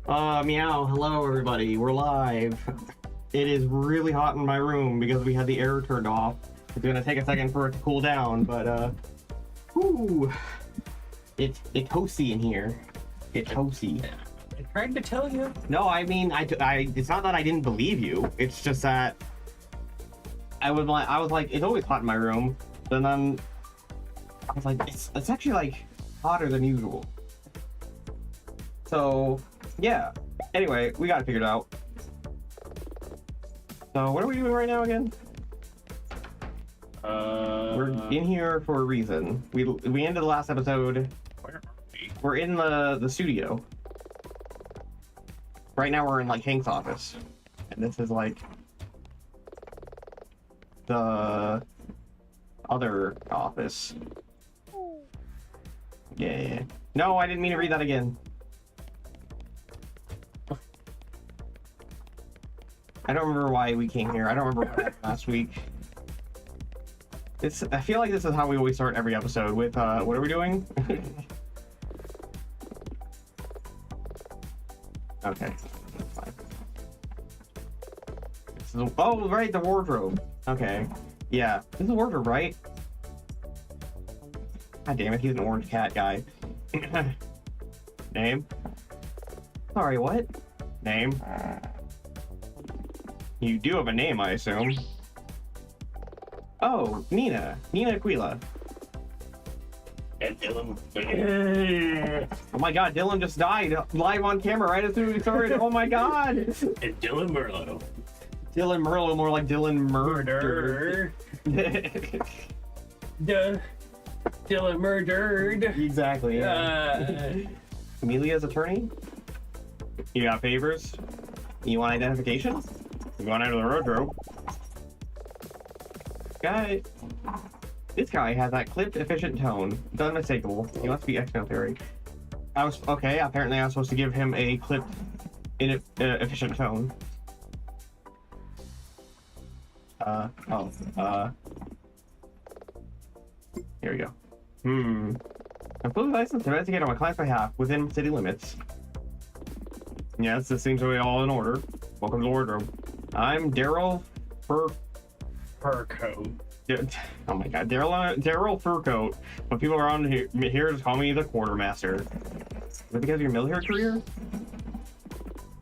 Meow. Hello, everybody. We're live. It is really hot in my room because we had the air turned off. It's gonna take a second for it to cool down, but whoo, it's toasty in here. It's toasty. I tried to tell you. No, I mean, it's not that I didn't believe you. It's just that I was like, it's always hot in my room. And then I was like, it's actually like hotter than usual. So yeah. Anyway, we got it figured out. So what are we doing right now again? We're in here for a reason. We ended the last episode. Where are we? We're in the studio. Right now we're in like Hank's office. And this is like the other office. Yeah. No, I didn't mean to read that again. I don't remember why we came here. I don't remember what happened last week. I feel like this is how we always start every episode with, what are we doing? Okay. Fine. Oh, right, the wardrobe. Okay. Yeah, this is the wardrobe, right? God damn it, he's an orange cat guy. Name? Sorry, what? Name? You do have a name, I assume. Oh, Nina. Nina Aquila. And Dylan. Oh my god, Dylan just died live on camera right as soon as we started. Oh my god. And Dylan Merlo. Dylan Merlo, more like Dylan Murder. Dylan murdered. Exactly, yeah. Amelia's attorney? You got favors? You want identification? You going out of the wardrobe? This guy has that clipped, efficient tone. It's unmistakable. He must be ex-military. Apparently I was supposed to give him a clipped, efficient tone. Here we go. I'm fully licensed to investigate on my client's behalf within city limits. Yes, this seems to be all in order. Welcome to the wardrobe. I'm Daryl Furcoat. Oh my god, Daryl Furcoat. But people around here just call me the quartermaster. Is it because of your military career?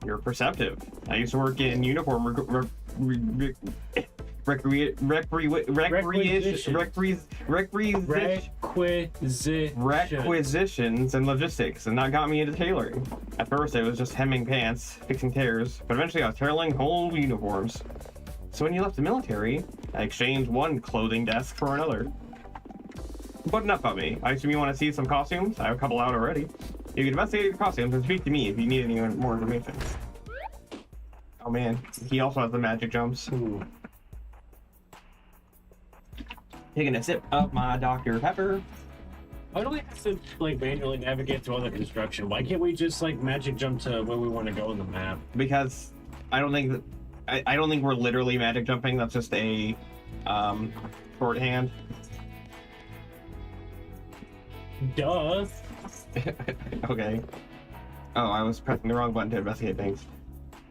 You're perceptive. I used to work in uniform requisitions and logistics, and that got me into tailoring. At first it was just hemming pants, fixing tears, but eventually I was tailoring whole uniforms. So when you left the military, I exchanged one clothing desk for another. But enough about me. I assume you want to see some costumes? I have a couple out already. You can investigate your costumes and speak to me if you need any more information. Oh man, he also has the magic jumps. Ooh. Taking a sip of my Dr. Pepper. Why do we have to like manually navigate through all the construction? Why can't we just like magic jump to where we want to go on the map? Because I don't think we're literally magic jumping. That's just a shorthand. Duh. Okay. Oh, I was pressing the wrong button to investigate things.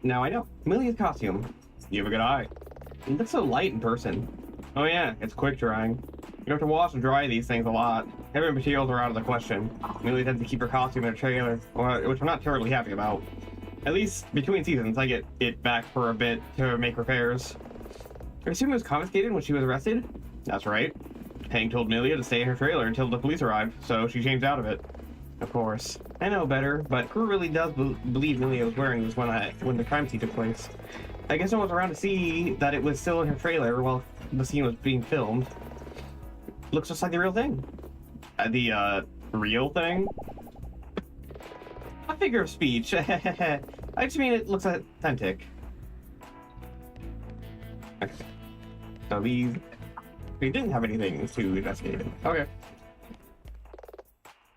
Now I know. Amelia's costume. You have a good eye. It looks so light in person. Oh yeah, it's quick drying. You have to wash and dry these things a lot. Heavy materials are out of the question. Amelia tends to keep her costume in a trailer, which I'm not terribly happy about. At least between seasons, I get it back for a bit to make repairs. I assume it was confiscated when she was arrested? That's right. Hank told Amelia to stay in her trailer until the police arrived, so she changed out of it. Of course. I know better, but who really does believe Amelia was wearing this when the crime scene took place? I guess no one was around to see that it was still in her trailer while the scene was being filmed. Looks just like the real thing. The real thing? A figure of speech. I just mean it looks authentic. Okay. So we didn't have anything to investigate. Okay.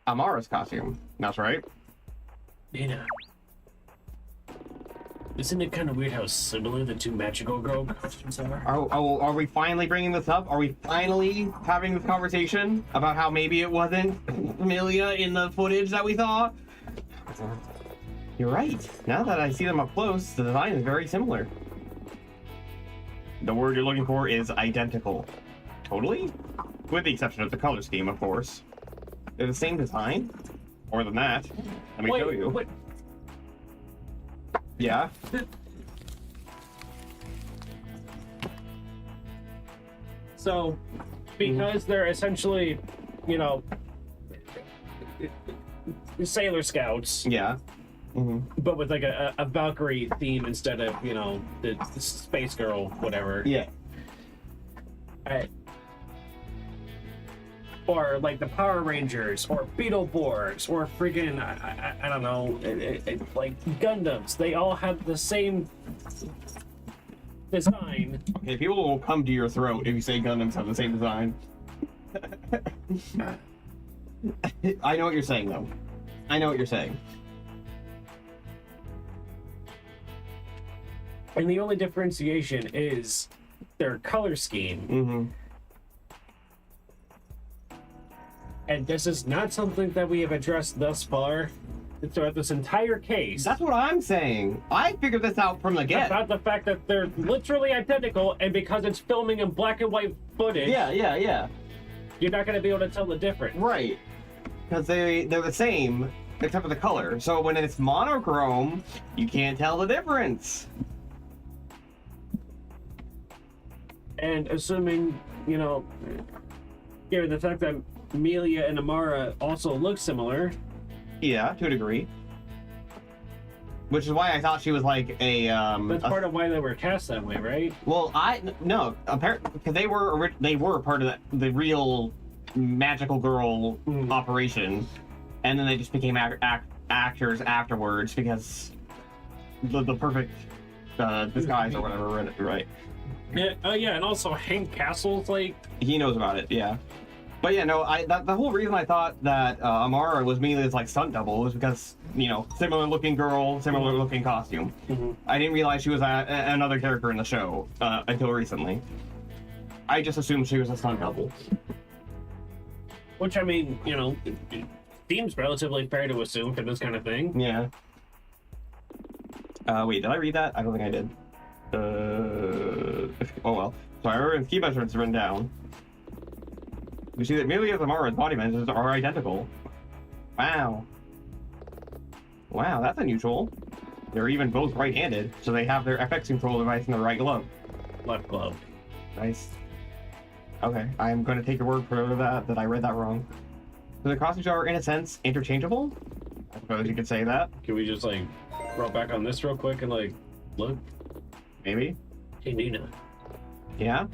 Amara's costume. That's right. Nina. Isn't it kind of weird how similar the two magical girl costumes are? Are we finally bringing this up? Are we finally having this conversation about how maybe it wasn't Amelia in the footage that we saw? You're right. Now that I see them up close, the design is very similar. The word you're looking for is identical. Totally? With the exception of the color scheme, of course. They're the same design? More than that. Let me show you. Wait. Yeah? So, because they're essentially, you know, Sailor Scouts, Yeah. but with like a Valkyrie theme instead of, you know, the Space Girl, whatever. Yeah. Or like the Power Rangers, or Beetleborgs, or friggin' I don't know, like Gundams. They all have the same design. Okay, people will come to your throat if you say Gundams have the same design. I know what you're saying, though. I know what you're saying. And the only differentiation is their color scheme. And this is not something that we have addressed thus far throughout this entire case. That's what I'm saying. I figured this out from the get. About the fact that they're literally identical, and because it's filming in black and white footage, Yeah. you're not going to be able to tell the difference. Right. Because they're the same, except for the color. So when it's monochrome, you can't tell the difference. And assuming, you know, given the fact that Amelia and Amara also look similar. Yeah, to a degree. Which is why I thought she was like a That's part of why they were cast that way, right? Well, no, apparently because they were part of the real magical girl operation, and then they just became actors afterwards because the perfect disguise or whatever, right? Yeah. Oh yeah, and also Hank Castle's like He knows about it, yeah. But yeah, no, the whole reason I thought that Amara was mainly like stunt double was because, you know, similar looking girl, similar looking costume. I didn't realize she was another character in the show until recently. I just assumed she was a stunt double. Which, I mean, you know, seems relatively fair to assume for this kind of thing. Yeah. Wait, did I read that? I don't think I did. Oh well. So I remember in key measurements written down. We see that Amelia's and Amara's body measures are identical. Wow. Wow, that's unusual. They're even both right-handed, so they have their FX control device in the right glove. Left glove. Nice. Okay, I'm going to take your word for that I read that wrong. So the costumes are, in a sense, interchangeable? I suppose you could say that. Can we just, like, roll back on this real quick and, like, look? Maybe. Hey, Nina. Yeah?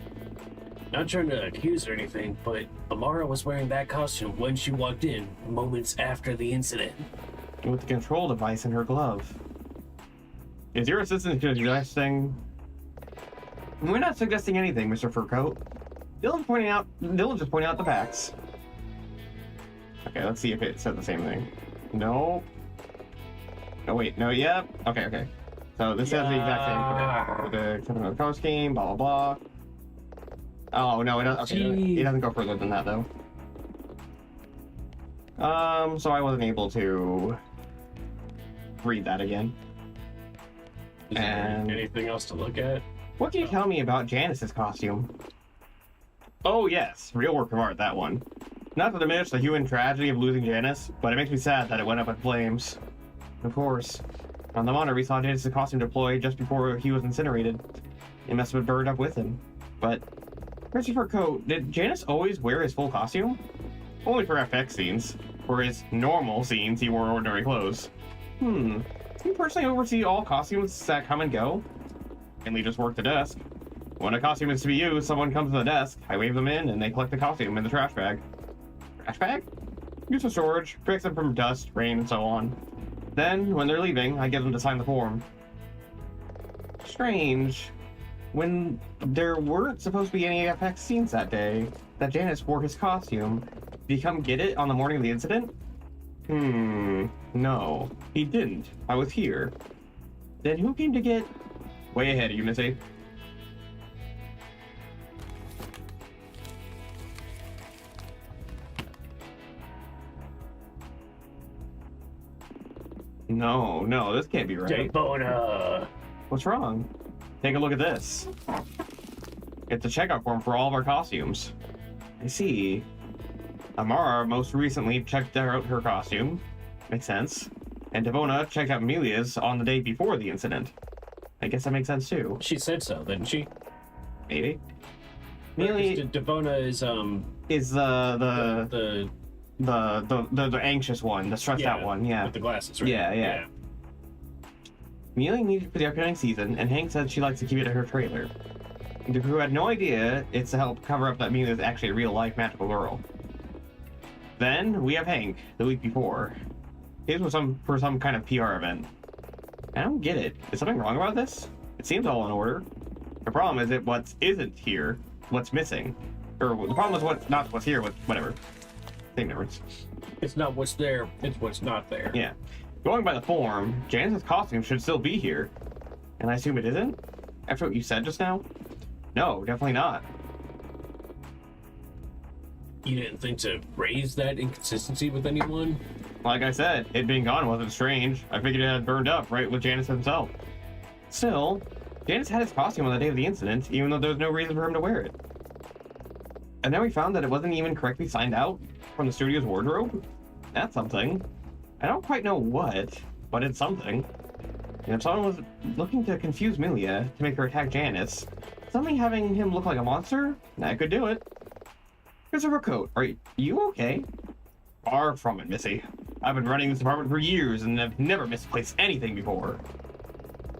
Not trying to accuse or anything, but Amara was wearing that costume when she walked in, moments after the incident. With the control device in her glove. Is your assistant suggesting... We're not suggesting anything, Mr. Furcoat. Dylan's just pointing out the facts. Okay, let's see if it said the same thing. No. No, wait, no, yeah. Okay. So this says the exact same for the exception of the color scheme, blah, blah, blah. Oh, no, it doesn't go further than that, though. So I wasn't able to read that again. Is there anything else to look at? What can you tell me about Janice's costume? Oh, yes, real work of art, that one. Not to diminish the human tragedy of losing Janice, but it makes me sad that it went up in flames. Of course. On the monitor, we saw Janice's costume deployed just before he was incinerated. It must have been burned up with him. But, Christopher Coe, did Janice always wear his full costume? Only for FX scenes. For his normal scenes, he wore ordinary clothes. You personally oversee all costumes that come and go? Mainly just work the desk. When a costume is to be used, someone comes to the desk, I wave them in, and they collect the costume in the trash bag. Trash bag? Used for storage, protects them from dust, rain, and so on. Then, when they're leaving, I get them to sign the form. Strange. When there weren't supposed to be any FX scenes that day, that Janice wore his costume, did he come get it on the morning of the incident? No, he didn't. I was here. Then who came to get... Way ahead, you Missy. No, this can't be right. Devona. What's wrong? Take a look at this. It's a checkout form for all of our costumes. I see. Amara most recently checked out her costume. Makes sense. And Devona checked out Amelia's on the day before the incident. I guess that makes sense too. She said so, didn't she? Maybe. Amelia Devona is the anxious one, the stressed out one, yeah. With the glasses, right? Yeah. Amelia needed for the upcoming season, and Hank said she likes to keep it at her trailer. The crew had no idea it's to help cover up that Amelia is actually a real-life magical girl. Then we have Hank, the week before. His was for some kind of PR event. I don't get it. Is something wrong about this? It seems all in order. The problem is what isn't here, what's missing. Or the problem is what's here, whatever. Same difference. It's not what's there, it's what's not there. Yeah. Going by the form, Janice's costume should still be here. And I assume it isn't? After what you said just now? No, definitely not. You didn't think to raise that inconsistency with anyone? Like I said, it being gone wasn't strange. I figured it had burned up right with Janice himself. Still, Janice had his costume on the day of the incident, even though there was no reason for him to wear it. And then we found that it wasn't even correctly signed out from the studio's wardrobe. That's something. I don't quite know what, but it's something. And if someone was looking to confuse Milia to make her attack Janice, something having him look like a monster, that could do it. Christopher Coat, are you okay? Far from it, Missy. I've been running this department for years and have never misplaced anything before.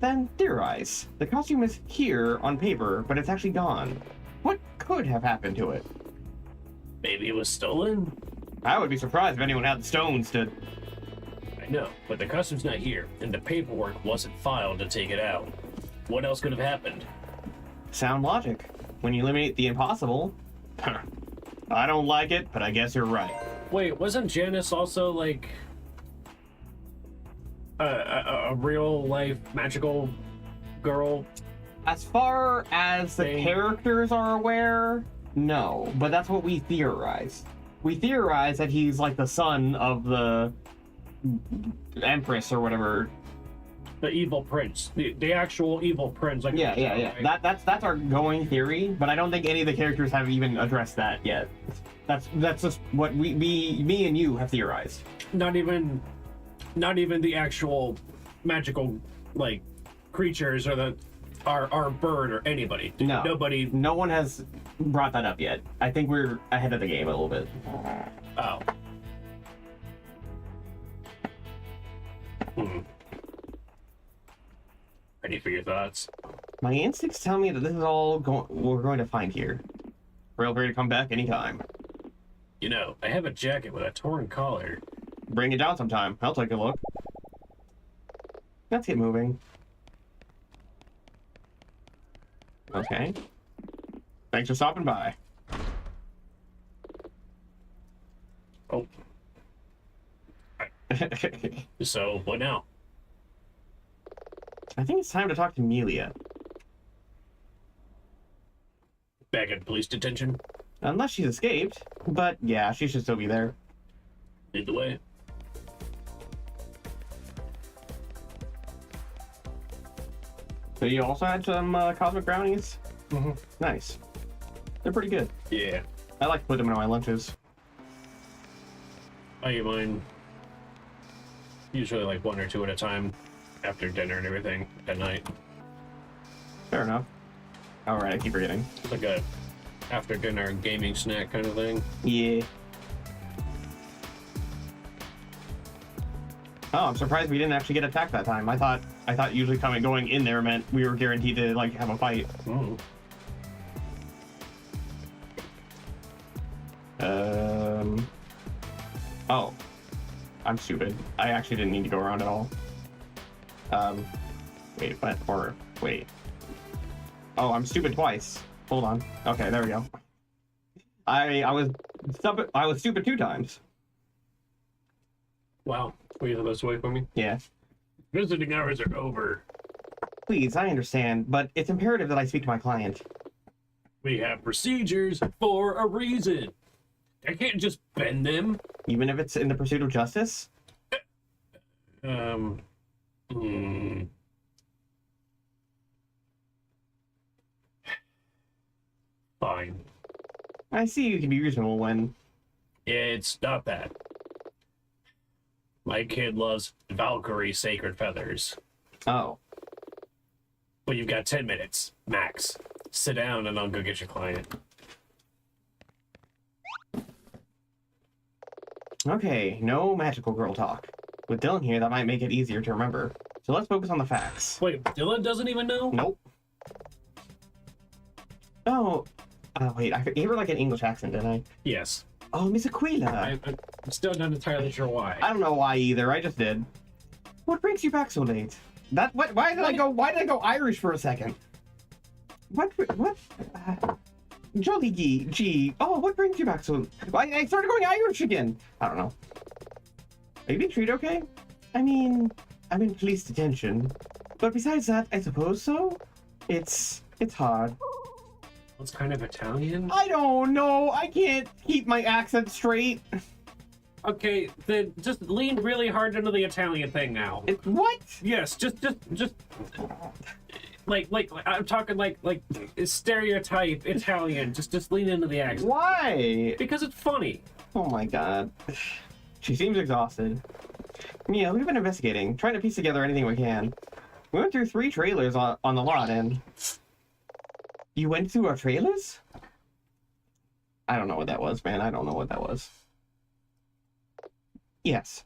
Then theorize. The costume is here on paper, but it's actually gone. What could have happened to it? Maybe it was stolen? I would be surprised if anyone had the stones to... I know, but the costume's not here, and the paperwork wasn't filed to take it out. What else could have happened? Sound logic. When you eliminate the impossible... I don't like it, but I guess you're right. Wait, wasn't Janice also, like... a real-life magical girl? As far as the characters are aware, no. But that's what we theorize. We theorize that he's like the son of the Empress or whatever. The evil prince. The actual evil prince. Like Yeah. Right? That's our going theory, but I don't think any of the characters have even addressed that yet. That's just what me and you have theorized. Not even the actual magical, like, creatures or our bird or anybody. No. Nobody. No one has brought that up yet. I think we're ahead of the game a little bit. Oh. Ready for your thoughts? My instincts tell me that this is all we're going to find here. Feel free to come back anytime. You know, I have a jacket with a torn collar. Bring it down sometime. I'll take a look. Let's get moving. Okay. Thanks for stopping by. Oh. So, what now? I think it's time to talk to Melia. Back in police detention? Unless she's escaped. But yeah, she should still be there. Lead the way. So you also had some cosmic brownies? Mm-hmm. Nice. They're pretty good. Yeah. I like to put them in my lunches. I eat mine usually like 1 or 2 at a time after dinner and everything at night. Fair enough. Alright, I keep forgetting. It's like a after dinner gaming snack kind of thing. Yeah. Oh, I'm surprised we didn't actually get attacked that time. I thought usually going in there meant we were guaranteed to like have a fight. Mm. Oh. I'm stupid. I actually didn't need to go around at all. Wait, what? Or wait. Oh, I'm stupid twice. Hold on. Okay, there we go. I was stupid 2 times. Wow. Were you the best way for me? Yeah. Visiting hours are over. Please, I understand, but it's imperative that I speak to my client. We have procedures for a reason. I can't just bend them. Even if it's in the pursuit of justice? Hmm. Fine. I see you can be reasonable when... It's not bad. My kid loves Valkyrie Sacred Feathers. Oh. But you've got 10 minutes, max. Sit down and I'll go get your client. Okay, no magical girl talk. With Dylan here, that might make it easier to remember. So let's focus on the facts. Wait, Dylan doesn't even know? Nope. Oh, wait, I gave her like an English accent, didn't I? Yes. Oh, Miss Aquila. I'm still not entirely sure why. I don't know why either, I just did. What brings you back so late? Why did I go Irish for a second? What? Jolly gee. Oh, what brings you back so... I started going Irish again. I don't know. Are you being treated okay? I mean, I'm in police detention. But besides that, I suppose so. It's hard. What's kind of Italian? I don't know. I can't keep my accent straight. Okay, then just lean really hard into the Italian thing now. What? Yes, just like I'm talking like stereotype Italian. Just lean into the accent. Why? Because it's funny. Oh my god. She seems exhausted. Yeah, we've been investigating, trying to piece together anything we can. We went through 3 trailers on the lot, and... You went through our trailers? I don't know what that was, man. I don't know what that was. Yes.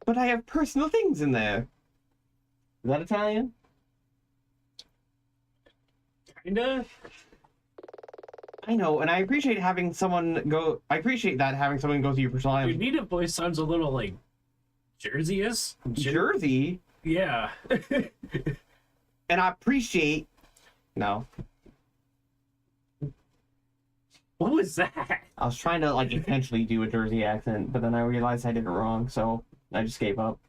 But I have personal things in there. Is that Italian? Kinda. I know, and I appreciate having someone go... I appreciate that, having someone go through your personal Your life. native voice sounds a little like Jersey-ish. Jersey? Yeah. And I appreciate... No. What was that? I was trying to, like, intentionally do a Jersey accent, but then I realized I did it wrong, so I just gave up.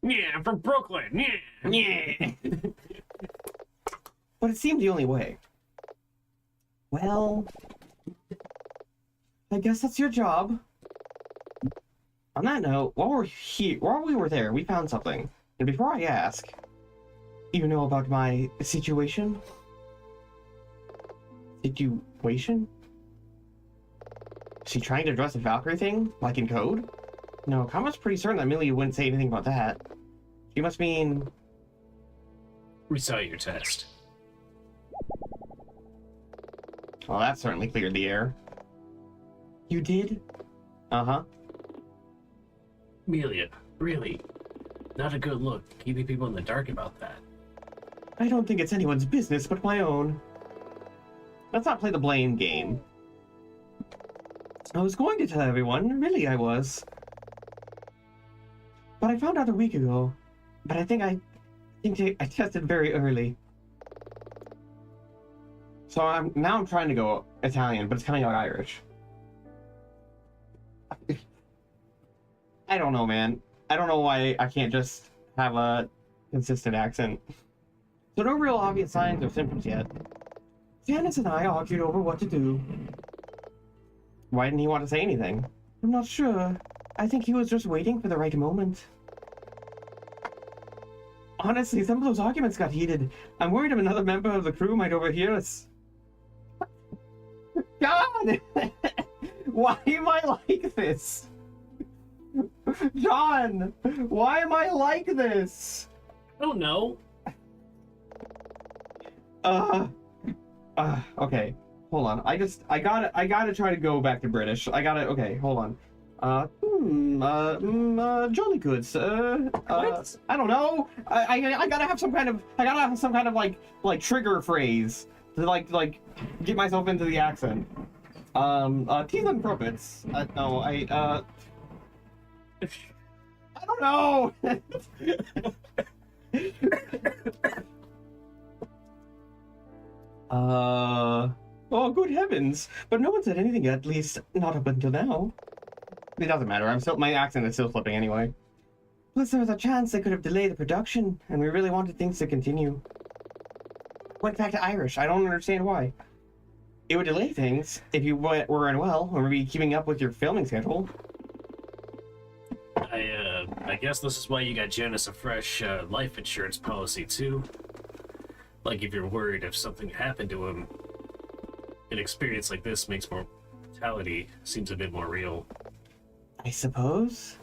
Yeah, I'm from Brooklyn. Yeah. Yeah. But it seemed the only way. Well, I guess that's your job. On that note, while we were there, we found something. And before I ask, you know about my situation? Situation? Is she trying to address the Valkyrie thing, like in code? No, Kama's pretty certain that Millie wouldn't say anything about that. She must mean... We saw your test. Well, that certainly cleared the air. You did? Uh-huh. Amelia, really, not a good look keeping people in the dark about that. I don't think it's anyone's business but my own. Let's not play the blame game. I was going to tell everyone, really I was. But I found out a week ago. But I think I tested very early. So now I'm trying to go Italian, but it's coming out Irish. I don't know, man. I don't know why I can't just have a consistent accent. So no real obvious signs or symptoms yet. Janice and I argued over what to do. Why didn't he want to say anything? I'm not sure. I think he was just waiting for the right moment. Honestly, some of those arguments got heated. I'm worried if another member of the crew might overhear us. God! Why am I like this? John! Why am I like this? I don't know. Okay. Hold on. I gotta try to go back to British. Okay, hold on. Jolly goods. What? I don't know. I gotta have some kind of like trigger phrase to like get myself into the accent. Teeth and crumpets. No, I don't know. Oh, good heavens! But no one said anything yet, at least not up until now. It doesn't matter. My accent is still slipping anyway. Plus, there was a chance they could have delayed the production, and we really wanted things to continue. Went back to Irish. I don't understand why. It would delay things if you were unwell, or maybe keeping up with your filming schedule. I guess this is why you got Jonas a fresh life insurance policy too. Like if you're worried if something happened to him, an experience like this makes mortality seems a bit more real. I suppose?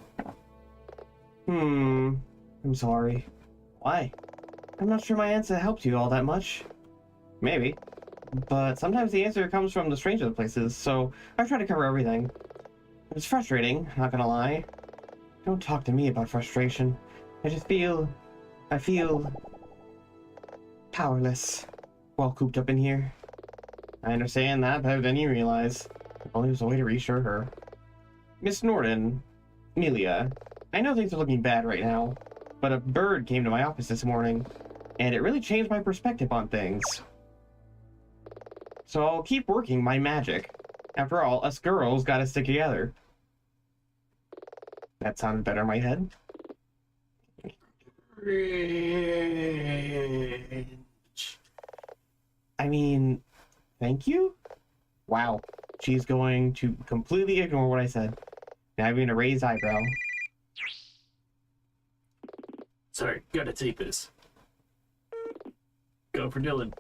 I'm sorry. Why? I'm not sure my answer helped you all that much. Maybe. But sometimes the answer comes from the strangest places, so I try to cover everything. It's frustrating, not gonna lie. Don't talk to me about frustration. I feel powerless while cooped up in here. I understand that better than you realize. If only there's a way to reassure her. Miss Norton, Amelia, I know things are looking bad right now, but a bird came to my office this morning, and it really changed my perspective on things. So I'll keep working my magic. After all, us girls gotta stick together. That sounded better in my head. I mean, thank you? Wow, she's going to completely ignore what I said. Now even a raised eyebrow. Sorry, gotta take this. Go for Dylan.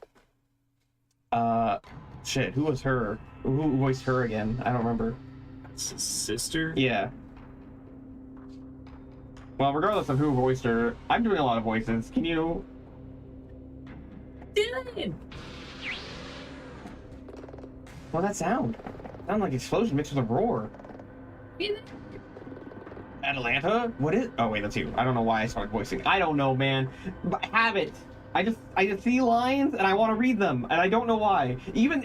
Shit, who was her? Who voiced her again? I don't remember. It's his sister? Yeah. Well, regardless of who voiced her, I'm doing a lot of voices. Can you... Dylan! What's that sound? Sound like explosion mixed with a roar. Atlanta? What is... Oh, wait, that's you. I don't know why I started voicing. I don't know, man. But habit. I just see lines and I want to read them, and I don't know why. Even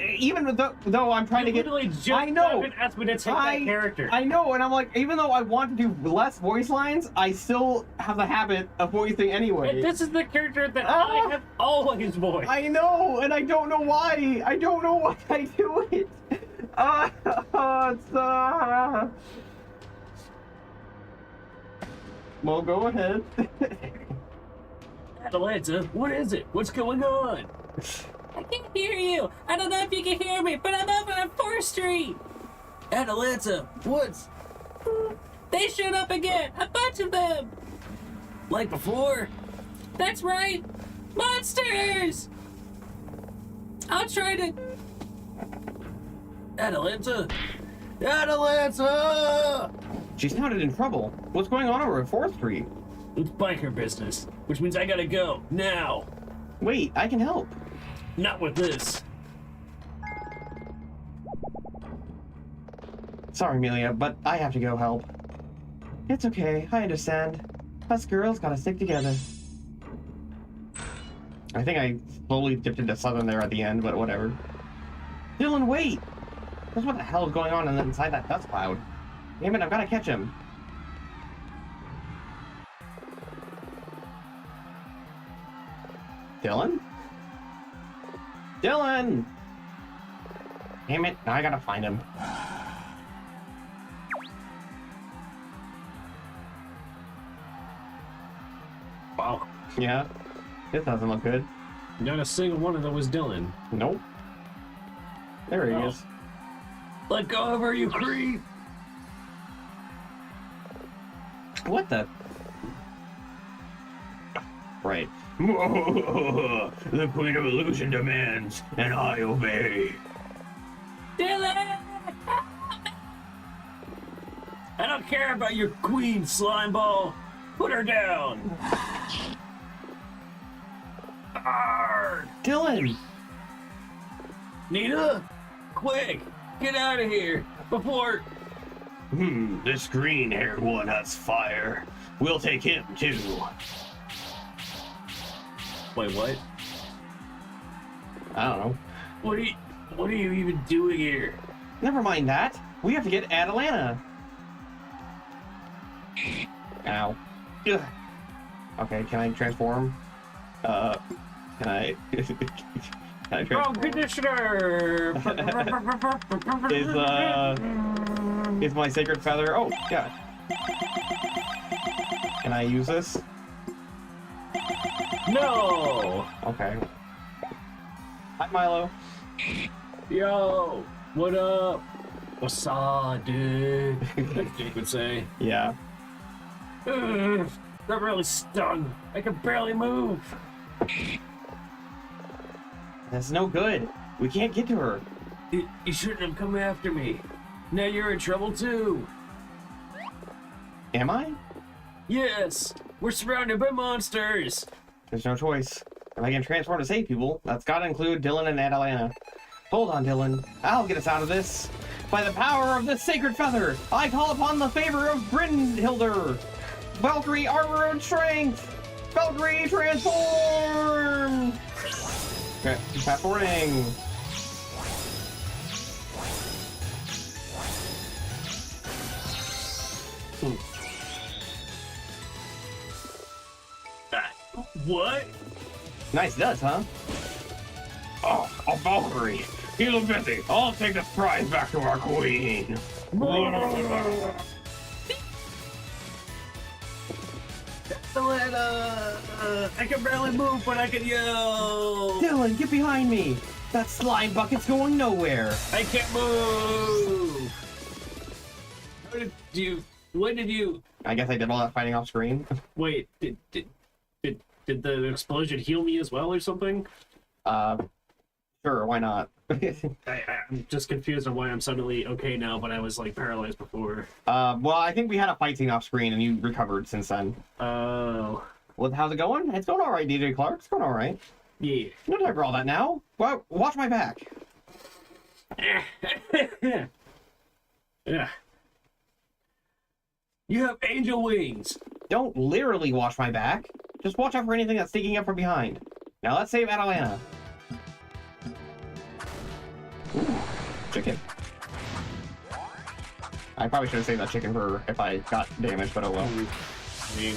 though I'm trying to get... I know. Asked me to take that character. I know, and I'm like, even though I want to do less voice lines, I still have the habit of voicing anyway. And this is the character that I have always voiced. I know, and I don't know why. I don't know why I do it. Well, go ahead. Atlanta, what is it? What's going on? I can't hear you. I don't know if you can hear me, but I'm over on 4th Street. Atlanta, what's... They showed up again. A bunch of them. like before? That's right. Monsters. I'll try to... Atalanta! Atalanta! She sounded in trouble. What's going on over at 4th Street? It's biker business, which means I gotta go, now! Wait, I can help. Not with this. Sorry, Amelia, but I have to go help. It's okay, I understand. Us girls gotta stick together. I think I slowly dipped into Southern there at the end, but whatever. Dylan, wait! Just what the hell is going on inside that dust cloud? Damn it, I've gotta catch him. Dylan? Dylan! Damn it, now I gotta find him. Wow. Yeah, this doesn't look good. Not a single one of them was Dylan. Nope. There he is. Let go of her, you creep! What the? Right. The Queen of Illusion demands, and I obey. Dylan! I don't care about your queen, slimeball! Put her down! Arrgh! Dylan! Nita! Quick! Get out of here! Before... This green-haired one has fire. We'll take him, too. Wait, what? I don't know. What are you even doing here? Never mind that. We have to get Atalanta. Ow. Ugh. Okay, can I transform? Can I... can I transform? Conditioner! Is my sacred feather... Oh, yeah. Can I use this? No! Okay. Hi, Milo. Yo! What up? What's up, dude? Jake would say. Yeah. Ugh, that really stung. I can barely move. That's no good. We can't get to her. You shouldn't have come after me. Now you're in trouble too. Am I? Yes, we're surrounded by monsters. There's no choice. If I can transform to save people, that's gotta include Dylan and Atalanta. Hold on, Dylan. I'll get us out of this. By the power of the sacred feather, I call upon the favor of Brynhildr. Valkyrie armor and strength. Valkyrie transform. Okay, fast forwarding. What? Nice does, huh? Oh, a Valkyrie. He's a busy. I'll take this prize back to our queen. I can barely move, but I can yell. Dylan, get behind me. That slime bucket's going nowhere. I can't move. How did you? When did you? I guess I did all that fighting off screen. Wait, did the explosion heal me as well or something? Sure, why not? I'm just confused on why I'm suddenly okay now, but I was like paralyzed before. Well, I think we had a fight scene off screen and you recovered since then. Oh. Well, how's it going? It's going all right, DJ Clark. It's going all right. Yeah. No time for all that now. Well, watch my back. Yeah. You have angel wings. Don't literally watch my back. Just watch out for anything that's sneaking up from behind. Now let's save Atalanta. Ooh, chicken. I probably should have saved that chicken for if I got damaged, but oh well. I mean,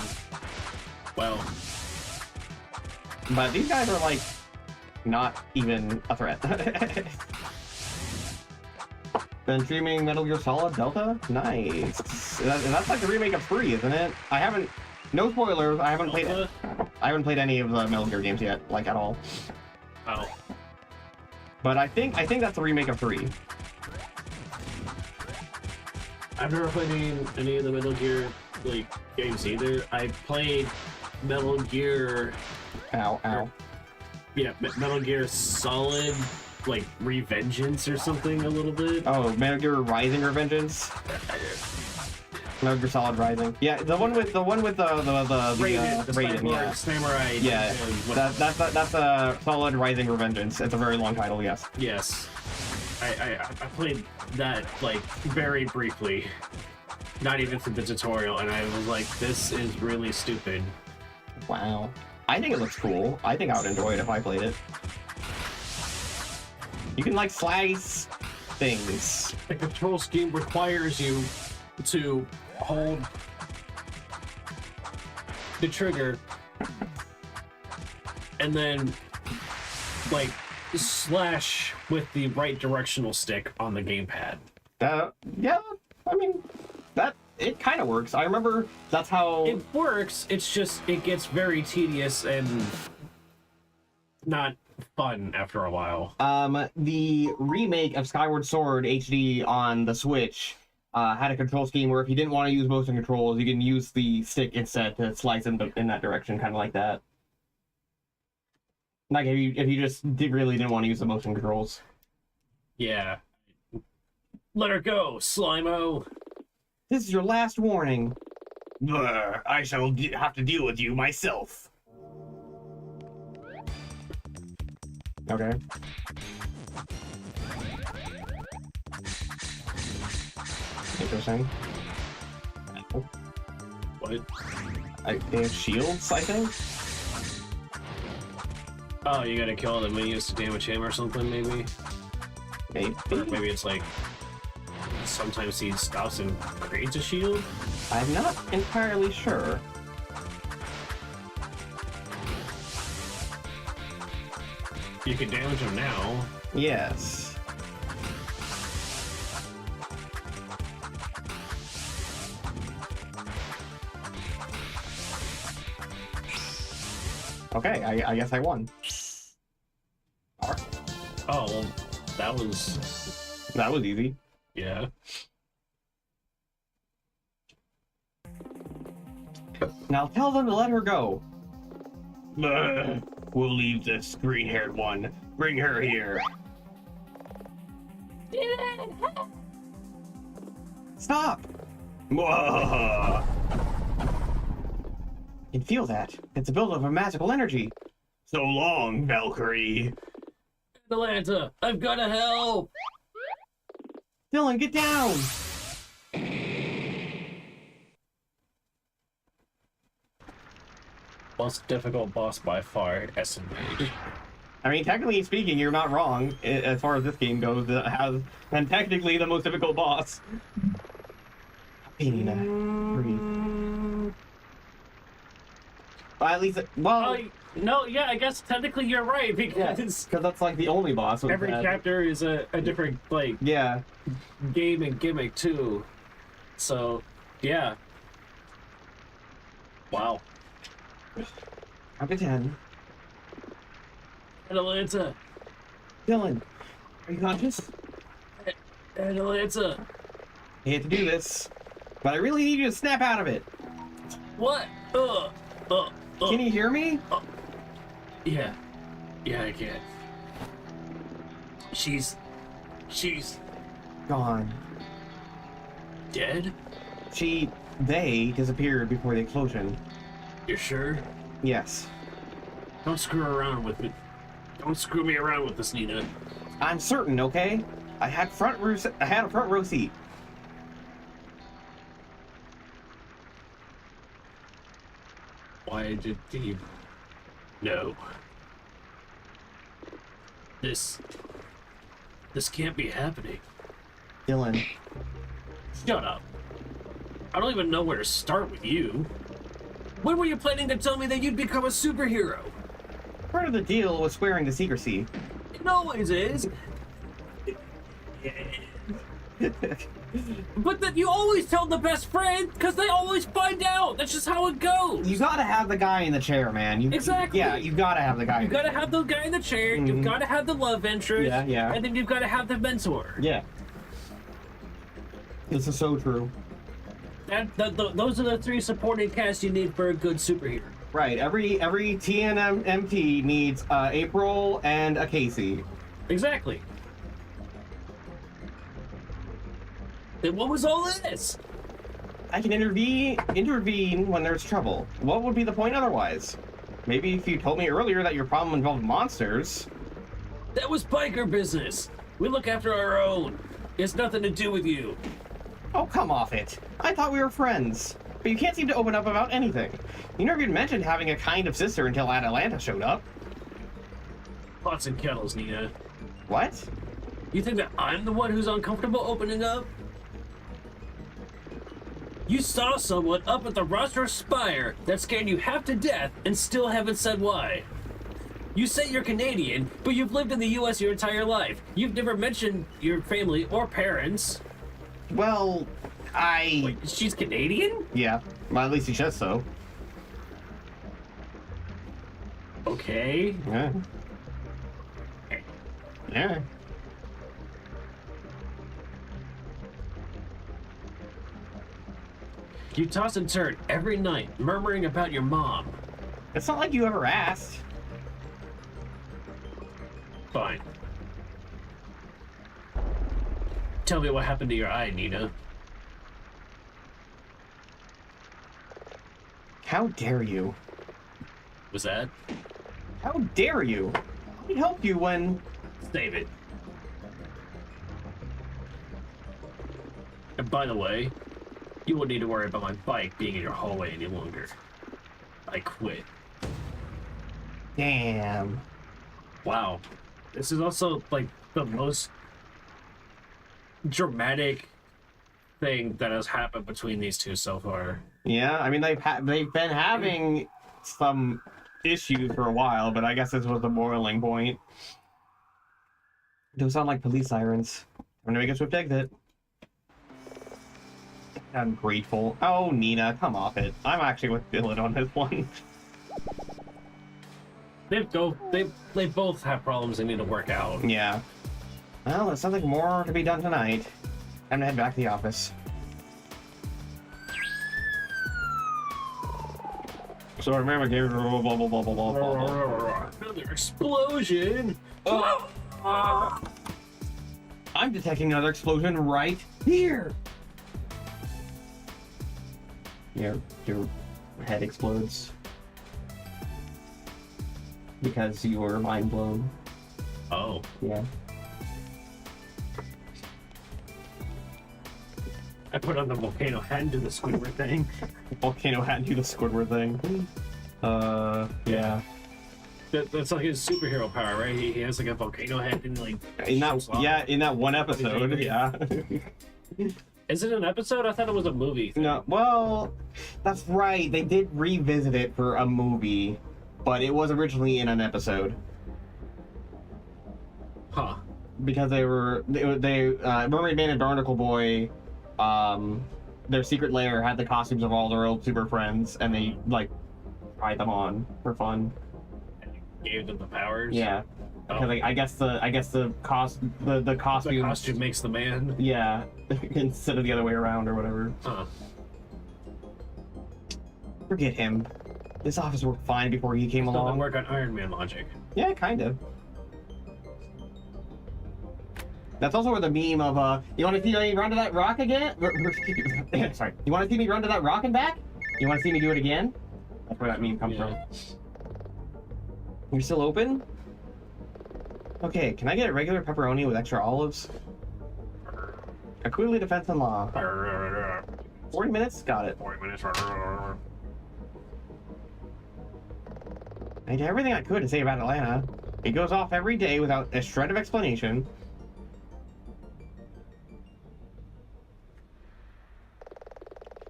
well. But these guys are like not even a threat. Been streaming Metal Gear Solid Delta? Nice. That's like the remake of 3, isn't it? I haven't. No spoilers. I haven't played. I haven't played any of the Metal Gear games yet, like at all. Oh. But I think that's a remake of 3. I've never played any of the Metal Gear like games either. I played Metal Gear. Ow, ow. Yeah, Metal Gear Solid, like Revengeance or something a little bit. Oh, Metal Gear Rising Revengeance. Metal Gear Solid Rising. Yeah, the one with the Raiden, yeah. Samurai. Yeah, that's a Solid Rising Revengeance. It's a very long title, yes. Yes. I played that like very briefly, not even for the tutorial, and I was like, this is really stupid. Wow. I think it looks cool. I think I would enjoy it if I played it. You can like slice things. The control scheme requires you to hold the trigger and then like slash with the right directional stick on the gamepad. Yeah, I mean, it kind of works. I remember that's how... It works, it's just, it gets very tedious and not fun after a while. The remake of Skyward Sword HD on the Switch had a control scheme where if you didn't want to use motion controls, you can use the stick instead to slice in that direction, kind of like that. Like if you just really didn't want to use the motion controls. Yeah. Let her go, Slimo! This is your last warning. Brr, I shall have to deal with you myself. Okay. Interesting. What? They have shields, I think? Oh, you gotta kill the minions to damage him or something, maybe? Maybe. Or maybe it's like, sometimes he stops and creates a shield? I'm not entirely sure. You can damage him now. Yes. Okay, I guess I won. Oh, well, that was easy. Yeah. Now tell them to let her go. We'll leave this green-haired one. Bring her here. Stop! I can feel that. It's a buildup of magical energy. So long, Valkyrie. Atlanta, I've got to help! Dylan, get down! Most difficult boss by far, estimated. I mean, technically speaking, you're not wrong as far as this game goes. It has been technically the most difficult boss. Hey, Nina. Breathe. Well, at least, well... No, yeah, I guess technically you're right, because that's like the only boss. every chapter is a different, like, yeah, game and gimmick, too. So, yeah. Wow. Up to 10. Atlanta. Dylan, are you conscious? Atlanta. I hate to do this, but I really need you to snap out of it. What? Can you hear me? Yeah. Yeah, I can. She's Gone. dead? They disappeared before the explosion. You're sure? Yes. Don't screw around with me. Don't screw me around with this, Nina. I'm certain, okay? I had a front row seat. Why did he... No. This can't be happening. Dylan. Shut up. I don't even know where to start with you. When were you planning to tell me that you'd become a superhero? Part of the deal was swearing to secrecy. It always is. But that you always tell the best friend, because they always find out. That's just how it goes. You gotta have the guy in the chair, man. Exactly. Yeah, you gotta have the guy. You gotta have the guy in the chair. You've got to have the love interest. Yeah, yeah. And then you've got to have the mentor. Yeah. This is so true. Those are the three supporting casts you need for a good superhero. Right. Every TNMT needs April and a Casey. Exactly. Then what was all this? I can intervene when there's trouble. What would be the point otherwise? Maybe if you told me earlier that your problem involved monsters. That was biker business. We look after our own. It's nothing to do with you. Oh, come off it. I thought we were friends. But you can't seem to open up about anything. You never even mentioned having a kind of sister until Atlanta showed up. Pots and kettles, Nina. What? You think that I'm the one who's uncomfortable opening up? You saw someone up at the roster spire that scared you half to death and still haven't said why. You say you're Canadian, but you've lived in the US your entire life. You've never mentioned your family or parents. Well, Wait, she's Canadian? Yeah. Well, at least he says so. Okay. Yeah. Yeah. You toss and turn every night, murmuring about your mom. It's not like you ever asked. Fine. Tell me what happened to your eye, Nina. How dare you? Was that? How dare you? Let me help you when... Save it. And by the way, you won't need to worry about my bike being in your hallway any longer. I quit. Damn. Wow. This is also, like, the most dramatic thing that has happened between these two so far. Yeah, I mean, they've been having some issues for a while, but I guess this was the boiling point. Those sound like police sirens. I'm gonna make a swift exit. I'm grateful. Oh, Nina, come off it. I'm actually with Dylan on this one. They both have problems they need to work out. Yeah. Well, it sounds like more to be done tonight. Time to head back to the office. So I remember gave blah blah blah blah blah blah blah. Another explosion. I'm detecting another explosion right here. Your head explodes because you were mind blown. Oh. Yeah. I put on the volcano hat and do the Squidward thing. Volcano hat and do the Squidward thing. Yeah. That's like his superhero power, right? He has like a volcano head and like. In that one episode, yeah. Is it an episode? I thought it was a movie thing. No, well, that's right. They did revisit it for a movie, but it was originally in an episode. Huh. Because they Mermaid Man and Barnacle Boy, their secret lair had the costumes of all their old super friends, and they like tried them on for fun. Gave them the powers. Yeah. Oh. Because I guess the costume. The costume makes the man. Yeah, instead of the other way around or whatever. Huh. Forget him. This office worked fine before he came Still along. didn't work on Iron Man logic. Yeah, kind of. That's also where the meme of you want to see me run to that rock again? Sorry. You want to see me run to that rock and back? You want to see me do it again? That's where that meme comes from. You're still open? Okay, can I get a regular pepperoni with extra olives? Aquila Defense and Law. 40 minutes? Got it. 40 minutes. I did everything I could to say about Atlanta. It goes off every day without a shred of explanation.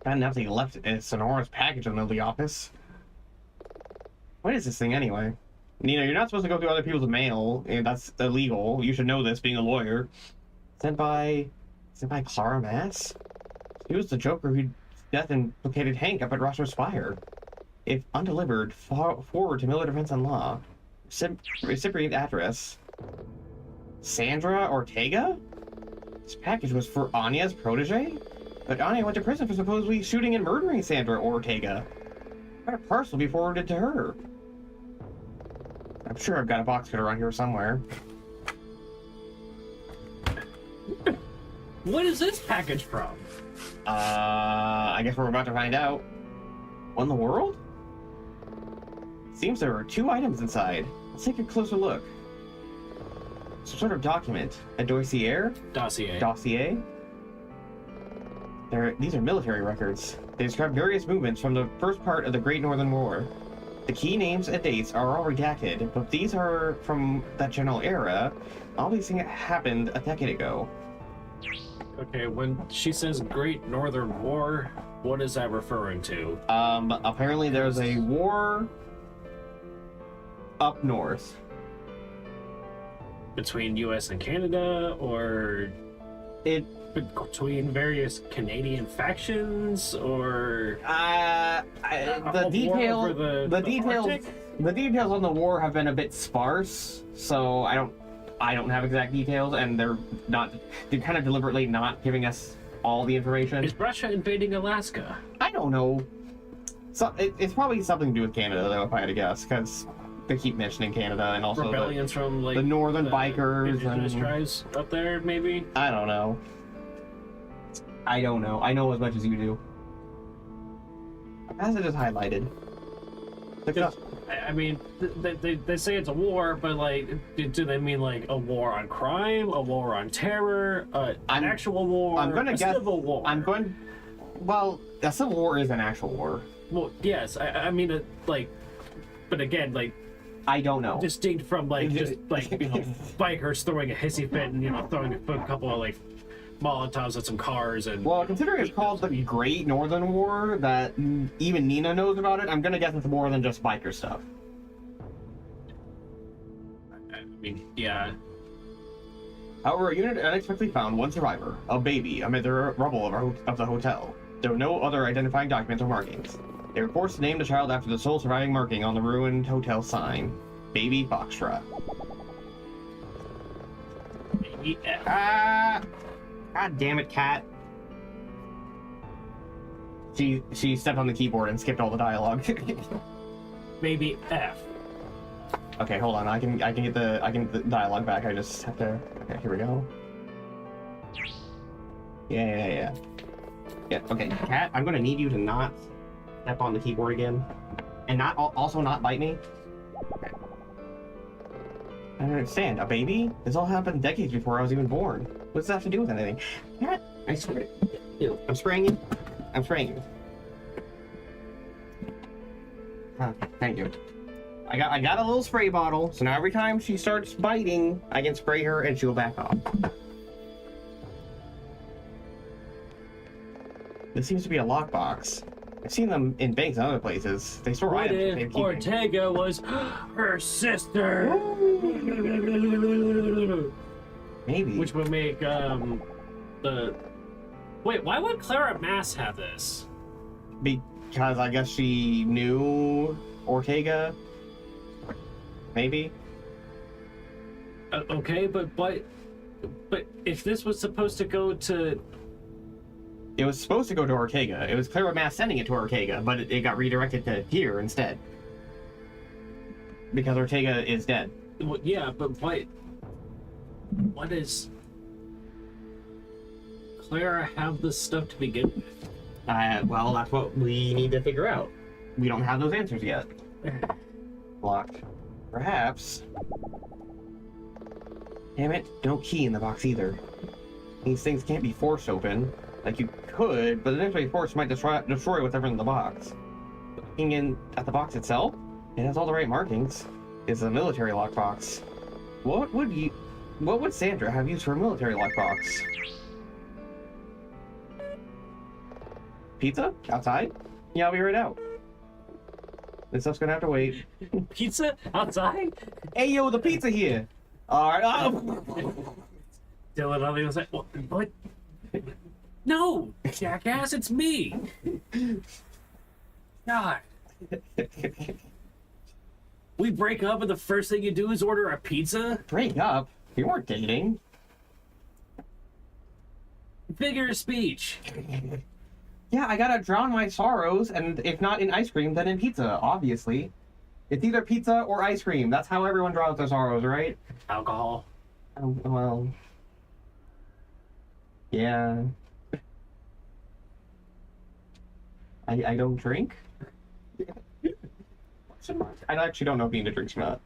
Bad enough that he left Sonora's package in the office. What is this thing anyway? Nina, you're not supposed to go through other people's mail, and that's illegal. You should know this, being a lawyer. Sent by Clara Mass? She was the Joker whose death implicated Hank up at Ross's Spire. If undelivered, forward to Miller Defense and Law. Recipient address: Sandra Ortega? This package was for Anya's protege? But Anya went to prison for supposedly shooting and murdering Sandra Ortega. Got a parcel be forwarded to her. I'm sure I've got a box cut around here somewhere. What is this package from? I guess we're about to find out. What in the world? Seems there are 2 items inside. Let's take a closer look. Some sort of document. A dossier? Dossier. Dossier? These are military records. They describe various movements from the first part of the Great Northern War. The key names and dates are all redacted, but these are from that general era. All these things happened a decade ago. Okay, when she says Great Northern War, what is that referring to? Apparently there's a war up north. Between US and Canada, or between various Canadian factions, or the details on the war have been a bit sparse, so I don't have exact details, and they're kind of deliberately not giving us all the information. Is Russia invading Alaska? I don't know. So it's probably something to do with Canada, though, if I had to guess, because they keep mentioning Canada, and also rebellions from like the northern bikers indigenous and tribes up there, maybe. I don't know. I know as much as you do. My passage is highlighted. I mean, they say it's a war, but like, do they mean like a war on crime, a war on terror, an actual war, a civil war? Well, a civil war is an actual war. Well, yes, I mean, like, but again, like, I don't know. Distinct from like just like bikers throwing a hissy fit and throwing a couple of like Molotovs at some cars and. Well, considering it's called the Great Northern War, that even Nina knows about it, I'm gonna guess it's more than just biker stuff. I mean, yeah. However, a unit unexpectedly found one survivor, a baby, amid the rubble of the hotel. There were no other identifying documents or markings. They were forced to name the child after the sole surviving marking on the ruined hotel sign: Baby Foxtrot. Baby F. God damn it, cat. She stepped on the keyboard and skipped all the dialogue. Maybe F. Okay, hold on. I can get the dialogue back. I just have to. Okay, here we go. Yeah. Okay, Cat. I'm gonna need you to not step on the keyboard again, and also not bite me. Okay. I don't understand. A baby? This all happened decades before I was even born. What does that have to do with anything? Cat, I swear. I'm spraying you. I'm spraying you. Thank you. I got a little spray bottle, so now every time she starts biting, I can spray her and she'll back off. This seems to be a lockbox. I've seen them in banks and other places. They store What items. if Ortega was her sister? Maybe. Which would make the. Wait, why would Clara Mass have this? Because I guess she knew Ortega. Maybe. Okay, but if this was supposed to go to. It was supposed to go to Ortega. It was Clara Mass sending it to Ortega, but it got redirected to here instead. Because Ortega is dead. Well, yeah, but what is Clara have this stuff to begin with? Well, that's what we need to figure out. We don't have those answers yet. Locked. Perhaps. Damn it, no key in the box either. These things can't be forced open. Like you could, but eventually force might destroy whatever's in the box. Looking in at the box itself, it has all the right markings. It's a military lockbox. What would Sandra have used for a military lockbox? Pizza? Outside? Yeah, I'll be right out. This stuff's gonna have to wait. Pizza outside? Hey yo, the pizza here! Alright, Dylan on the other side. What? No, jackass, it's me. God. We break up and the first thing you do is order a pizza? Break up? You weren't dating. Figure of speech. Yeah, I gotta drown my sorrows, and if not in ice cream, then in pizza, obviously. It's either pizza or ice cream. That's how everyone drowns their sorrows, right? Alcohol. Oh, well. Yeah. I don't drink? I actually don't know if being a drink's or not.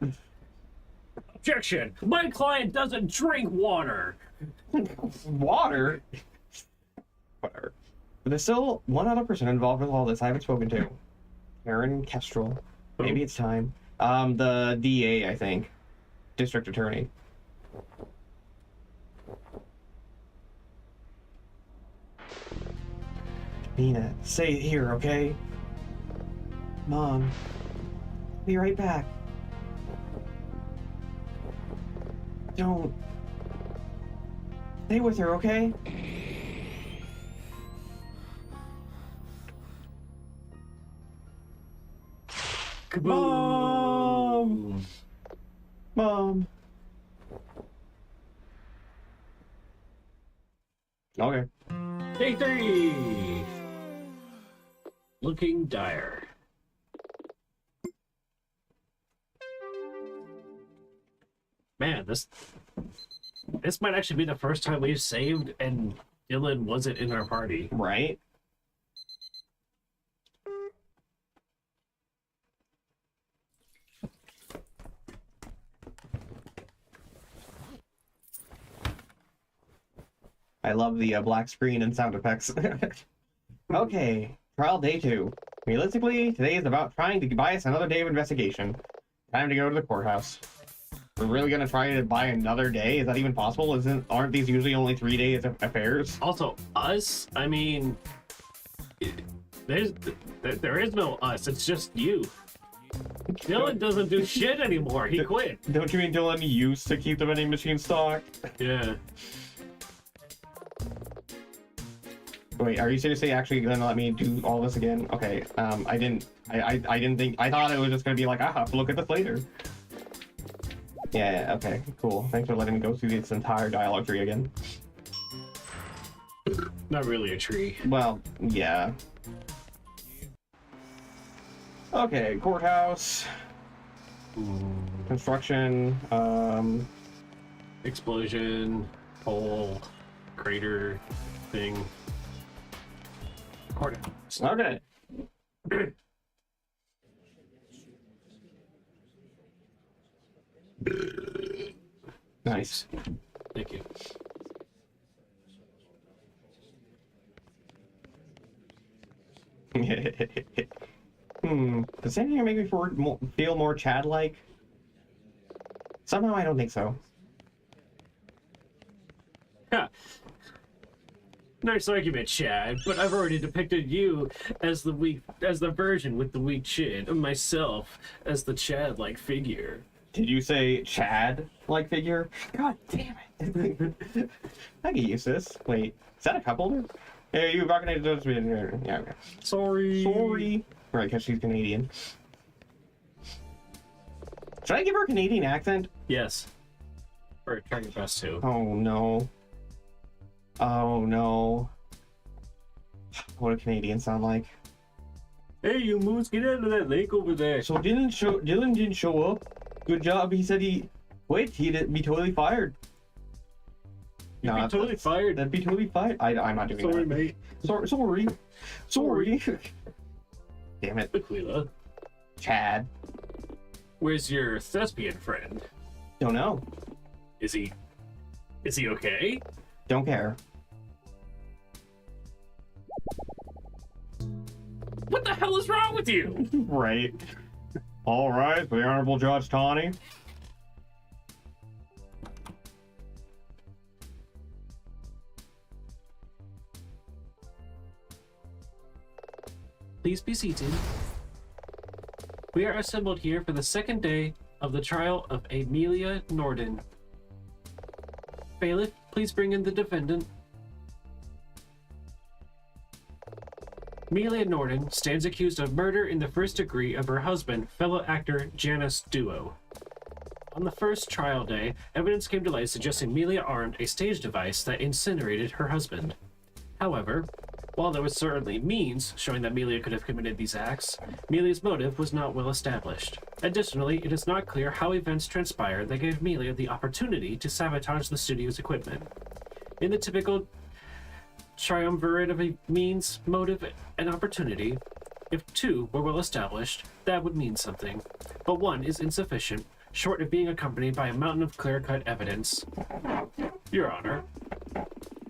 Objection! My client doesn't drink water! Water? Whatever. But there's still one other person involved with all this I haven't spoken to. Aaron Kestrel. Maybe it's time. The DA, I think. District Attorney. Nina, stay here, okay? Mom. Be right back. Don't. Stay with her, okay? Mom! Mom. Okay. Day 3! Looking dire. Man, this might actually be the first time we've saved and Dylan wasn't in our party. Right? I love the black screen and sound effects. Okay, trial day 2. Realistically, today is about trying to buy us another day of investigation. Time to go to the courthouse. We're really gonna try to buy another day? Is that even possible? Aren't these usually only 3 days of affairs? Also, us? I mean, there is no us. It's just you. Dylan doesn't do shit anymore. He quit. Don't you mean Dylan used to keep the vending machine stocked? Yeah. Wait, are you seriously actually gonna let me do all this again? Okay, I didn't think, I thought it was just gonna be like, I'll have to look at this later. Yeah, okay, cool. Thanks for letting me go through this entire dialogue tree again. Not really a tree. Well, yeah. Okay, courthouse. Construction. Explosion, hole, crater, thing. Courthouse. Okay. Nice. Thank you. Does anything make me feel more Chad-like? Somehow I don't think so. Ha. Nice argument, Chad, but I've already depicted you as the version with the weak chin, and myself as the Chad-like figure. Did you say Chad-like figure? God damn it. I get used to this. Wait, is that a cup holder? Hey, you recognized those? Yeah, okay. Sorry. Right, because she's Canadian. Should I give her a Canadian accent? Yes. Or try your best to. Oh no. Oh no. What do Canadians sound like? Hey, you moose, get out of that lake over there. So Dylan didn't show up. Good job. He said he'd be totally fired. You'd be totally fired. That'd be totally fired. I'm not doing Sorry, that. mate. Sorry. Damn it. Aquila, Chad. where's your thespian friend? Don't know. Is he okay? Don't care. What the hell is wrong with you? Right. All right, the Honorable Judge Tawny. Please be seated. We are assembled here for the second day of the trial of Amelia Norden. Bailiff, please bring in the defendant. Amelia Norden stands accused of murder in the first degree of her husband, fellow actor Janice Duo. On the first trial day, evidence came to light suggesting Amelia armed a stage device that incinerated her husband. However, while there was certainly means showing that Amelia could have committed these acts, Amelia's motive was not well established. Additionally, it is not clear how events transpired that gave Amelia the opportunity to sabotage the studio's equipment. In the typical triumvirate of a means, motive, and opportunity, if two were well established, that would mean something. But one is insufficient, short of being accompanied by a mountain of clear-cut evidence. Your Honor,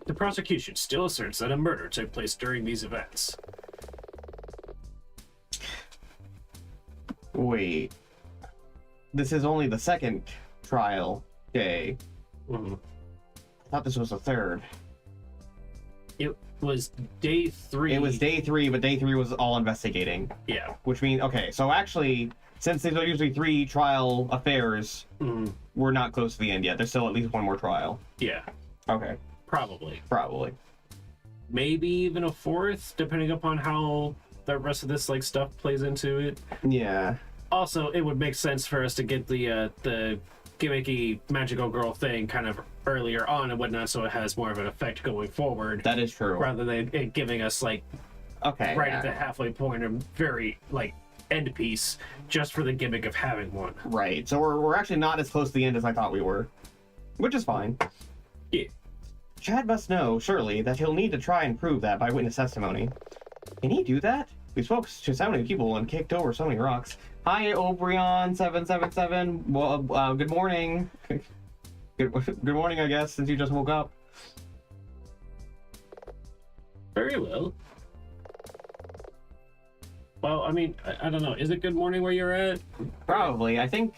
the prosecution still asserts that a murder took place during these events. Wait. This is only the second trial day. Mm-hmm. I thought this was the third. It was day 3. It was day 3, but day 3 was all investigating. Yeah. Which means, okay, so actually, since these are usually 3 trial affairs, we're not close to the end yet. There's still at least one more trial. Yeah. Okay. Probably. Maybe even a 4th, depending upon how the rest of this stuff plays into it. Yeah. Also, it would make sense for us to get the gimmicky magical girl thing kind of earlier on and whatnot, so it has more of an effect going forward. That is true. Rather than it giving us at the halfway point a very end piece just for the gimmick of having one. Right. So we're actually not as close to the end as I thought we were, which is fine. Yeah. Chad must know, surely, that he'll need to try and prove that by witness testimony. Can he do that? We spoke to so many people and kicked over so many rocks. Hi, Obrion777. Well, good morning. Good morning, I guess, since you just woke up. Very well. Well, I mean, I don't know. Is it good morning where you're at? Probably. I think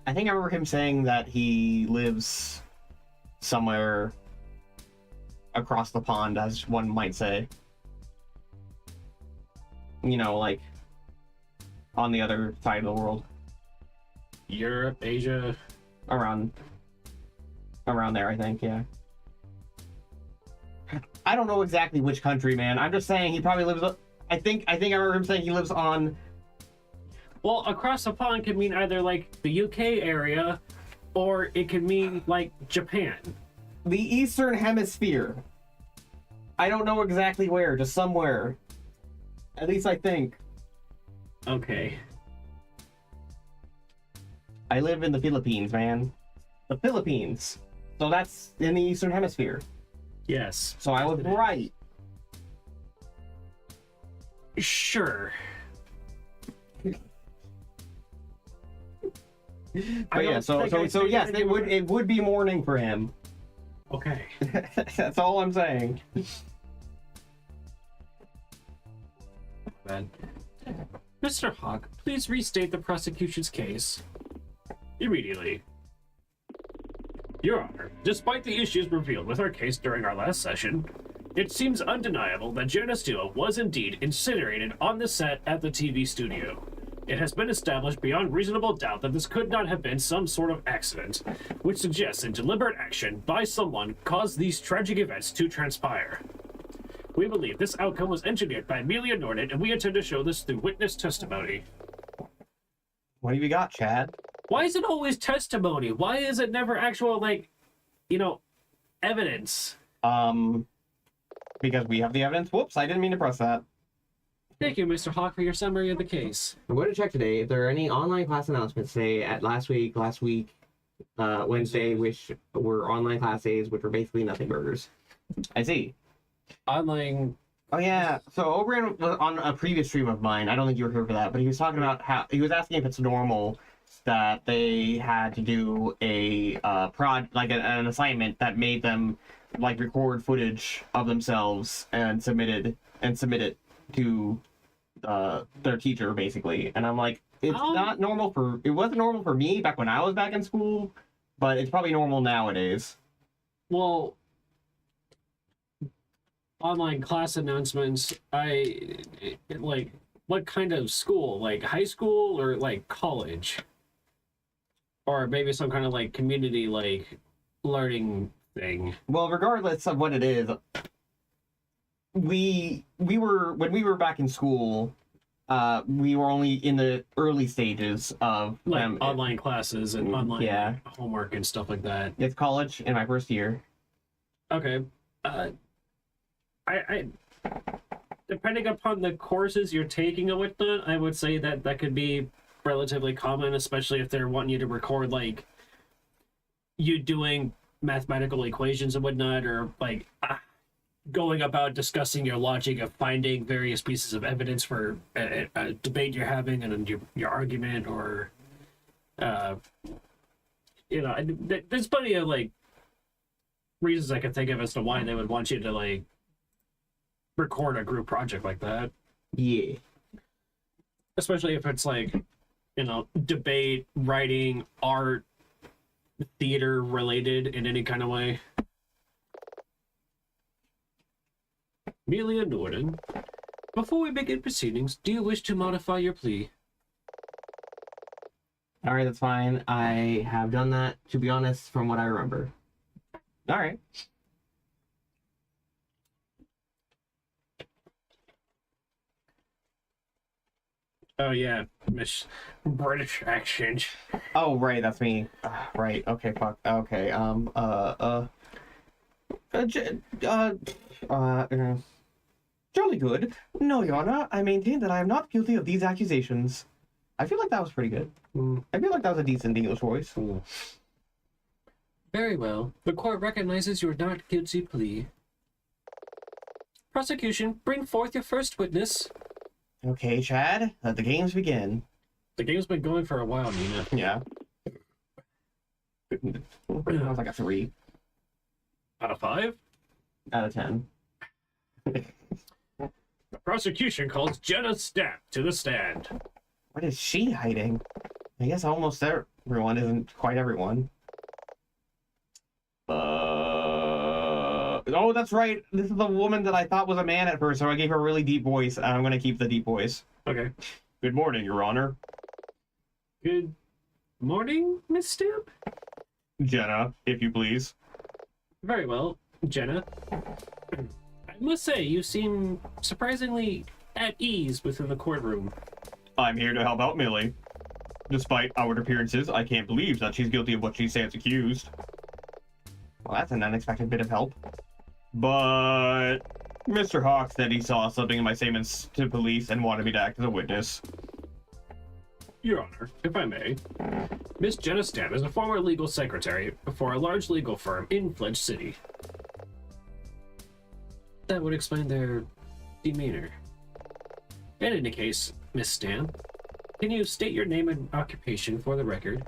I remember him saying that he lives somewhere across the pond, as one might say. You know, on the other side of the world. Europe, Asia. Around there, I think, yeah. I don't know exactly which country, man. I'm just saying he probably lives... I think I remember him saying he lives on... Well, across the pond could mean either, the UK area, or it could mean, Japan. The Eastern Hemisphere. I don't know exactly where, just somewhere. At least I think. Okay. I live in the Philippines, man. The Philippines. So that's in the Eastern Hemisphere. Yes. So I was right. Sure. But yeah, so yes, it would be morning for him. Okay. That's all I'm saying. Man. Mr. Hawk, please restate the prosecution's case. Immediately. Your Honor, despite the issues revealed with our case during our last session, it seems undeniable that Jonas Duo was indeed incinerated on the set at the TV studio. It has been established beyond reasonable doubt that this could not have been some sort of accident, which suggests a deliberate action by someone caused these tragic events to transpire. We believe this outcome was engineered by Amelia Norden, and we intend to show this through witness testimony. What have you got, Chad? Why is it always testimony? Why is it never actual, like, evidence? Because we have the evidence. Whoops, I didn't mean to press that. Thank you, Mr. Hawk, for your summary of the case. I'm going to check today if there are any online class announcements today at last week, Wednesday, which were online class days, which were basically nothing burgers. I see. Online. Oh yeah, so Oberon was on a previous stream of mine. I don't think you were here for that, but he was talking about how he was asking if it's normal that they had to do a an assignment that made them like record footage of themselves and submit it to their teacher basically. And I'm like, it's not normal for it wasn't normal for me back when I was back in school, but it's probably normal nowadays. Well, online class announcements, what kind of school? Like high school or like college? Or maybe some kind of like community like learning thing. Well, regardless of what it is, we were when we were back in school, we were only in the early stages of like online classes and online homework and stuff like that. It's college in my first year. Okay. I depending upon the courses you're taking and whatnot, I would say that could be relatively common, especially if they're wanting you to record like you doing mathematical equations and whatnot, or like going about discussing your logic of finding various pieces of evidence for a debate you're having and your argument, or there's plenty of like reasons I can think of as to why they would want you to like record a group project like that. Yeah. Especially if it's like, debate, writing, art, theater related in any kind of way. Amelia Norden, before we begin proceedings, do you wish to modify your plea? Alright, that's fine. I have done that, to be honest, from what I remember. Alright. Oh yeah, Miss British accent. Oh right, that's me. Right. Okay. Fuck. Okay. Jolly good. No, Your Honor. I maintain that I am not guilty of these accusations. I feel like that was pretty good. I feel like that was a decent English voice. Very well. The court recognizes your not guilty plea. Prosecution, bring forth your first witness. Okay, Chad. Let the games begin. The game's been going for a while, Nina. Yeah. That was like a 3. Out of 5? Out of 10. The prosecution calls Jenna Stapp to the stand. What is she hiding? I guess almost everyone isn't quite everyone. Oh, that's right. This is the woman that I thought was a man at first, so I gave her a really deep voice, and I'm going to keep the deep voice. Okay. Good morning, Your Honor. Good morning, Miss Stapp? Jenna, if you please. Very well, Jenna. I must say, you seem surprisingly at ease within the courtroom. I'm here to help out Millie. Despite outward appearances, I can't believe that she's guilty of what she stands accused. Well, that's an unexpected bit of help. But Mr. Hawk said he saw something in my statements to police and wanted me to act as a witness. Your Honor, if I may, Miss Jenna Stamp is a former legal secretary for a large legal firm in Fledge City. That would explain their demeanor. In any case, Miss Stamp, can you state your name and occupation for the record?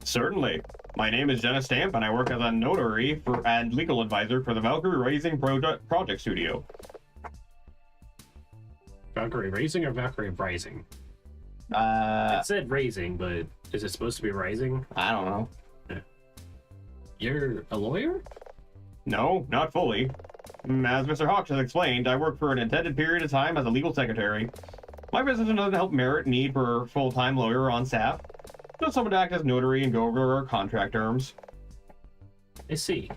Certainly. My name is Jenna Stamp, and I work as a notary and legal advisor for the Valkyrie Raising Project Studio. Valkyrie Raising or Valkyrie Rising? It said raising, but is it supposed to be rising? I don't know. You're a lawyer? No, not fully. As Mr. Hawks has explained, I work for an intended period of time as a legal secretary. My position doesn't help merit need for a full-time lawyer on staff. Just someone to act as notary and go over our contract terms. I see.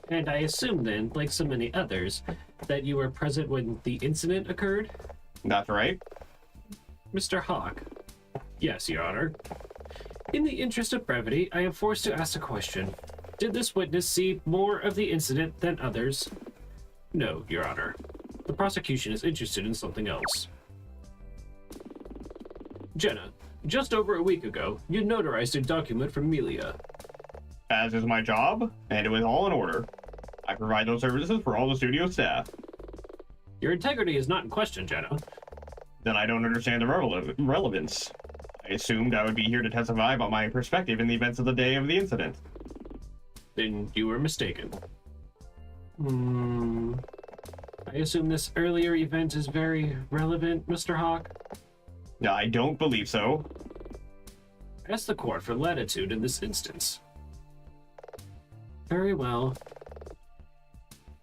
And I assume then, like so many others, that you were present when the incident occurred? That's right. Mr. Hawk. Yes, Your Honor. In the interest of brevity, I am forced to ask a question. Did this witness see more of the incident than others? No, Your Honor. The prosecution is interested in something else. Jenna, just over a week ago, you notarized a document from Melia. As is my job, and it was all in order. I provide those services for all the studio staff. Your integrity is not in question, Jenna. Then I don't understand the relevance. I assumed I would be here to testify about my perspective in the events of the day of the incident. Then you were mistaken. I assume this earlier event is very relevant, Mr. Hawk? I don't believe so. Ask the court for latitude in this instance. Very well.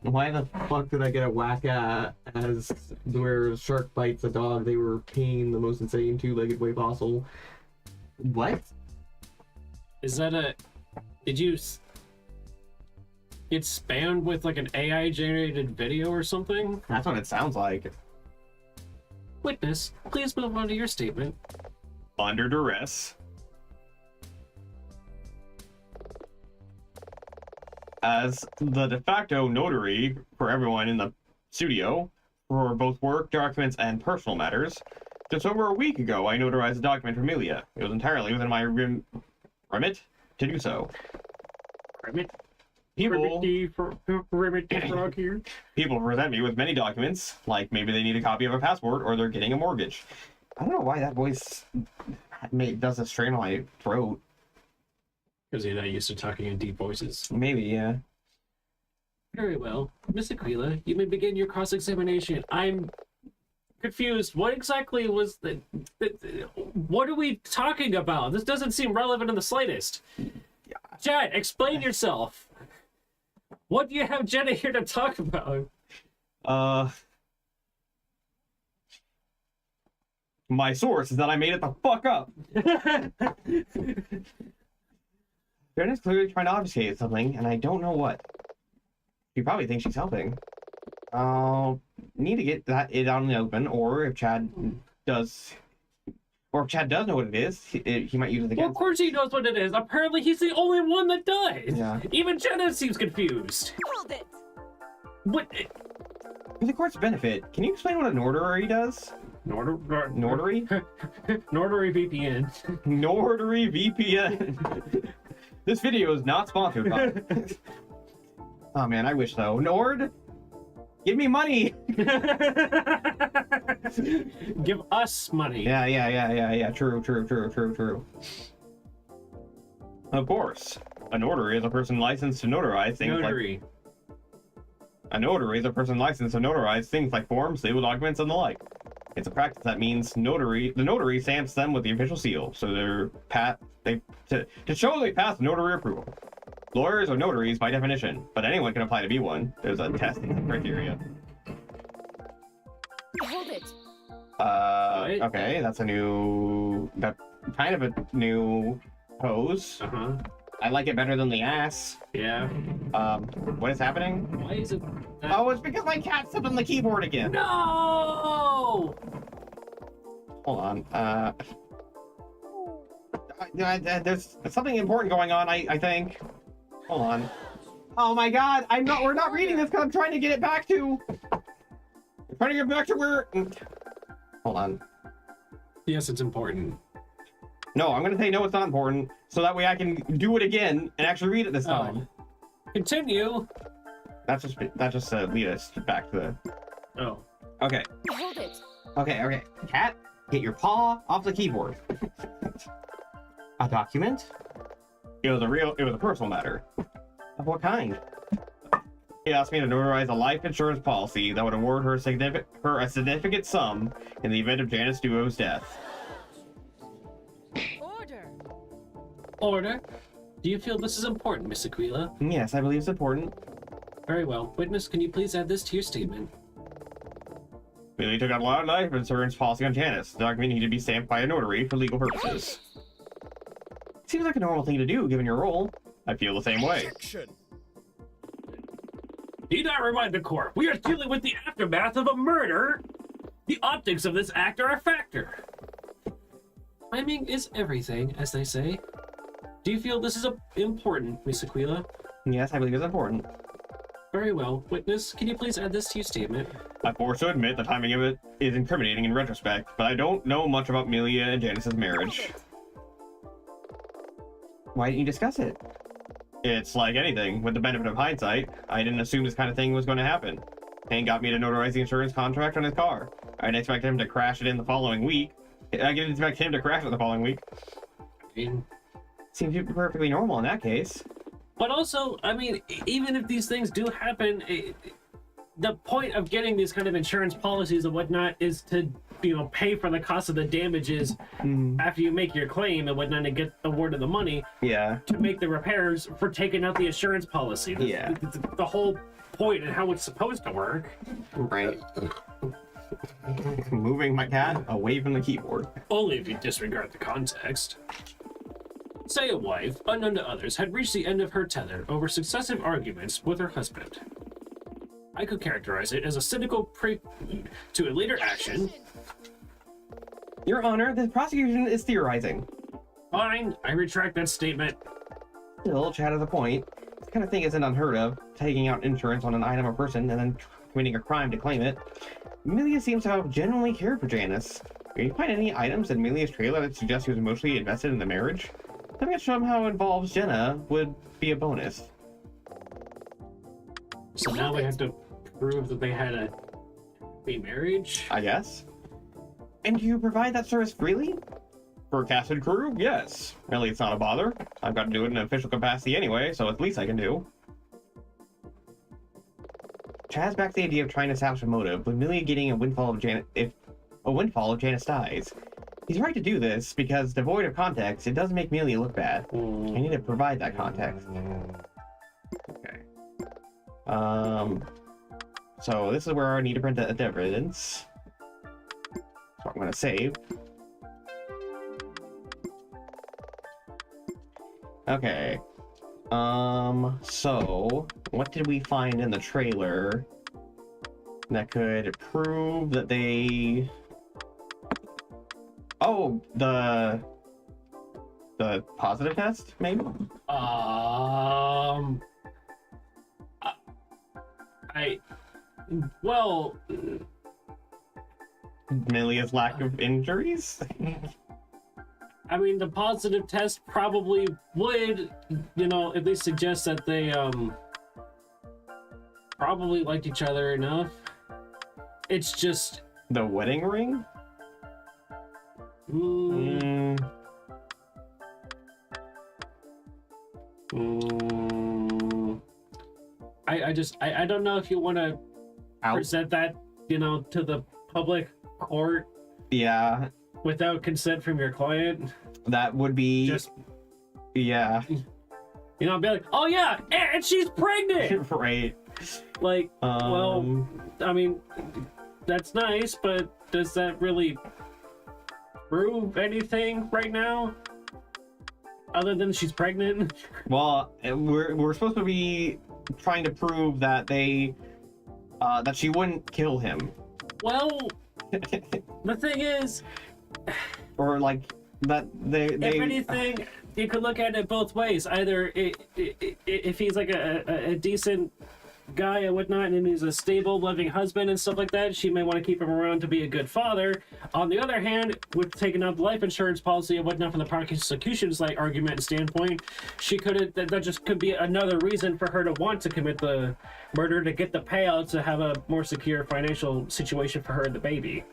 Why the fuck did I get a whack at as where a shark bites a dog? They were peeing the most insane two-legged way possible. What? Is that a... Did you... Get spammed with like an AI-generated video or something? That's what it sounds like. Witness, please move on to your statement. Under duress. As the de facto notary for everyone in the studio, for both work documents and personal matters, just over a week ago I notarized a document for Melia. It was entirely within my remit to do so. Remit? People frog here. People present me with many documents, like maybe they need a copy of a passport or they're getting a mortgage. I don't know why that voice does a strain on my throat. Because you're not used to talking in deep voices. Maybe, yeah. Very well. Miss Aquila, you may begin your cross-examination. I'm confused. What exactly was the... What are we talking about? This doesn't seem relevant in the slightest. Chad, explain yourself. What do you have Jenna here to talk about? My source is that I made it the fuck up. Jenna's clearly trying to obfuscate something, and I don't know what. She probably thinks she's helping. I'll need to get it out in the open, or if Chad does... Or if Chad does know what it is, he might use it against. Well, of course he knows what it is. Apparently he's the only one that does. Yeah. Even Jenna seems confused. Hold it! What? For the court's benefit, can you explain what a notary does? Notary VPN. Notary VPN. This video is not sponsored by... Oh man, I wish so. Nord? Give me money! Give us money. Yeah. True. Of course. A notary is a person licensed to notarize things Notary. A notary is a person licensed to notarize things like forms, legal documents, and the like. It's a practice that means the notary stamps them with the official seal, so to show they pass notary approval. Lawyers are notaries by definition, but anyone can apply to be one. There's a testing criteria. Hold it! Okay, that's kind of a new pose. I like it better than the ass. Yeah. What is happening? Why is it... Oh, it's because my cat stepped on the keyboard again. No! Hold on. There's something important going on, I think. Hold on. Oh my god, we're not reading this because I'm trying to get it back to... I'm trying to get back to where... Hold on. Yes, it's important. No, I'm gonna say no, it's not important, so that way I can do it again and actually read it this time. Continue. That's just lead us back to the. Oh. Okay. Hold it. Okay. Cat, get your paw off the keyboard. A document? It was a personal matter. Of what kind? He asked me to notarize a life insurance policy that would award her a significant sum in the event of Janice Duo's death. Order. Order. Do you feel this is important, Miss Aquila? Yes, I believe it's important. Very well. Witness, can you please add this to your statement? Billy took out a life insurance policy on Janice. The document needed to be stamped by a notary for legal purposes. Seems like a normal thing to do, given your role. I feel the same way. Need I remind the court, we are dealing with the aftermath of a murder. The optics of this act are a factor. Timing is everything, as they say. Do you feel this is important, Miss Aquila? Yes, I believe it's important. Very well. Witness, can you please add this to your statement? I'm forced to admit the timing of it is incriminating in retrospect, but I don't know much about Amelia and Janice's marriage. Why didn't you discuss it? It's like anything. With the benefit of hindsight, I didn't assume this kind of thing was going to happen. Hank got me to notarize the insurance contract on his car. I didn't expect him to crash it in the following week. I didn't expect him to crash it the following week. Seems perfectly normal in that case. But also, I mean, even if these things do happen, the point of getting these kind of insurance policies and whatnot is to, pay for the cost of the damages after you make your claim and whatnot and get awarded the money. Yeah. To make the repairs for taking out the insurance policy. Yeah. The whole point and how it's supposed to work. Right. Moving my cat away from the keyboard. Only if you disregard the context. Say a wife, unknown to others, had reached the end of her tether over successive arguments with her husband. I could characterize it as a cynical prelude to a later action. Your Honor, the prosecution is theorizing. Fine, I retract that statement. Still, Chad has a point. This kind of thing isn't unheard of, taking out insurance on an item or person and then committing a crime to claim it. Amelia seems to have genuinely cared for Janice. Can you find any items in Amelia's trailer that suggest he was emotionally invested in the marriage? Something that somehow involves Jenna would be a bonus. So now we have to prove that they had a marriage? I guess. And do you provide that service freely? For a cast and crew? Yes. Really, it's not a bother. I've got to do it in an official capacity anyway, so it's the least I can do. Chaz backs the idea of trying to establish a motive, with Amelia getting a windfall of Janice dies. He's right to do this, because devoid of context, it does make Amelia look bad. I need to provide that context. Okay. So this is where I need to print the evidence. So I'm gonna save. Okay. So what did we find in the trailer that could prove that they... Oh, the positive test, maybe? Well... Amelia's lack of injuries? I mean, the positive test probably would, at least suggest that they, probably liked each other enough. It's just... The wedding ring? I don't know if you want to present that, to the public court. Yeah. Without consent from your client. That would be... Just... Yeah. Be like, oh yeah, and she's pregnant! Right. Like, well, I mean, that's nice, but does that really prove anything right now? Other than she's pregnant? Well, we're supposed to be trying to prove that that she wouldn't kill him. Well, the thing is... Or like, that they... If anything, you could look at it both ways. Either if he's like a decent guy and whatnot, and he's a stable, loving husband and stuff like that, she may want to keep him around to be a good father. On the other hand, with taking out the life insurance policy and whatnot from the prosecution's like argument and standpoint, she could that just could be another reason for her to want to commit the murder to get the payout to have a more secure financial situation for her and the baby.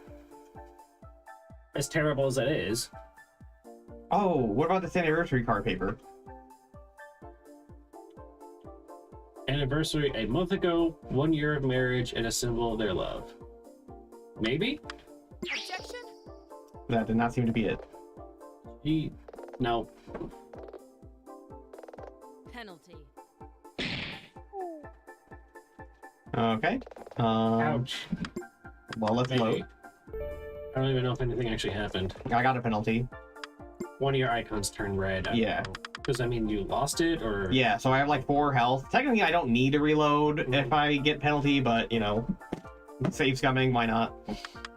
As terrible as that is. Oh, what about this anniversary card paper? Anniversary a month ago, 1 year of marriage, and a symbol of their love. Maybe? Objection? That did not seem to be it. No. Penalty. Okay. Ouch. Well, let's load. I don't even know if anything actually happened. I got a penalty. One of your icons turned red. Yeah. Does that mean you lost it, or? Yeah, so I have like 4 health. Technically, I don't need to reload if I get penalty, but you know, save scumming, why not?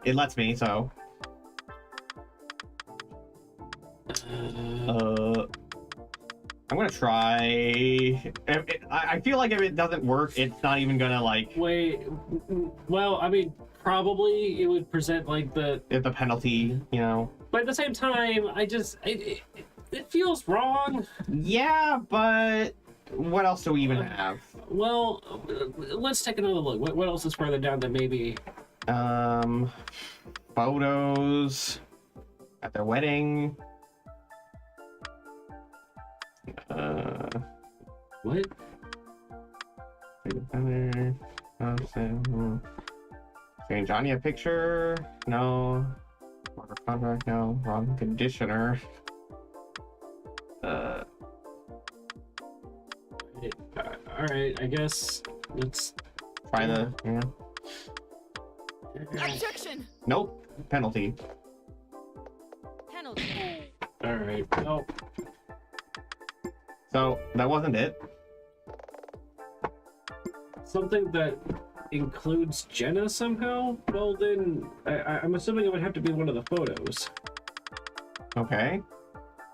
It lets me, so. I'm gonna try. I feel like if it doesn't work, it's not even gonna like. Wait. Well, I mean, probably it would present like the penalty, you know. But at the same time, it feels wrong. Yeah, but what else do we even have? Well, let's take another look. What else is further down that maybe? Photos at their wedding. What? Change Johnny a picture? No. Order contract? No. Wrong conditioner. Alright, I guess let's Try the. Yeah. Objection! Nope. Penalty. Penalty. Alright, well. So that wasn't it. Something that includes Jenna somehow? Well then, I'm assuming it would have to be one of the photos. Okay.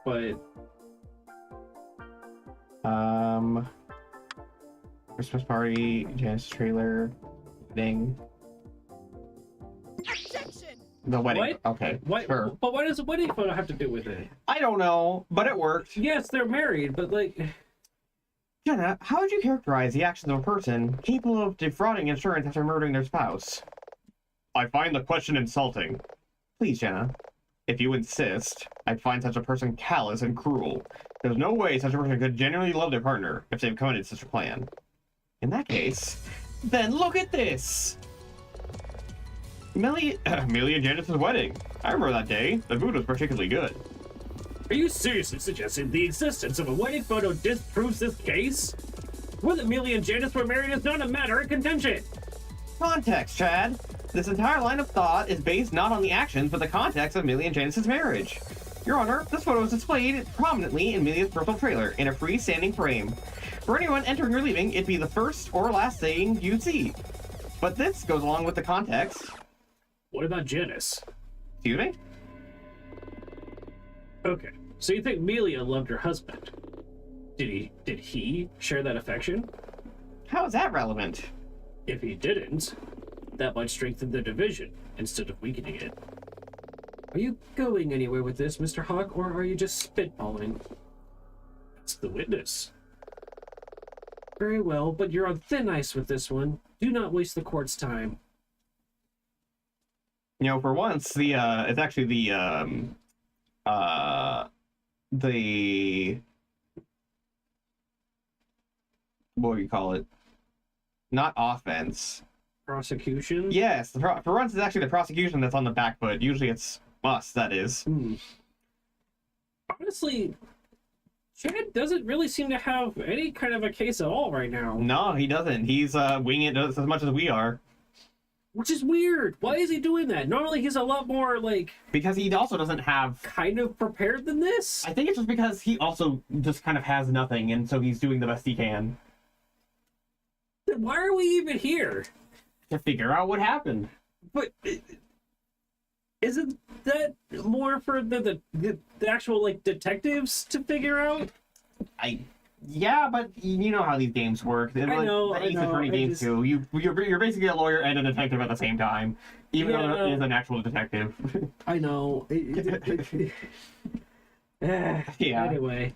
But Christmas party, Janice trailer, wedding. Objection! The wedding. What? Okay. what? Sure. But what does a wedding photo have to do with it? I don't know, but it worked. Yes, they're married, but like. Jenna, how would you characterize the actions of a person capable of defrauding insurance after murdering their spouse? I find the question insulting. Please, Jenna. If you insist, I find such a person callous and cruel. There's no way such a person could genuinely love their partner if they've committed such a plan. In that case, then look at this! Millie and Janice's wedding. I remember that day. The food was particularly good. Are you seriously suggesting the existence of a wedding photo disproves this case? Whether Millie and Janice were married is not a matter of contention. Context, Chad. This entire line of thought is based not on the actions, but the context of Millie and Janice's marriage. Your Honor, this photo is displayed prominently in Millie's personal trailer in a freestanding frame. For anyone entering or leaving, it'd be the first or last thing you'd see. But this goes along with the context. What about Janice? Excuse me? Okay, so you think Melia loved her husband? Did he share that affection? How is that relevant? If he didn't, that might strengthen the division instead of weakening it. Are you going anywhere with this, Mr. Hawk, or are you just spitballing? That's the witness. Very well, but you're on thin ice with this one. Do not waste the court's time. You know, for once, it's actually what do you call it? Not offense. Prosecution? Yes, for once, it's actually the prosecution that's on the back foot. Usually it's us, that is. Honestly, Chad doesn't really seem to have any kind of a case at all right now. No, he doesn't. He's winging it as much as we are. Which is weird. Why is he doing that? Normally he's a lot more, like... Because he also doesn't have... kind of prepared than this? I think it's just because he also just kind of has nothing, and so he's doing the best he can. Then why are we even here? To figure out what happened. But... isn't that more for the actual, like, detectives to figure out? Yeah, but you know how these games work. I know, The Ace Attorney games too. You're basically a lawyer and a detective at the same time, even though it is an actual detective. I know. Yeah. Anyway,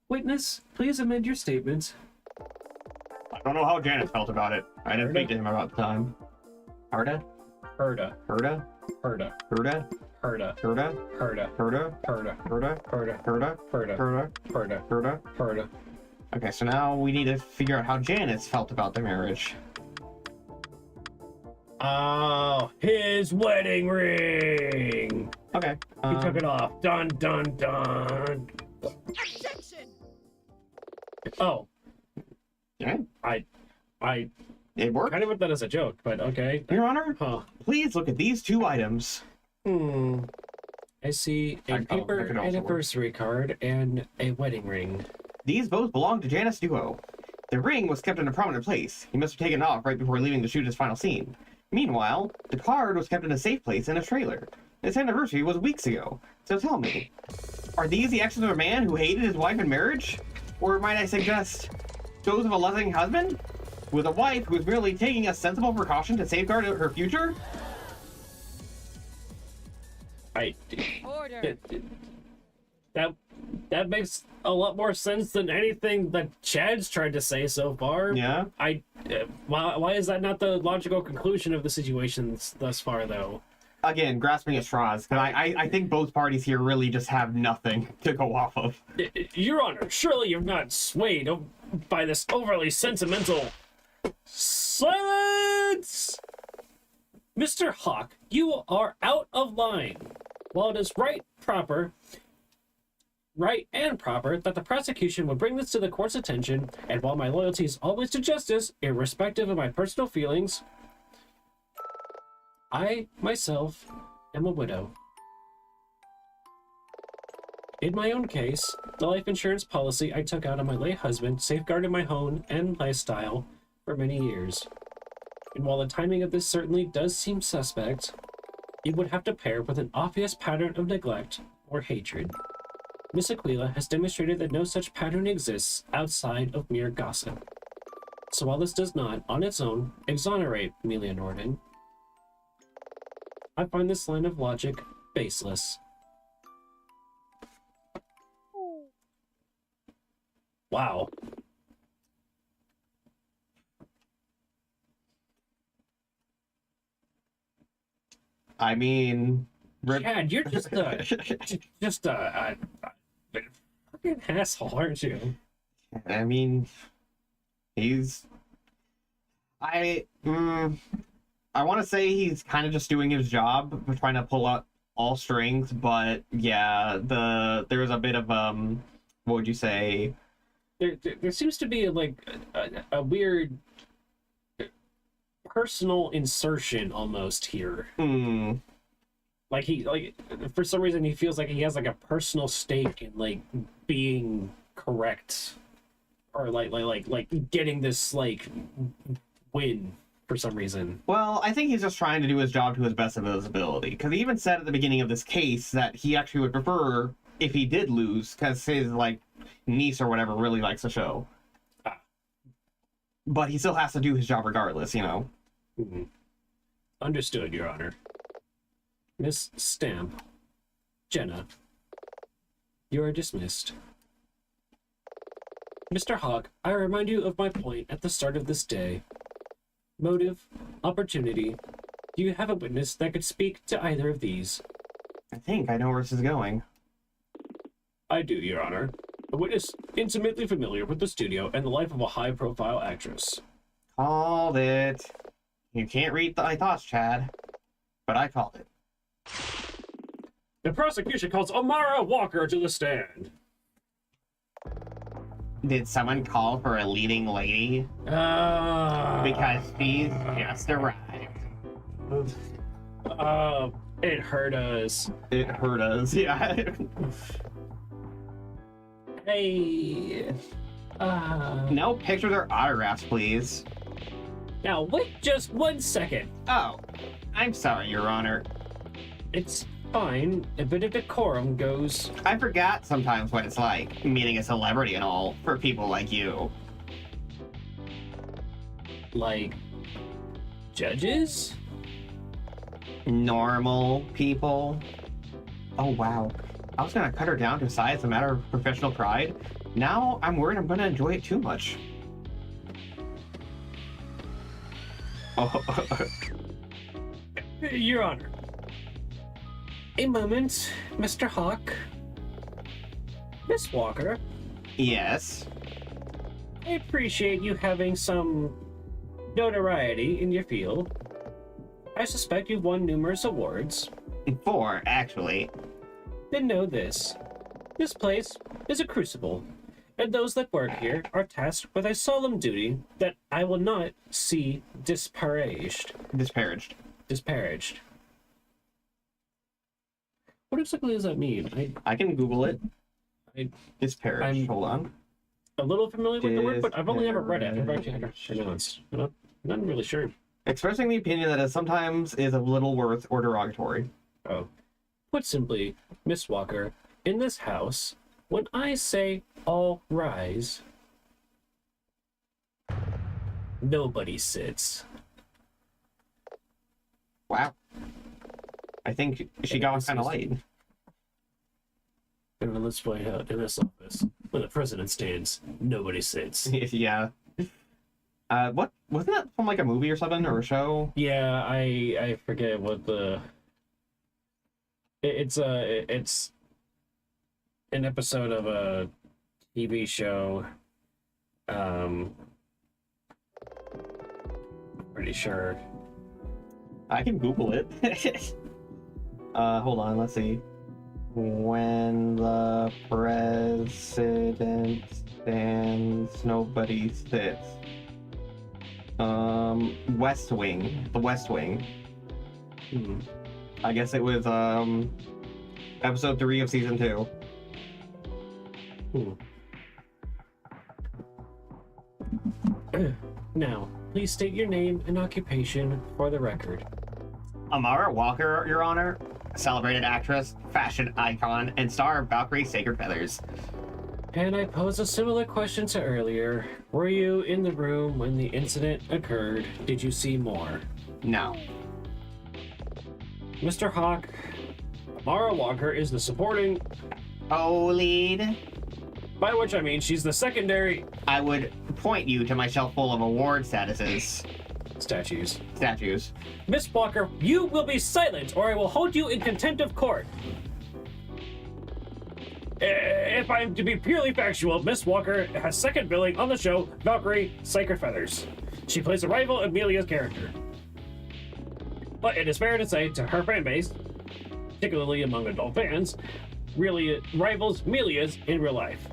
witness, please amend your statement. I don't know how Janice felt about it. I didn't speak to him about the time. Herda? Herda. Herda? Herda. Herda? Herda. Herda? Herda. Herda? Herda. Herda? Herda. Herda? Herda. Herda? Herda. Herda? Herda. Okay, so now we need to figure out how Janice felt about the marriage. Oh, his wedding ring! Okay. He took it off. Dun, dun, dun. Objection! Oh. Yeah. I It worked. kind of meant that as a joke, but okay. Your Honor, Huh. please look at these 2 items. I see a that paper could also anniversary card and a wedding ring. These both belong to Janice Duo. The ring was kept in a prominent place. He must have taken it off right before leaving to shoot his final scene. Meanwhile, the card was kept in a safe place in a trailer. Its anniversary was weeks ago. So tell me, are these the actions of a man who hated his wife in marriage? Or might I suggest, those of a loving husband? With a wife who is merely taking a sensible precaution to safeguard her future? Order. That makes a lot more sense than anything that Chad's tried to say so far. Yeah. Why is that not the logical conclusion of the situation thus far, though? Again, grasping at straws, because I think both parties here really just have nothing to go off of. Your Honor, surely you're not swayed by this overly sentimental... Silence! Mr. Hawk, you are out of line. While it is right and proper that the prosecution would bring this to the court's attention, and while my loyalty is always to justice, irrespective of my personal feelings, I, myself, am a widow. In my own case, the life insurance policy I took out on my late husband safeguarded my home and lifestyle for many years. And while the timing of this certainly does seem suspect, it would have to pair with an obvious pattern of neglect or hatred. Miss Aquila has demonstrated that no such pattern exists outside of mere gossip. So while this does not, on its own, exonerate Amelia Norden, I find this line of logic baseless. Wow. I mean... Chad, you're just a fucking asshole, aren't you? I mean... He's... I want to say he's kind of just doing his job, trying to pull out all strings, but yeah, there's a bit of, what would you say? There seems to be like a weird personal insertion almost here. Like for some reason he feels like he has like a personal stake in like being correct, or like getting this like win for some reason. Well, I think he's just trying to do his job to his best of his ability, because he even said at the beginning of this case that he actually would prefer if he did lose, because his like niece or whatever really likes the show. But he still has to do his job regardless, you know. Understood, Your Honor. Miss Stamp, Jenna, you are dismissed. Mr. Hawk, I remind you of my point at the start of this day. Motive, opportunity. Do you have a witness that could speak to either of these? I think I know where this is going. I do, Your Honor. A witness intimately familiar with the studio and the life of a high-profile actress. Called it. You can't read my thoughts, Chad. But I called it. The prosecution calls Amara Walker to the stand. Did someone call for a leading lady? Because she's just arrived. It hurt us. It hurt us, yeah. Hey. No pictures or autographs, please. Now, wait just 1 second. Oh, I'm sorry, Your Honor. It's fine. A bit of decorum goes. I forgot sometimes what it's like meeting a celebrity and all for people like you. Like, judges? Normal people. Oh, wow. I was gonna cut her down to size as a matter of professional pride. Now I'm worried I'm gonna enjoy it too much. Oh. Your Honor. A moment, Mr. Hawk. Miss Walker, Yes. I appreciate you having some notoriety in your field. I suspect you've won numerous awards. 4, actually. Then know this. This place is a crucible, and those that work here are tasked with a solemn duty that I will not see disparaged. Disparaged. What exactly does that mean? I can Google it. I- Disparaged. Hold on. A little familiar with the word, but I've only ever read it. I've actually had it pronounced. I'm not really sure. Expressing the opinion that it sometimes is of little worth or derogatory. Oh. Put simply, Miss Walker, in this house, when I say all rise, nobody sits. Wow. I think she got kind of light. And let's point out, in this office, when the president stands, nobody sits. Yeah. What wasn't that from like a movie or something or a show? Yeah, I forget what the... It's an episode of a TV show. Pretty sure. I can Google it. Hold on, let's see. When the president stands, nobody sits. West Wing. The West Wing. I guess it was episode 3 of season 2. Now, please state your name and occupation for the record. Amara Walker, Your Honor, celebrated actress, fashion icon, and star of Valkyrie Sacred Feathers. And I pose a similar question to earlier. Were you in the room when the incident occurred? Did you see more? No. Mr. Hawk, Amara Walker is the supporting, lead. by which I mean she's the secondary I would point you to my shelf full of award statuses. statues. Miss Walker, you will be silent or I will hold you in contempt of court. If I'm to be purely factual, Miss Walker has second billing on the show Valkyrie Sacred Feathers. She plays a rival Amelia's character. But it is fair to say to her fan base, particularly among adult fans, really rivals Amelia's in real life.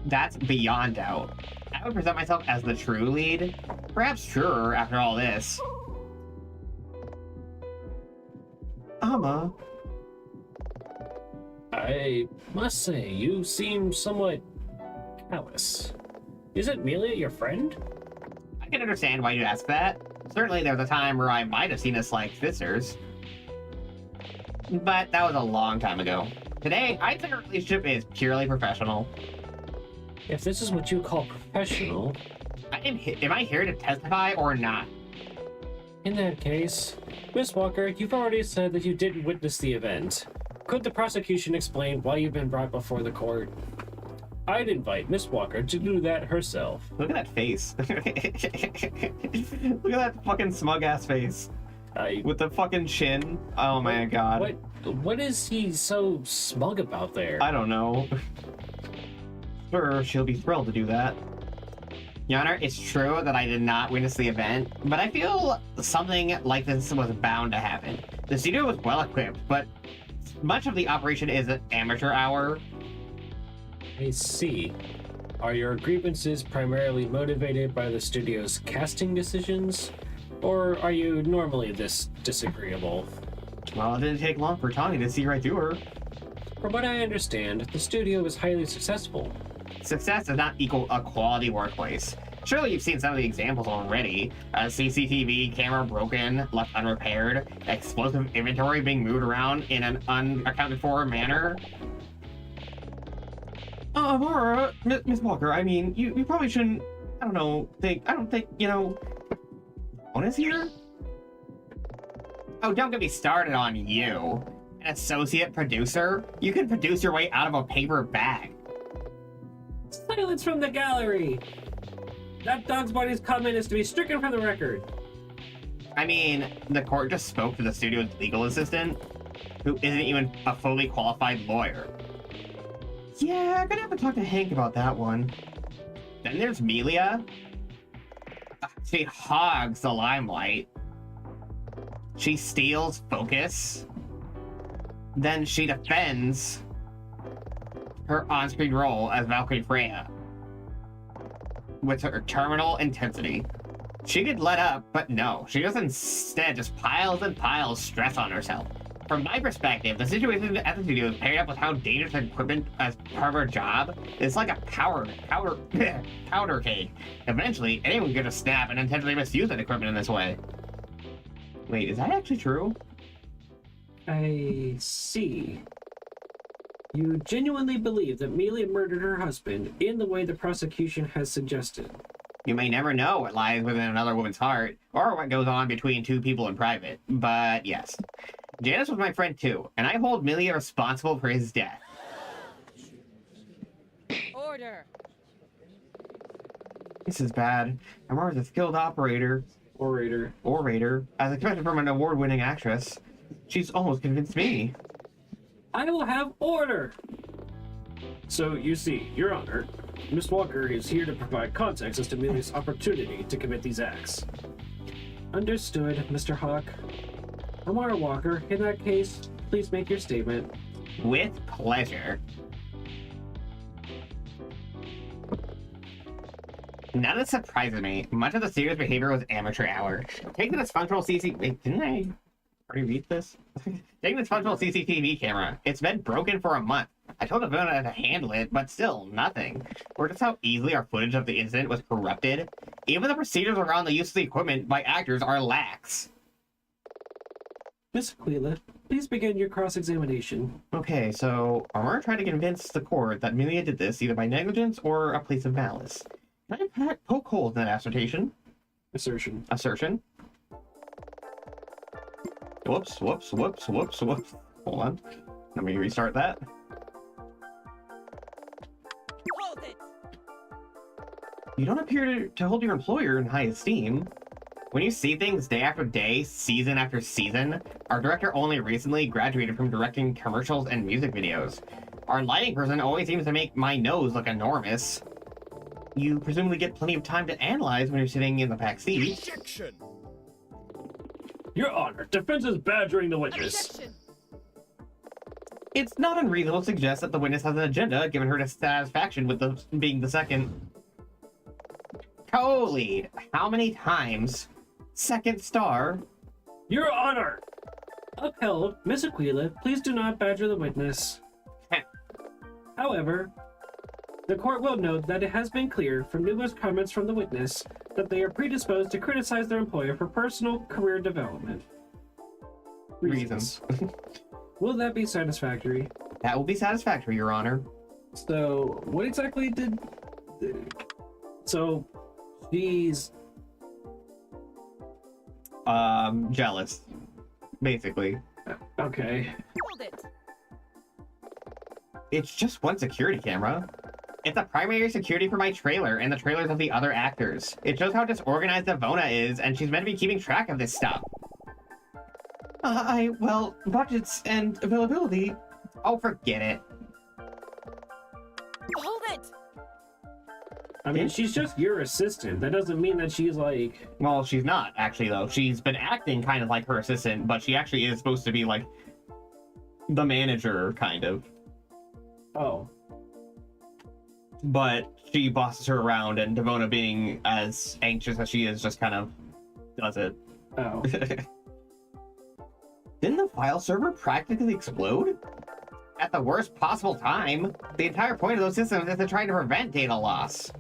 That's beyond doubt. I would present myself as the true lead. Perhaps truer after all this. I must say, you seem somewhat callous. Isn't Amelia your friend? I can understand why you ask that. Certainly there was a time where I might have seen us like sisters. But that was a long time ago. Today, I'd say our relationship is purely professional. If this is what you call professional, Am I here to testify or not? in that case, Miss Walker, you've already said that you didn't witness the event. Could the prosecution explain why you've been brought before the court? I'd invite Miss Walker to do that herself. Look at that face. Look at that fucking smug ass face. With the fucking chin. Oh my god. What is he so smug about there? I don't know. Sure, she'll be thrilled to do that. Your Honor, it's true that I did not witness the event, but I feel something like this was bound to happen. The studio was well equipped, but much of the operation is an amateur hour. I see. Are your grievances primarily motivated by the studio's casting decisions? Or are you normally this disagreeable? Well, it didn't take long for Tawny to see right through her. From what I understand, the studio is highly successful. Success does not equal a quality workplace. Surely you've seen some of the examples already. A CCTV camera broken, left unrepaired, explosive inventory being moved around in an unaccounted for manner. Mara, Miss Walker, I mean, you probably shouldn't, I don't think, you know, bonus here? Oh, don't get me started on you. An associate producer? You can produce your way out of a paper bag. Silence from the gallery! That dog's body's comment is to be stricken from the record. I mean, the court just spoke to the studio's legal assistant, who isn't even a fully qualified lawyer. Yeah, I'm gonna have to talk to Hank about that one. Then there's Melia. She hogs the limelight. She steals focus. Then she defends her on-screen role as Valkyrie Freya with her terminal intensity. She could let up, but no, she does instead just piles and piles stress on herself. From my perspective, the situation at the studio is paired up with how dangerous equipment as part of her job is like a powder cake. Eventually, anyone could just snap and intentionally misuse that equipment in this way. Wait, is that actually true? I see. You genuinely believe that Melia murdered her husband in the way the prosecution has suggested. You may never know what lies within another woman's heart, or what goes on between two people in private, but yes. Janice was my friend too, and I hold Melia responsible for his death. Order. This is bad. Amara's a skilled operator. Orator. As expected from an award-winning actress. She's almost convinced me. I will have order! So, you see, Your Honor, Miss Walker is here to provide context as to Melia's opportunity to commit these acts. Understood, Mr. Hawk. Amara Walker, in that case, please make your statement. With pleasure. None of this surprises me. Much of the studio's behavior was amateur hour. Take the dysfunctional Wait, didn't I already read this? Take the dysfunctional CCTV camera. It's been broken for a month. I told Ivona to handle it, but still, nothing. Or just how easily our footage of the incident was corrupted. Even the procedures around the use of the equipment by actors are lax. Miss Aquila, please begin your cross-examination. Okay, so Amara tried to convince the court that Melia did this either by negligence or a place of malice. Can I poke holes in that assertion? Assertion. Whoops. Hold on. Let me restart that. Hold it. You don't appear to hold your employer in high esteem. When you see things day after day, season after season, our director only recently graduated from directing commercials and music videos. Our lighting person always seems to make my nose look enormous. You presumably get plenty of time to analyze when you're sitting in the back seat. Objection! Your Honor, defense is badgering the witness. Objection. It's not unreasonable to suggest that the witness has an agenda, given her dissatisfaction with being the second co-lead. How many times? Second star? Your Honor! Upheld, Miss Aquila, please do not badger the witness. However, the court will note that it has been clear from numerous comments from the witness that they are predisposed to criticize their employer for personal career development. Reasons. Will that be satisfactory? That will be satisfactory, Your Honor. So, what exactly did... So, she's... Jealous. Basically. Okay. Hold it. It's just one security camera. It's a primary security for my trailer and the trailers of the other actors. It shows how disorganized Ivona is, and she's meant to be keeping track of this stuff. Well, budgets and availability. Oh, forget it. Hold it. I mean, she's just your assistant. That doesn't mean that she's like... Well, she's not, actually, though. She's been acting kind of like her assistant, but she actually is supposed to be, like, the manager, kind of. Oh. But she bosses her around, and Devona, being as anxious as she is, just kind of does it. Oh. Didn't the file server practically explode? At the worst possible time. The entire point of those systems is to try to prevent data loss.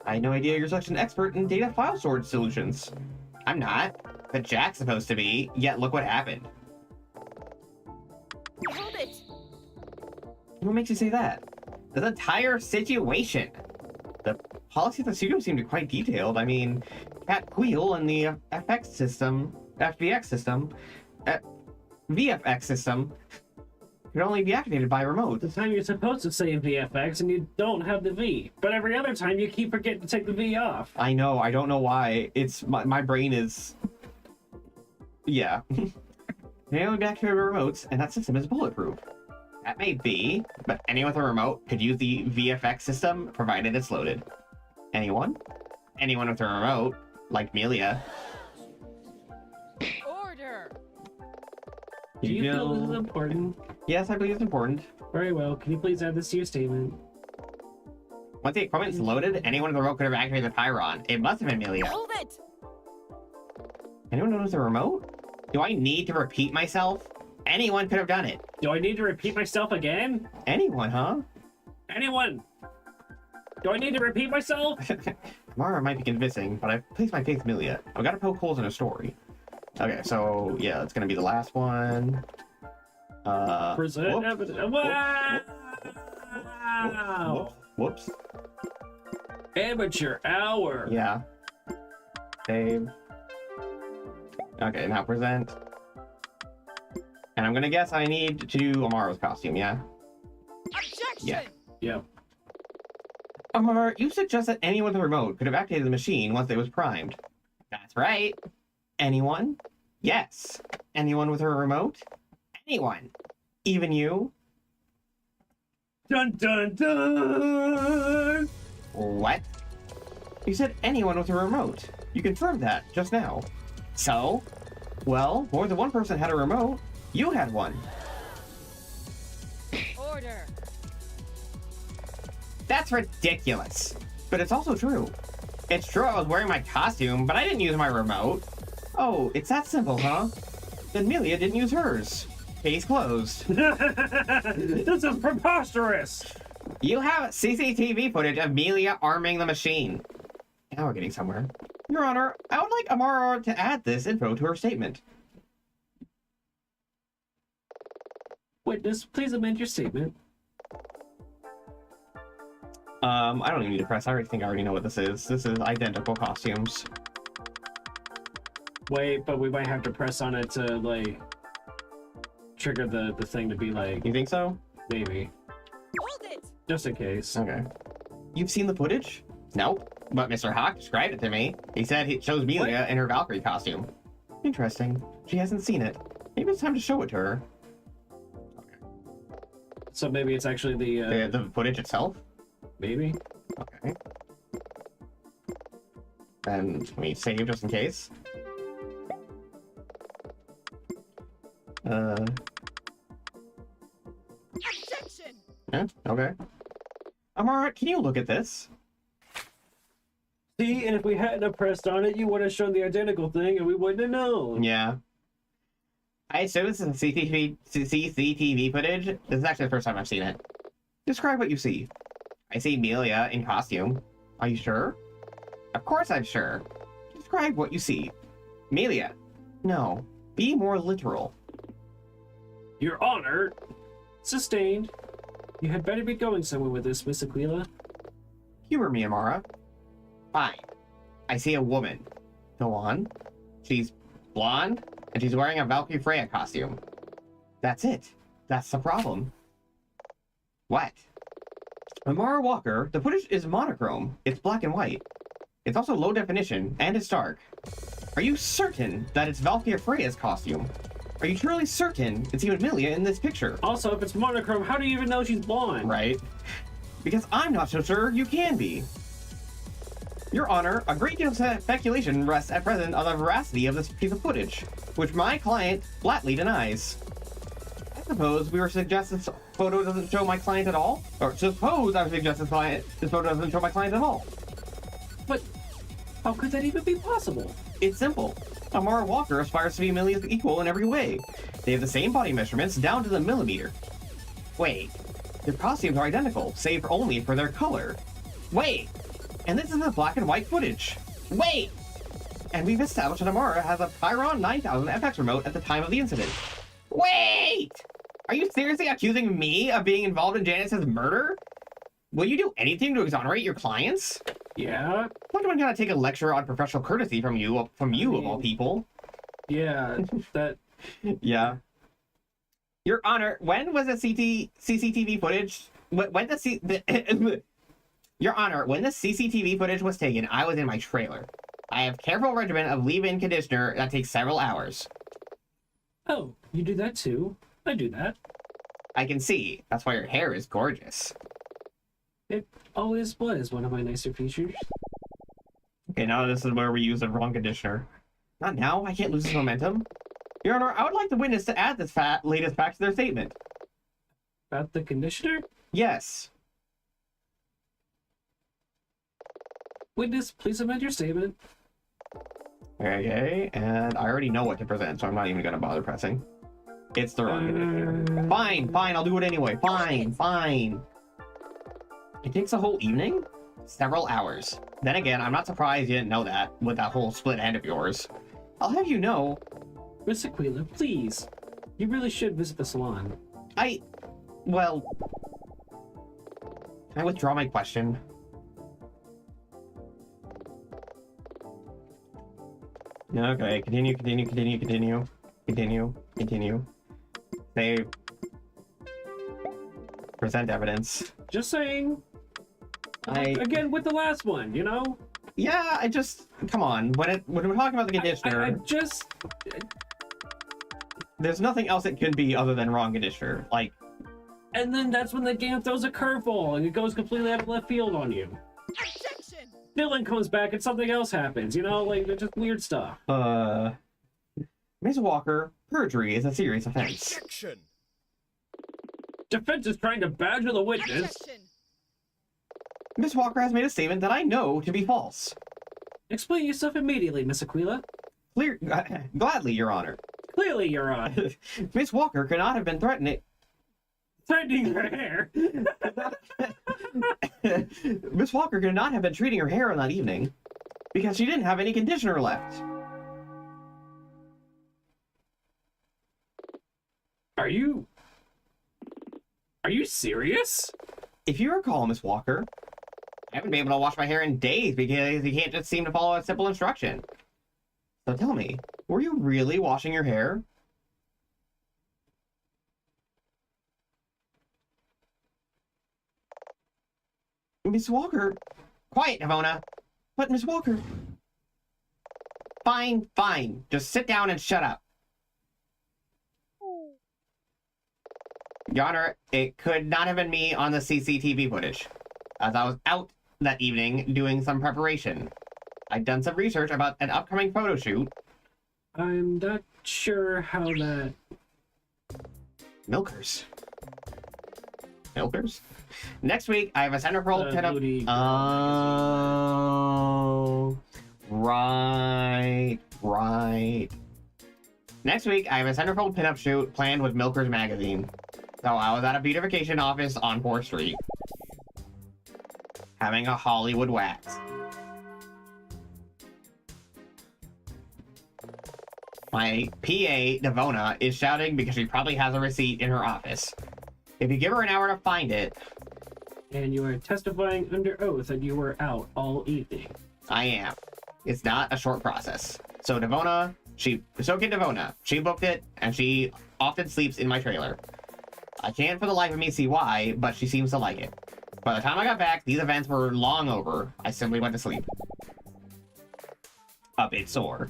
I had no idea you're such an expert in data file storage solutions. I'm not, but Jack's supposed to be, yet look what happened. Hold it! What makes you say that? The entire situation. The policy of the studio seemed quite detailed. I mean, Cat Wheel and the FX system, VFX system, could only be activated by remote. The time you're supposed to say VFX and you don't have the V, but every other time you keep forgetting to take the V off. I know, I don't know why. It's my brain is... Yeah. They only be activated by remotes, and that system is bulletproof. That may be, but anyone with a remote could use the VFX system, provided it's loaded. Anyone? Anyone with a remote, like Melia. Order! Do you feel this is important? Yes, I believe it's important. Very well. Can you please add this to your statement? Once the equipment is loaded, anyone with a remote could have activated the Pyron. It must have been Melia. Hold it! Anyone knows the remote? Do I need to repeat myself? Anyone could have done it. Do I need to repeat myself again? Anyone, huh? Anyone? Do I need to repeat myself? Mara might be convincing, but I've placed my faith in Melia. I've got to poke holes in her story. Okay, so yeah, it's gonna be the last one. Present whoops, evidence. Wow! Whoops. Amateur hour. Yeah. Save. Okay, now present. And I'm gonna guess I need to do Amaro's costume, yeah? Objection! Yeah. Yeah. Amar, you suggest that anyone with a remote could have activated the machine once it was primed. That's right. Anyone? Yes. Anyone with a remote? Anyone. Even you? Dun dun dun! What? You said anyone with a remote. You confirmed that just now. So? Well, more than one person had a remote. You had one. Order! That's ridiculous. But it's also true. It's true I was wearing my costume, but I didn't use my remote. Oh, it's that simple, huh? Then Melia didn't use hers. Case closed. This is preposterous! You have CCTV footage of Melia arming the machine. Now we're getting somewhere. Your Honor, I would like Amara to add this info to her statement. Witness, please amend your statement. I don't even need to press. I already think I already know what this is. This is identical costumes. Wait, but we might have to press on it to, like, trigger the thing to be like, You think so? maybe. Hold it! Just in case. Okay. You've seen the footage? Nope. But Mr. Hawk described it to me. He said it shows Melia in her Valkyrie costume. Interesting. She hasn't seen it. Maybe it's time to show it to her. So maybe it's actually The footage itself? maybe? Okay. And let me save just in case. Objection! Yeah, okay. Amara, can you look at this? See, and if we hadn't have pressed on it, you would have shown the identical thing and we wouldn't have known. Yeah. I assume this is CCTV footage. This is actually the first time I've seen it. Describe what you see. I see Melia in costume. Are you sure? Of course I'm sure. Describe what you see. Melia. No. Be more literal. Your Honor, sustained. You had better be going somewhere with this, Miss Aquila. Humor me, Amara. Fine. I see a woman. Go on. She's blonde, and she's wearing a Valkyrie Freya costume. That's it. That's the problem. What? Amara Walker, the footage is monochrome. It's black and white. It's also low definition, and it's dark. Are you certain that it's Valkyrie Freya's costume? Are you truly certain it's even Melia in this picture? Also, if it's monochrome, how do you even know she's blonde? Right. Because I'm not so sure you can be. Your Honor, a great deal of speculation rests at present on the veracity of this piece of footage, which my client flatly denies. I suppose we were suggest this photo doesn't show my client at all? Or suppose I would suggest this photo doesn't show my client at all. But how could that even be possible? It's simple. Amara Walker aspires to be Melia's equal in every way. They have the same body measurements down to the millimeter. Wait, their costumes are identical, save only for their color. Wait, And this is the black and white footage. Wait! And we've established that Amara has a Pyron 9000 FX remote at the time of the incident. Wait! Are you seriously accusing me of being involved in Janice's murder? Will you do anything to exonerate your clients? Yeah? What am I gonna take a lecture on professional courtesy from you of all people? Yeah, that... Yeah. Your Honor, when was the CCTV footage? Your Honor, when the CCTV footage was taken, I was in my trailer. I have careful regimen of leave-in conditioner that takes several hours. Oh, you do that too? I do that. I can see. That's why your hair is gorgeous. It always was one of my nicer features. Okay, now this is where we use the wrong conditioner. Not now. I can't lose this momentum. Your Honor, I would like the witness to add this latest fact to their statement. About the conditioner? Yes. Witness, please amend your statement. Okay, and I already know what to present, so I'm not even going to bother pressing. It's the wrong conditioner. Fine, I'll do it anyway. Fine. It takes a whole evening? Several hours. Then again, I'm not surprised you didn't know that, with that whole split end of yours. I'll have you know... Miss Aquila, please. You really should visit the salon. Well... Can I withdraw my question? Okay, continue. Save. Present evidence. Just saying. Again, with the last one, you know? Yeah, come on. When we're talking about the conditioner, there's nothing else it could be other than wrong conditioner. Like, and then that's when the game throws a curveball and it goes completely out of left field on you. Objection! Dylan comes back and something else happens, you know? Like, they're just weird stuff. Ms. Walker, perjury is a serious offense. Objection! Defense is trying to badger the witness. Objection! Ms. Walker has made a statement that I know to be false. Explain yourself immediately, Miss Aquila. Gladly, Your Honor. Clearly, Your Honor. Miss Walker could not have been threatening her hair. Miss Walker could not have been treating her hair on that evening because she didn't have any conditioner left. Are you serious? If you recall, Miss Walker, I haven't been able to wash my hair in days because you can't just seem to follow a simple instruction. So tell me, were you really washing your hair? Miss Walker, quiet, Navona. But Miss Walker. Fine. Just sit down and shut up. Your Honor, it could not have been me on the CCTV footage, as I was out that evening doing some preparation. I'd done some research about an upcoming photo shoot. I'm not sure how that... Milkers? Next week, I have a centerfold pinup. Oh, right. Next week, I have a centerfold pinup shoot planned with Milkers magazine. So I was at a beautification office on 4th Street, having a Hollywood wax. My PA, Devona, is shouting because she probably has a receipt in her office. If you give her an hour to find it... And you are testifying under oath that you were out all evening. I am. It's not a short process. So Devona, She booked it, and she often sleeps in my trailer. I can't for the life of me see why, but she seems to like it. By the time I got back, these events were long over. I simply went to sleep. A bit sore.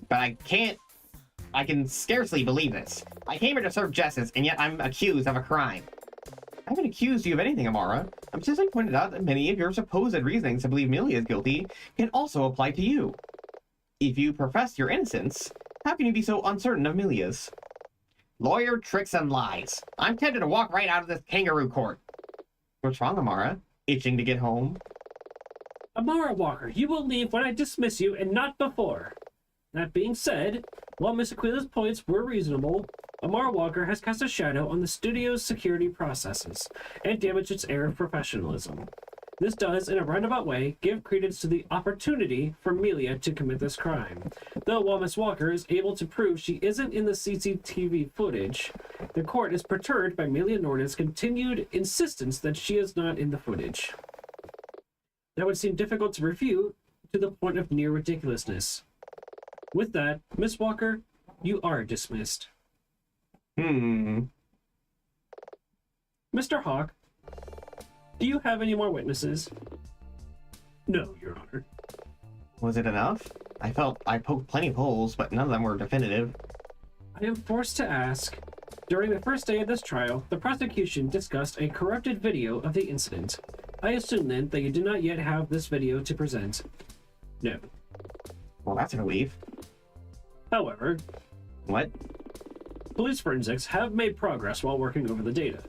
But I can scarcely believe this. I came here to serve justice, and yet I'm accused of a crime. I haven't accused you of anything, Amara. I'm simply pointed out that many of your supposed reasonings to believe Millie is guilty can also apply to you. If you profess your innocence, how can you be so uncertain of Milia's? Lawyer tricks and lies. I'm tempted to walk right out of this kangaroo court. What's wrong, Amara? Itching to get home? Amara Walker, you will leave when I dismiss you and not before. That being said, while Miss Aquila's points were reasonable, Amara Walker has cast a shadow on the studio's security processes and damaged its air of professionalism. This does, in a roundabout way, give credence to the opportunity for Amelia to commit this crime. Though while Miss Walker is able to prove she isn't in the CCTV footage, the court is perturbed by Amelia Norton's continued insistence that she is not in the footage. That would seem difficult to refute to the point of near ridiculousness. With that, Miss Walker, you are dismissed. Hmm. Mr. Hawk, do you have any more witnesses? No, Your Honor. Was it enough? I felt I poked plenty of holes, but none of them were definitive. I am forced to ask. During the first day of this trial, the prosecution discussed a corrupted video of the incident. I assume then that you do not yet have this video to present. No. Well, that's a relief. However, What? police forensics have made progress while working over the data.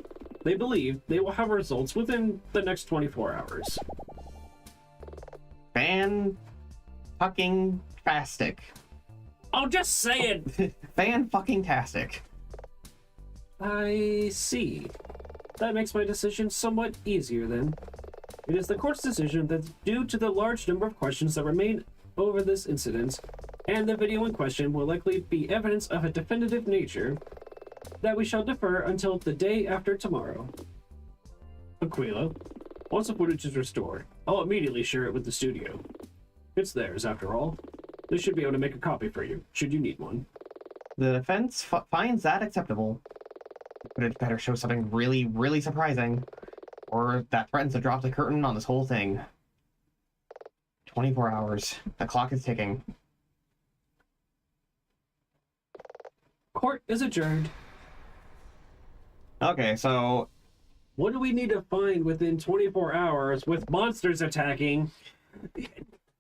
They believe they will have results within the next 24 hours. Fan-fucking-tastic. I'm just saying! Fan-fucking-tastic. I see. That makes my decision somewhat easier then. It is the court's decision that due to the large number of questions that remain over this incident, and the video in question will likely be evidence of a definitive nature, that we shall defer until the day after tomorrow. Aquila, once the footage is restored, I'll immediately share it with the studio. It's theirs, after all. They should be able to make a copy for you, should you need one. The defense finds that acceptable. But it better show something really, really surprising. Or that threatens to drop the curtain on this whole thing. 24 hours. The clock is ticking. Court is adjourned. Okay, so... What do we need to find within 24 hours with monsters attacking?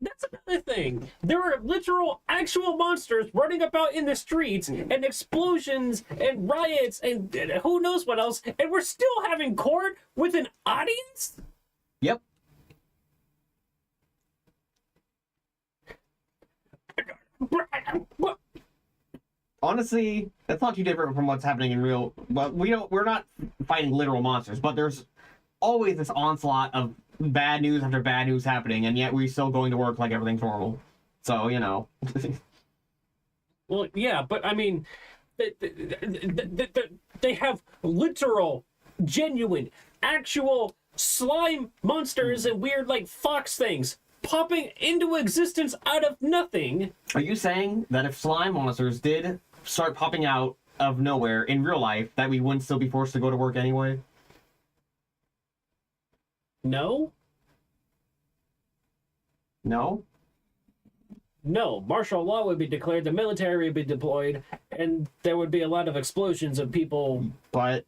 That's another thing. There are literal, actual monsters running about in the streets, and explosions, and riots, and who knows what else, and we're still having court with an audience? Yep. Honestly, that's not too different from what's happening in real... Well, we're not fighting literal monsters, but there's always this onslaught of bad news after bad news happening, and yet we're still going to work like everything's normal. So, you know. Well, yeah, but I mean, they have literal, genuine, actual slime monsters and weird, like, fox things popping into existence out of nothing. Are you saying that if slime monsters did start popping out of nowhere in real life, that we wouldn't still be forced to go to work anyway? No? No? No. Martial law would be declared, the military would be deployed, and there would be a lot of explosions of people. But,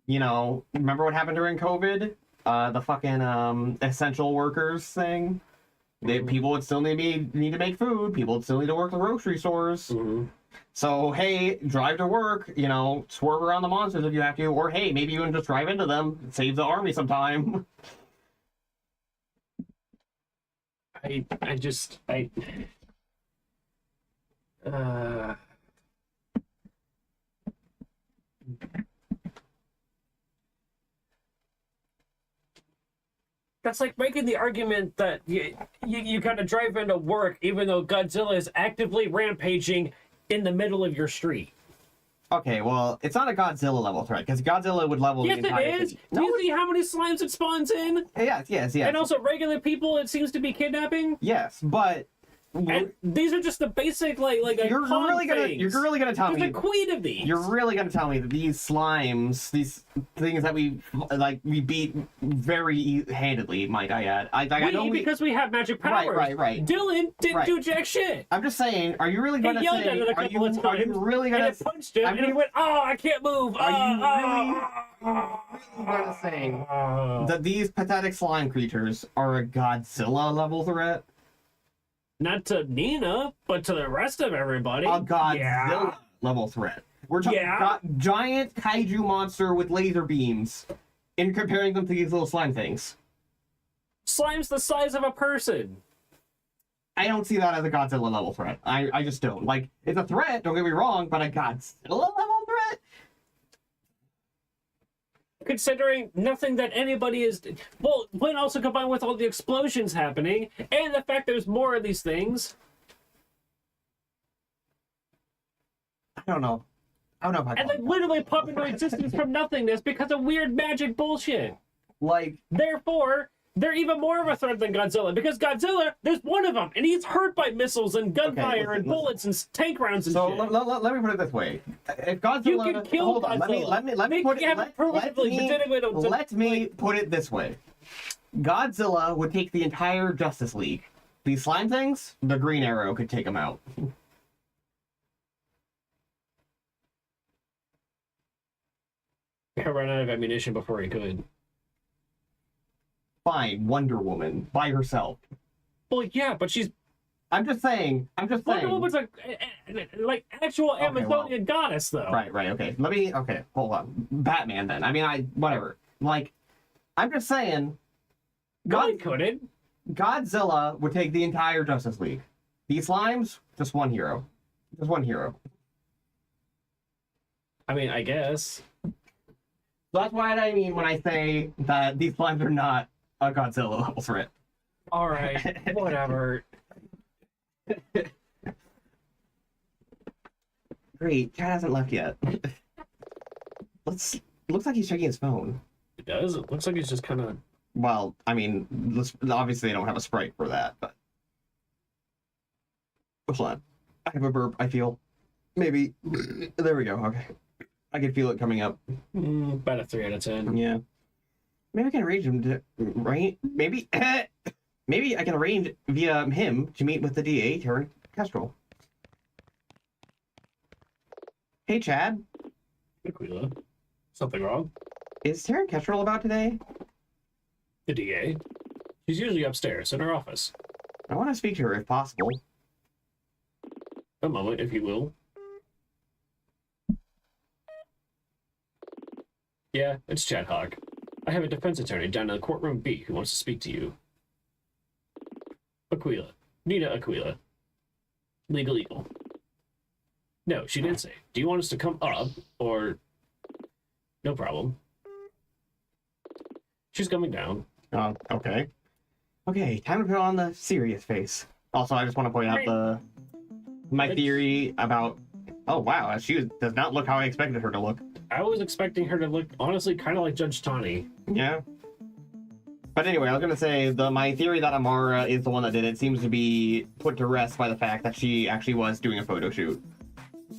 you know, remember what happened during COVID? The fucking essential workers thing? People would still need to make food. People would still need to work the grocery stores. Mm-hmm. So, hey, drive to work, you know, swerve around the monsters if you have to, or hey, maybe you can just drive into them, save the army some time. That's like making the argument that you gotta drive into work even though Godzilla is actively rampaging in the middle of your street. Okay, well, it's not a Godzilla level threat, because Godzilla would level Yes, the entire it is! city. Do you see how many slimes it spawns in? Yes. And also regular people it seems to be kidnapping? Yes, but... And these are just the basic, like you're really gonna tell me... There's a queen of these! You're really gonna tell me that these slimes, these things that we beat very handedly, might I add. I know because we have magic powers. Right. Dylan didn't do jack shit. I'm just saying, are you really gonna He yelled at it a couple of times, really and gonna... it punched him, and he went, "Oh, I can't move." Are you really gonna say that these pathetic slime creatures are a Godzilla level threat? Not to Nina, but to the rest of everybody. A Godzilla level threat. We're talking giant kaiju monster with laser beams, in comparing them to these little slime things. Slime's the size of a person. I don't see that as a Godzilla level threat. I just don't. Like, it's a threat, don't get me wrong, but a Godzilla level threat? considering nothing that anybody is... Well, when also combined with all the explosions happening, and the fact there's more of these things... I don't know. I don't know if I And they literally pop into existence from nothingness because of weird magic bullshit. like. Therefore, they're even more of a threat than Godzilla, because Godzilla, there's one of them, and he's hurt by missiles and gunfire and bullets and tank rounds and So shit. let me put it this way: if Godzilla, You can kill hold on, Godzilla. let me put it. Let me put it this way: Godzilla would take the entire Justice League. These slime things, the Green Arrow could take them out. He'll run out of ammunition before he could. Fine, Wonder Woman by herself. Well, yeah, but she's... I'm just saying. Wonder Woman's like actual Okay, Amazonian goddess, though. Right, okay. Okay, hold on. Batman then. I mean, whatever. Like, I'm just saying. God couldn't. Godzilla would take the entire Justice League. These slimes, just one hero. Just one hero. I mean, I guess. That's what I mean when I say that these slimes are not a Godzilla level threat. All right, whatever. Great, Chad hasn't left yet. Looks like he's checking his phone. It does. It looks like he's just kind of... Well, I mean, obviously they don't have a sprite for that, but... Hold on. I have a burp, I feel. Maybe. There we go, okay. I can feel it coming up. About a 3 out of 10. Yeah. Maybe I can arrange him to... Right? Maybe... Maybe I can arrange via him to meet with the DA, Terran Kestrel. Hey, Chad. Aquila. Something wrong? Is Terran Kestrel about today? The DA? She's usually upstairs in her office. I want to speak to her if possible. A moment, if you will. Yeah, it's Chad Hogg. I have a defense attorney down in courtroom B who wants to speak to you. Aquila. Nina Aquila. Legal Eagle. No, she didn't say. Do you want us to come up, or... No problem. She's coming down. Okay. Okay, time to put on the serious face. Also, I just want to point out my theory about... Oh, wow, she does not look how I expected her to look. I was expecting her to look, honestly, kind of like Judge Tawny. Yeah. But anyway, I was going to say, my theory that Amara is the one that did it seems to be put to rest by the fact that she actually was doing a photo shoot.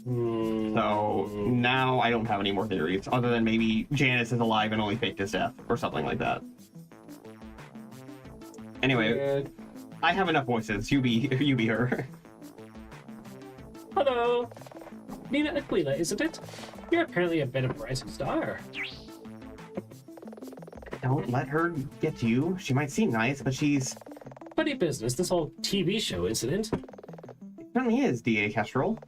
So now I don't have any more theories, other than maybe Janice is alive and only faked his death, or something like that. Anyway, I have enough voices. You be her. Hello! Nina Aquila, isn't it? You're apparently a bit of a rising star. Don't let her get to you. She might seem nice, but she's... Funny business, this whole TV show incident. It certainly is, D.A. Kestrel.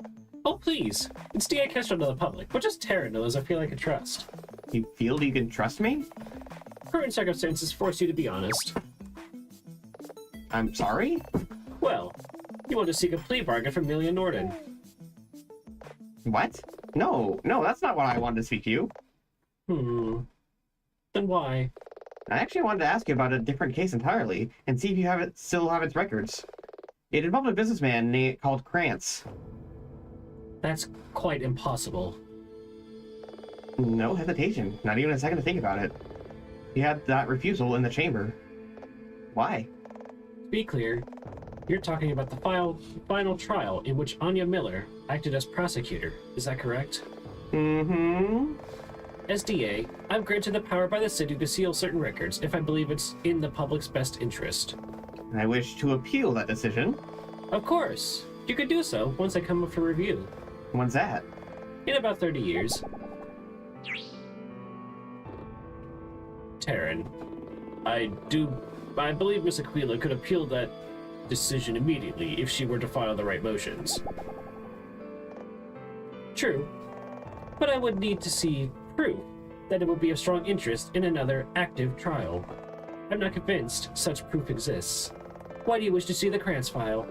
Oh, please. It's D.A. Kestrel to the public, but just Tara knows I feel I can trust. You feel you can trust me? Current circumstances force you to be honest. I'm sorry? Well, you want to seek a plea bargain from Amelia Norden. What? No, that's not what I wanted to speak to you. Then why? I actually wanted to ask you about a different case entirely, and see if you still have its records. It involved a businessman called Krantz. That's quite impossible. No hesitation, not even a second to think about it. He had that refusal in the chamber. Why? To be clear, you're talking about the final trial in which Anya Miller acted as prosecutor. Is that correct? Mm-hmm. As DA, I'm granted the power by the city to seal certain records if I believe it's in the public's best interest. I wish to appeal that decision. Of course. You could do so once I come up for review. When's that? In about 30 years. Taryn, I believe Miss Aquila could appeal that decision immediately if she were to file the right motions. True, but I would need to see proof that it would be of strong interest in another active trial. I'm not convinced such proof exists. Why do you wish to see the Krantz file?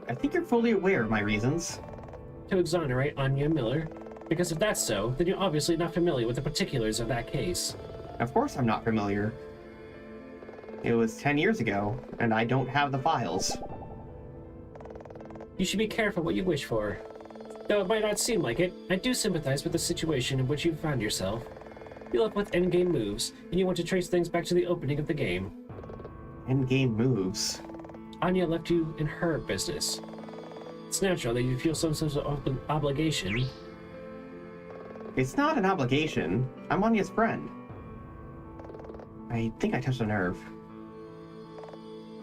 I think you're fully aware of my reasons. To exonerate Anya Miller? Because if that's so, then you're obviously not familiar with the particulars of that case. Of course I'm not familiar. It was 10 years ago, and I don't have the files. You should be careful what you wish for. Though it might not seem like it, I do sympathize with the situation in which you found yourself. You love with endgame moves, and you want to trace things back to the opening of the game. Endgame moves. Anya left you in her business. It's natural that you feel some sort of obligation. It's not an obligation. I'm Anya's friend. I think I touched a nerve.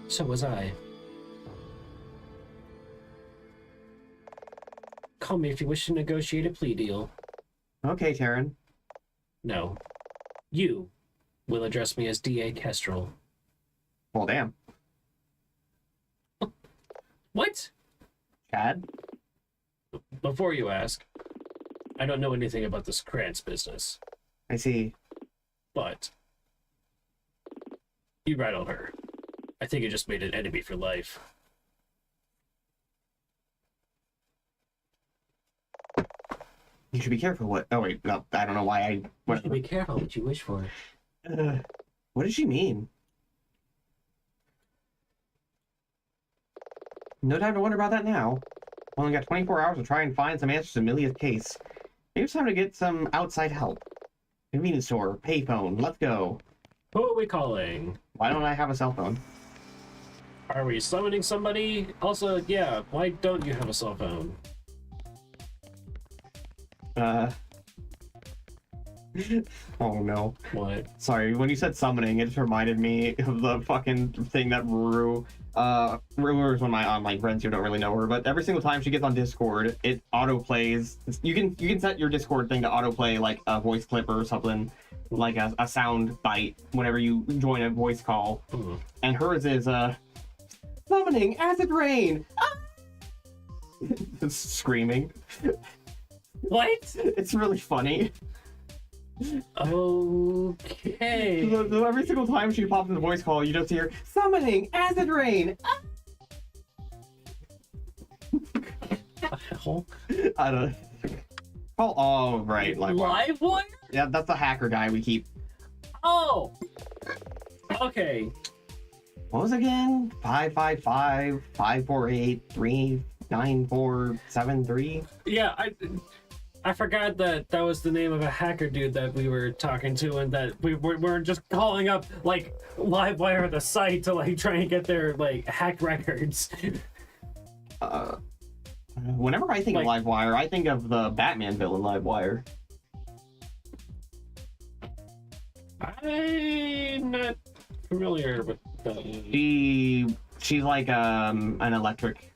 So was I. Call me if you wish to negotiate a plea deal. Okay, Taryn. No. You will address me as D.A. Kestrel. Well, damn. What? Chad? Before you ask, I don't know anything about this Krantz business, I see. but you rattled her. I think it just made an enemy for life. You should be careful what... Oh, wait. No, I don't know why I... You What, should be careful what you wish for. what did she mean? No time to wonder about that now. Only got 24 hours to try and find some answers to Milia's case. Maybe it's time to get some outside help. Convenience store, payphone, let's go. Who are we calling? Why don't I have a cell phone? Are we summoning somebody? Also, yeah, why don't you have a cell phone? Oh no. What? Sorry, when you said summoning, it just reminded me of the fucking thing that Ruru is one of my online friends who don't really know her, but every single time she gets on Discord, it auto-plays. You can set your Discord thing to auto-play like a voice clip or something, like a sound bite whenever you join a voice call. And hers is, summoning acid rain! Ah! It's screaming. What? It's really funny. Okay. So every single time she pops in the voice call, you just hear, summoning acid rain! Ah! Hell? I don't. Oh, right. Live one? Yeah, that's the hacker guy we keep. Oh! Okay. What was it again? 555-548-39473. Yeah, I forgot that was the name of a hacker dude that we were talking to, and that we were just calling up like Livewire the site to like try and get their like hacked records. Whenever I think of Livewire, I think of the Batman villain Livewire. I'm not familiar with that. She's like an electric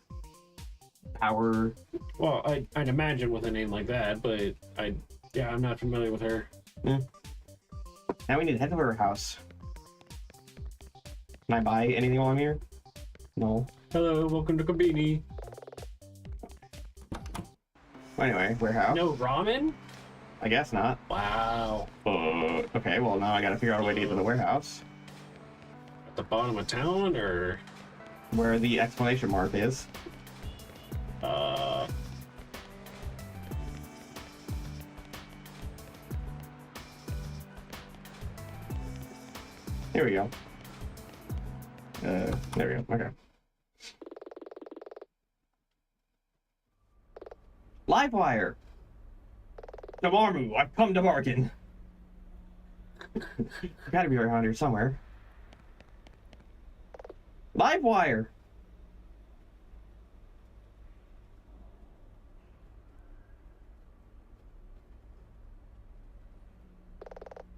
power. Well, I'd imagine with a name like that, but I'm not familiar with her. Now we need to head to her house. Can I buy anything while I'm here? No. Hello, welcome to Kabini. Anyway, warehouse. No ramen? I guess not. Wow. Okay, well now I gotta figure out a way to get to the warehouse. At the bottom of town, or? Where the exclamation mark is. Here we go. There we go. Okay. Livewire! Namarmu, I've come to bargain. Gotta be around here somewhere. Livewire!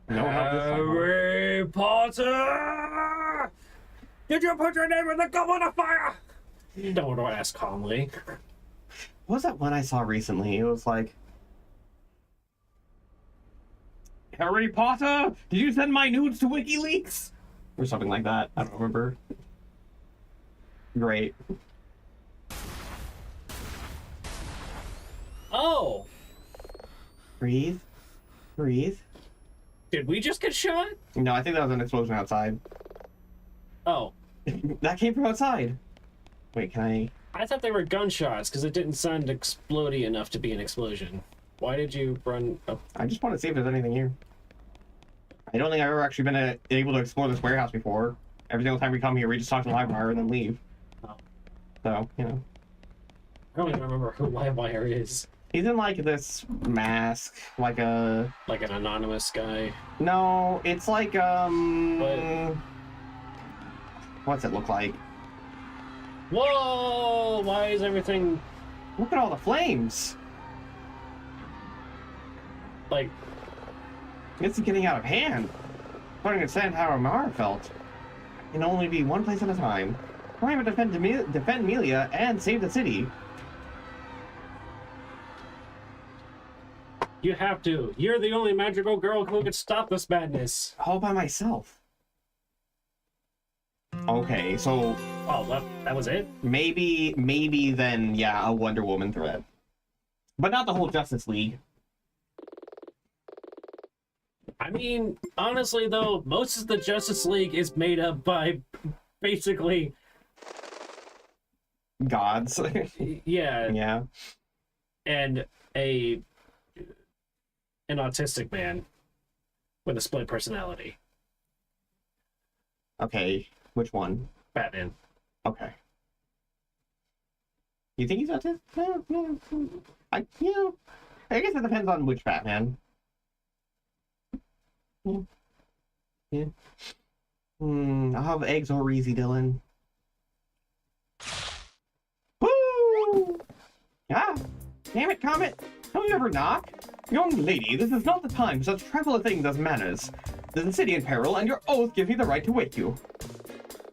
No help this time. Harry Potter! Did you put your name in the goblet of fire? Don't ask calmly. What was that one I saw recently? It was like, Harry Potter, did you send my nudes to WikiLeaks? Or something like that. I don't remember. Great. Oh! Breathe. Breathe. Did we just get shot? No, I think that was an explosion outside. Oh. That came from outside. Wait, can I... I thought they were gunshots because it didn't sound explodey enough to be an explosion. Why did you run up? I just want to see if there's anything here. I don't think I've ever actually been able to explore this warehouse before. Every single time we come here, we just talk to Livewire and then leave. Oh. So, you know. I don't even remember who Livewire is. He's in like this mask, like a... Like an anonymous guy. No, it's like, What? What's it look like? Whoa! Why is everything Look at all the flames! like? This is getting out of hand. I don't understand how Amara felt. It can only be one place at a time. Trying to defend Melia and save the city. You have to. You're the only magical girl who can stop this madness. All by myself. Okay, so Oh, that was it? maybe then, yeah, a Wonder Woman threat. But not the whole Justice League. I mean, honestly though, most of the Justice League is made up by basically, Gods. yeah, Yeah. and an autistic man with a split personality. Okay, which one? Batman. Okay. You think he's autistic? No. I guess it depends on which Batman. Yeah. I'll have eggs over easy, Dylan. Woo! Ah! Damn it, Comet! Don't you ever knock? Young lady, this is not the time for such trifling things as manners. There's a city in peril, and your oath gives me the right to wake you.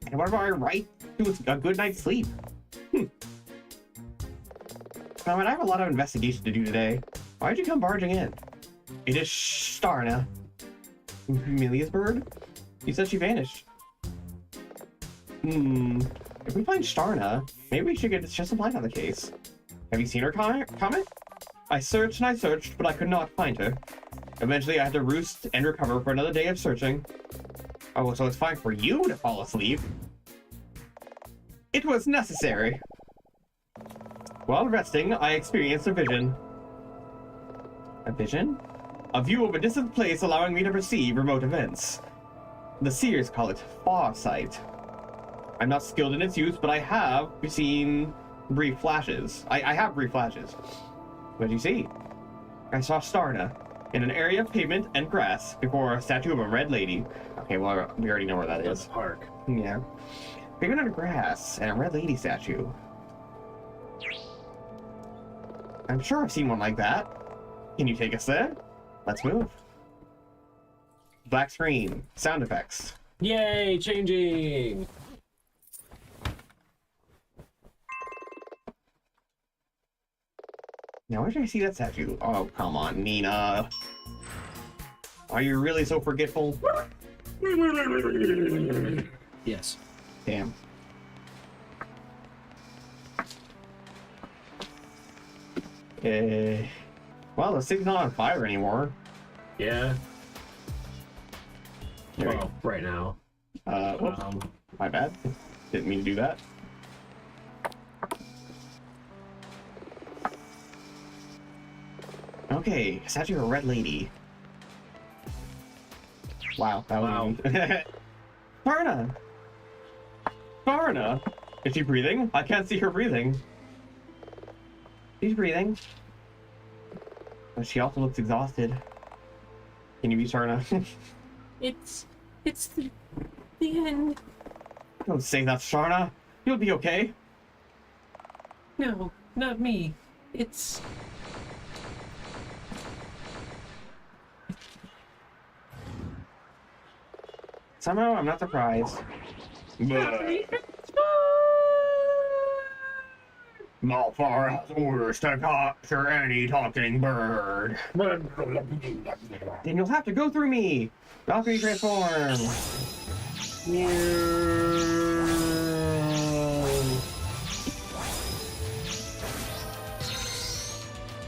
And what about my right to a good night's sleep? Comet, I have a lot of investigation to do today. Why'd you come barging in? It is Starna. Melia's bird? You said she vanished. If we find Starna, maybe we should get just some light on the case. Have you seen her, Comet? I searched and I searched, but I could not find her. Eventually, I had to roost and recover for another day of searching. Oh, so it's fine for you to fall asleep? It was necessary. While resting, I experienced a vision. A vision? A view of a distant place allowing me to perceive remote events. The seers call it farsight. I'm not skilled in its use, but I have seen brief flashes. I have brief flashes. What did you see? I saw Starna in an area of pavement and grass before a statue of a red lady. Okay, well, we already know where that is. Park. Yeah. Pavement and grass and a red lady statue. I'm sure I've seen one like that. Can you take us there? Let's move. Black screen. Sound effects. Yay, changing! Now, where did I see that statue? Oh, come on, Nina. Are you really so forgetful? Yes. Damn. Well, the city's not on fire anymore. Yeah. There we Well, right now. Whoops. My bad. Didn't mean to do that. Okay, statue of a red lady. Wow, that was Farna! Farna! Is she breathing? I can't see her breathing. She's breathing. But she also looks exhausted. Can you be Farna? It's the end. Don't say that, Sharna. You'll be okay. No, not me. It's Somehow, I'm not surprised. Malfar has orders to capture any talking bird. Then you'll have to go through me. Valkyrie transform.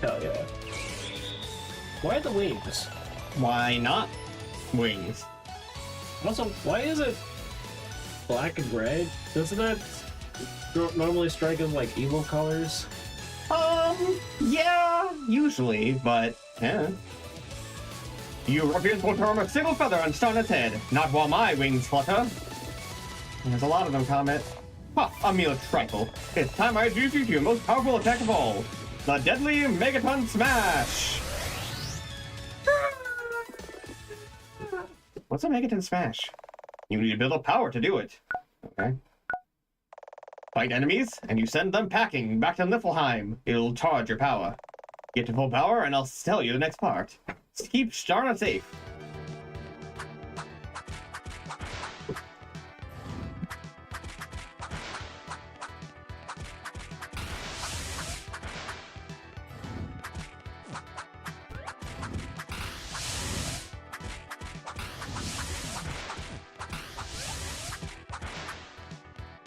Hell yeah. Why the wings? Why not wings? Also, why is it black and red? Doesn't that normally strike as like evil colors? Yeah, usually, but yeah. You ruffians won't harm a single feather on Starnet's head, not while my wings flutter. There's a lot of them, Comet. Ha, a mere trifle. It's time I introduce you to your most powerful attack of all, the deadly Megaton Smash! What's a Megaton Smash? You need to build up power to do it. Okay. Fight enemies, and you send them packing back to Niflheim. It'll charge your power. Get to full power, and I'll tell you the next part. Keep Starna safe.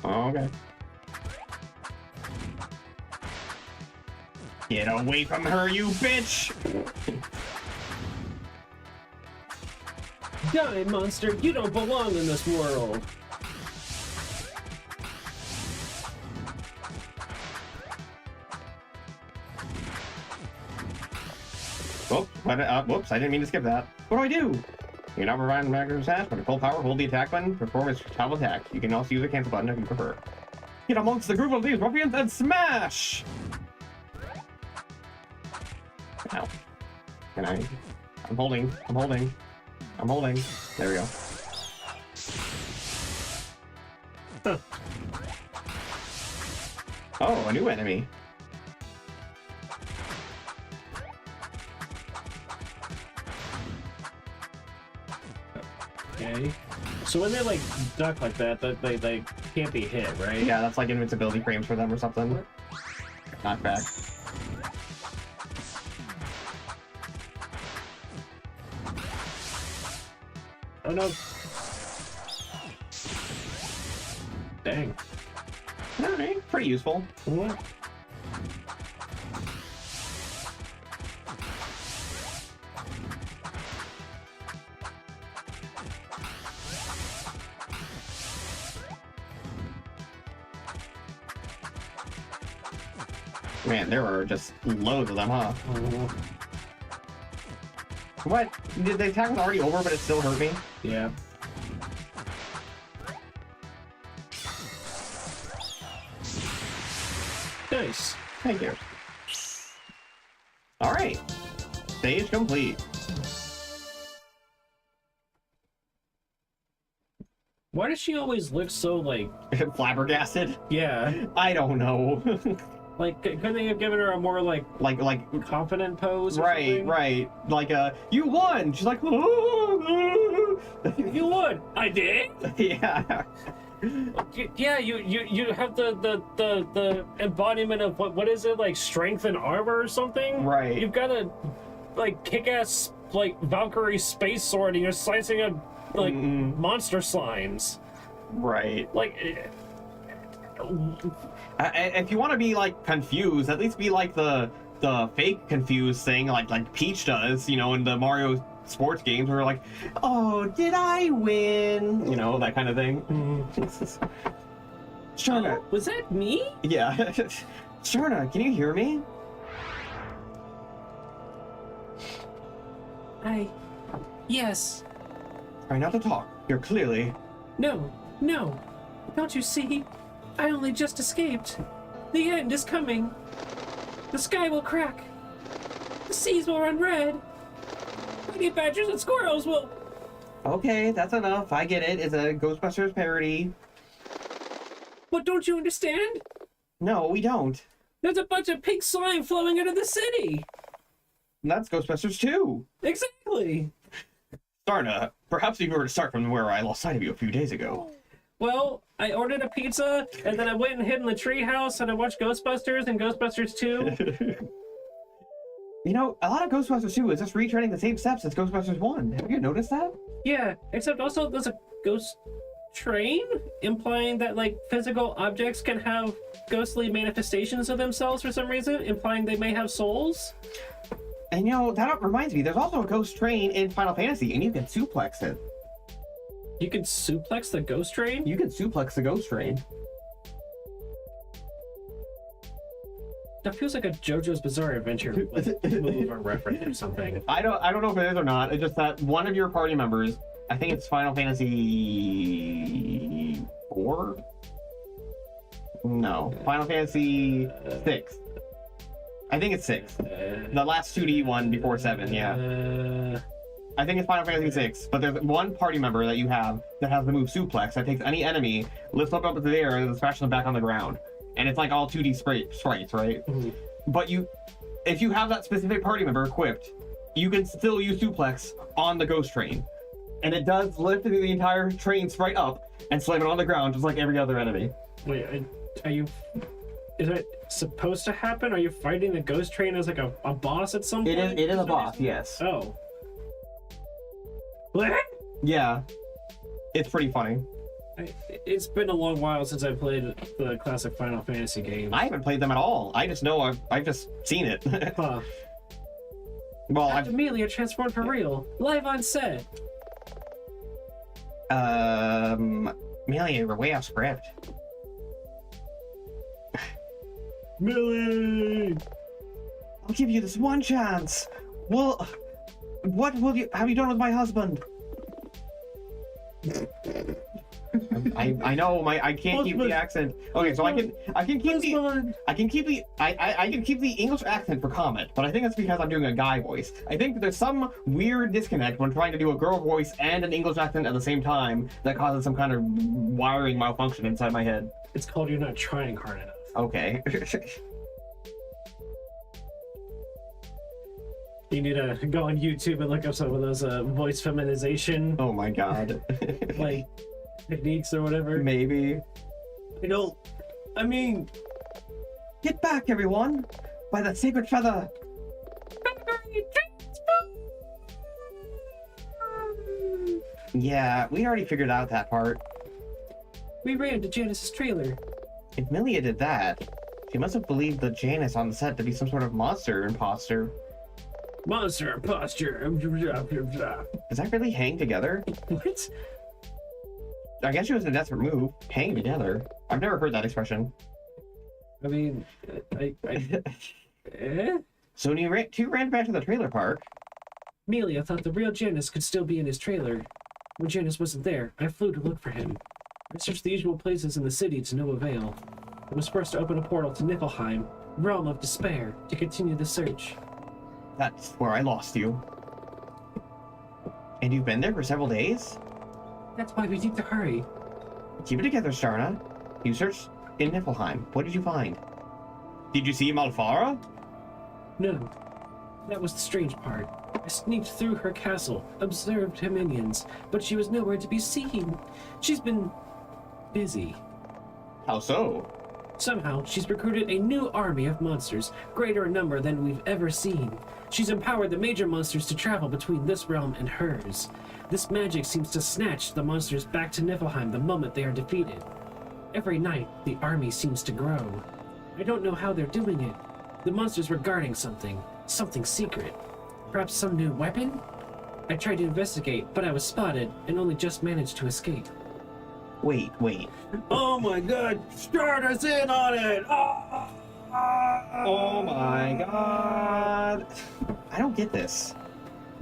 Okay. Get away from her, you bitch! Die, monster! You don't belong in this world! Whoops, I didn't mean to skip that. What do I do? You can now provide an attack attack, but at full power, hold the attack button, perform its travel attack. You can also use the cancel button if you prefer. Get amongst the group of these ruffians and smash! Ow. Can I? I'm holding. There we go. Huh. Oh, a new enemy. Okay. So when they like duck like that, they can't be hit, right? Yeah, that's like invincibility frames for them or something. Not back. Oh no. Dang. Alright, pretty useful. What? Man, there are just loads of them, huh? What? Did the attack was already over, but it still hurt me? Yeah. Nice. Thank you. Alright. Stage complete. Why does she always look so like... Flabbergasted? Yeah. I don't know. Like, couldn't they have given her a more like confident pose? Or right, something? right. Like, you won! She's like, You won. I did. yeah. Yeah, you have the embodiment of what is it, like strength and armor or something? Right. You've got a like kick-ass like Valkyrie space sword, and you're slicing up like monster slimes. Right. Like. If you want to be like confused, at least be like the fake confused thing, like Peach does, you know, in the Mario sports games, where like, oh, did I win? You know, that kind of thing. Sharna, Was that me? yeah, Sharna, can you hear me? Yes. Try not to talk. You're clearly. No. Don't you see? I only just escaped. The end is coming. The sky will crack. The seas will run red. Honey badgers and squirrels will... Okay, that's enough. I get it. It's a Ghostbusters parody. But don't you understand? No, we don't. There's a bunch of pink slime flowing out of the city. And that's Ghostbusters too. Exactly. Sharna, perhaps you were to start from where I lost sight of you a few days ago. Well, I ordered a pizza, and then I went and hid in the treehouse, and I watched Ghostbusters and Ghostbusters 2. You know, a lot of Ghostbusters 2 is just retreading the same steps as Ghostbusters 1. Have you noticed that? Yeah, except also there's a ghost train, implying that, like, physical objects can have ghostly manifestations of themselves for some reason, implying they may have souls. And you know, that reminds me, there's also a ghost train in Final Fantasy, and you can suplex it. You can suplex the ghost train? You can suplex the ghost train. That feels like a JoJo's Bizarre Adventure like, move or reference or something. I don't know if it is or not. It's just that one of your party members, I think it's Final Fantasy 4. No, Final Fantasy 6. I think it's 6. The last 2D one before 7. Yeah. I think it's Final Fantasy 6, but there's one party member that you have that has the move Suplex that takes any enemy, lifts up into the air, and then smashes them back on the ground. And it's like all 2D sprites, right? Mhm. But if you have that specific party member equipped, you can still use Suplex on the Ghost Train. And it does lift the entire train sprite up and slam it on the ground just like every other enemy. Wait, are you... Is it supposed to happen? Are you fighting the Ghost Train as like a boss at some point? It is a boss, yes. Oh. What? Yeah. It's pretty funny. It's been a long while since I played the classic Final Fantasy game. I haven't played them at all. I just know I've just seen it. Huh. Well, Have Amelia transformed for real, live on set. Amelia, we're way off script. Millie! I'll give you this one chance. Well, what have you done with my husband? I know I can't keep the accent. Okay, so I can keep the English accent for comment, but I think that's because I'm doing a guy voice. I think there's some weird disconnect when trying to do a girl voice and an English accent at the same time that causes some kind of wiring malfunction inside my head. It's called you're not trying hard enough. Okay. You need to go on YouTube and look up some of those voice feminization Oh my god. like techniques or whatever. Maybe. I mean, Get back, everyone! By the sacred feather! Yeah, we already figured out that part. We ran to Janice's trailer. If Milia did that, she must have believed the Janice on the set to be some sort of monster imposter. monster imposture. Does that really hang together? What? I guess it was a desperate move. Hang together. I've never heard that expression. I mean, So when you two ran back to the trailer park. Amelia thought the real Janice could still be in his trailer. When Janice wasn't there, I flew to look for him. I searched the usual places in the city to no avail. I was forced to open a portal to Niflheim, realm of despair, to continue the search. That's where I lost you. And you've been there for several days? That's why we need to hurry. Keep it together, Starna. You searched in Niflheim. What did you find? Did you see Malfara? No. That was the strange part. I sneaked through her castle, observed her minions, but she was nowhere to be seen. She's been busy. How so? Somehow, she's recruited a new army of monsters, greater in number than we've ever seen. She's empowered the major monsters to travel between this realm and hers. This magic seems to snatch the monsters back to Niflheim the moment they are defeated. Every night, the army seems to grow. I don't know how they're doing it. The monsters were guarding something secret. Perhaps some new weapon? I tried to investigate, but I was spotted and only just managed to escape. Wait. oh my god, start us in on it! Oh my god. I don't get this.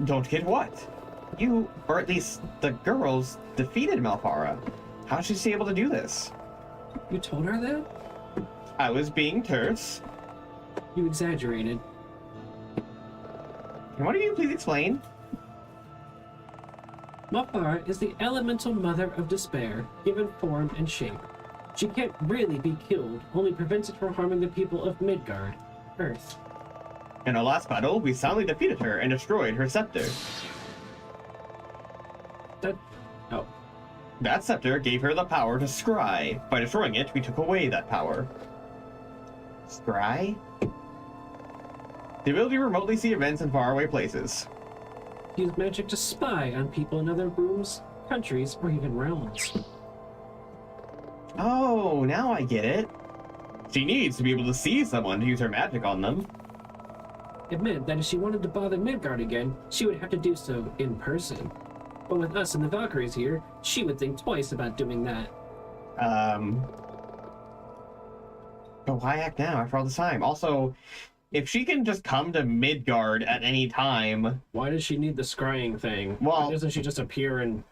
Don't get what? You, or at least the girls, defeated Malfara. How is she able to do this? You told her that? I was being terse. You exaggerated. Can one of you please explain? Malfara is the elemental mother of despair, given form and shape. She can't really be killed, only prevented from harming the people of Midgard, Earth. In our last battle, we soundly defeated her and destroyed her scepter. Oh. That scepter gave her the power to scry. By destroying it, we took away that power. Scry? The ability to remotely see events in faraway places. Use magic to spy on people in other rooms, countries, or even realms. Oh, now I get it. She needs to be able to see someone to use her magic on them. It meant that if she wanted to bother Midgard again, she would have to do so in person. But with us and the Valkyries here, she would think twice about doing that. But why act now after all this time? Also, if she can just come to Midgard at any time... Why does she need the scrying thing? Well- Why doesn't she just appear and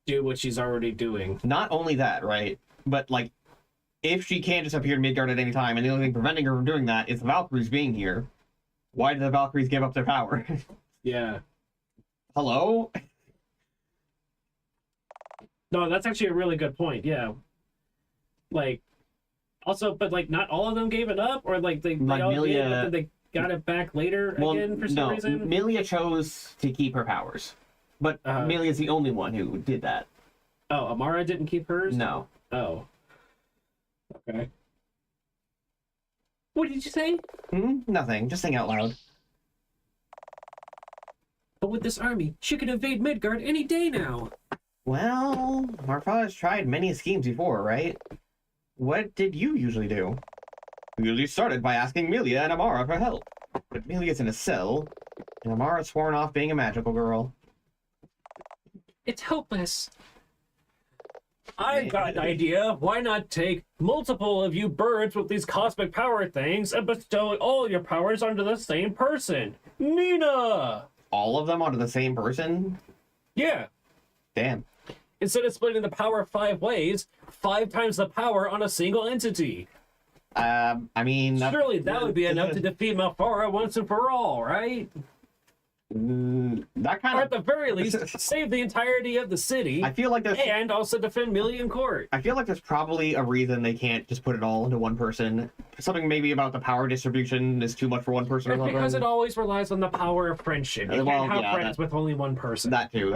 do what she's already doing? Not only that, right? But, like, if she can't just appear to Midgard at any time, and the only thing preventing her from doing that is the Valkyries being here, why did the Valkyries give up their power? Yeah. Hello? No, that's actually a really good point. Yeah. Like, also, but like, not all of them gave it up, or like they Like all Milia- did, but then they got it back later again for some no, reason. Milia chose to keep her powers. But Milia's the only one who did that. Oh, Amara didn't keep hers? No. Oh. Okay. What did you say? Nothing. Just think out loud. But with this army, she could invade Midgard any day now. Well, our father's tried many schemes before, right? What did you usually do? We usually started by asking Milia and Amara for help. But Milia's in a cell, and Amara's sworn off being a magical girl. It's hopeless. I've got an idea. Why not take multiple of you birds with these cosmic power things and bestow all your powers onto the same person? Nina! All of them onto the same person? Yeah. Damn. Instead of splitting the power 5 ways, 5 times the power on a single entity. I mean... Surely that would be enough to defeat Malfara once and for all, right? That kind Or of... at the very least, save the entirety of the city, I feel like there's... and also defend Milia in court. I feel like there's probably a reason they can't just put it all into one person. Something maybe about the power distribution is too much for one person or It's something. because it always relies on the power of friendship. You Well, can't have yeah, friends with only one person. That too.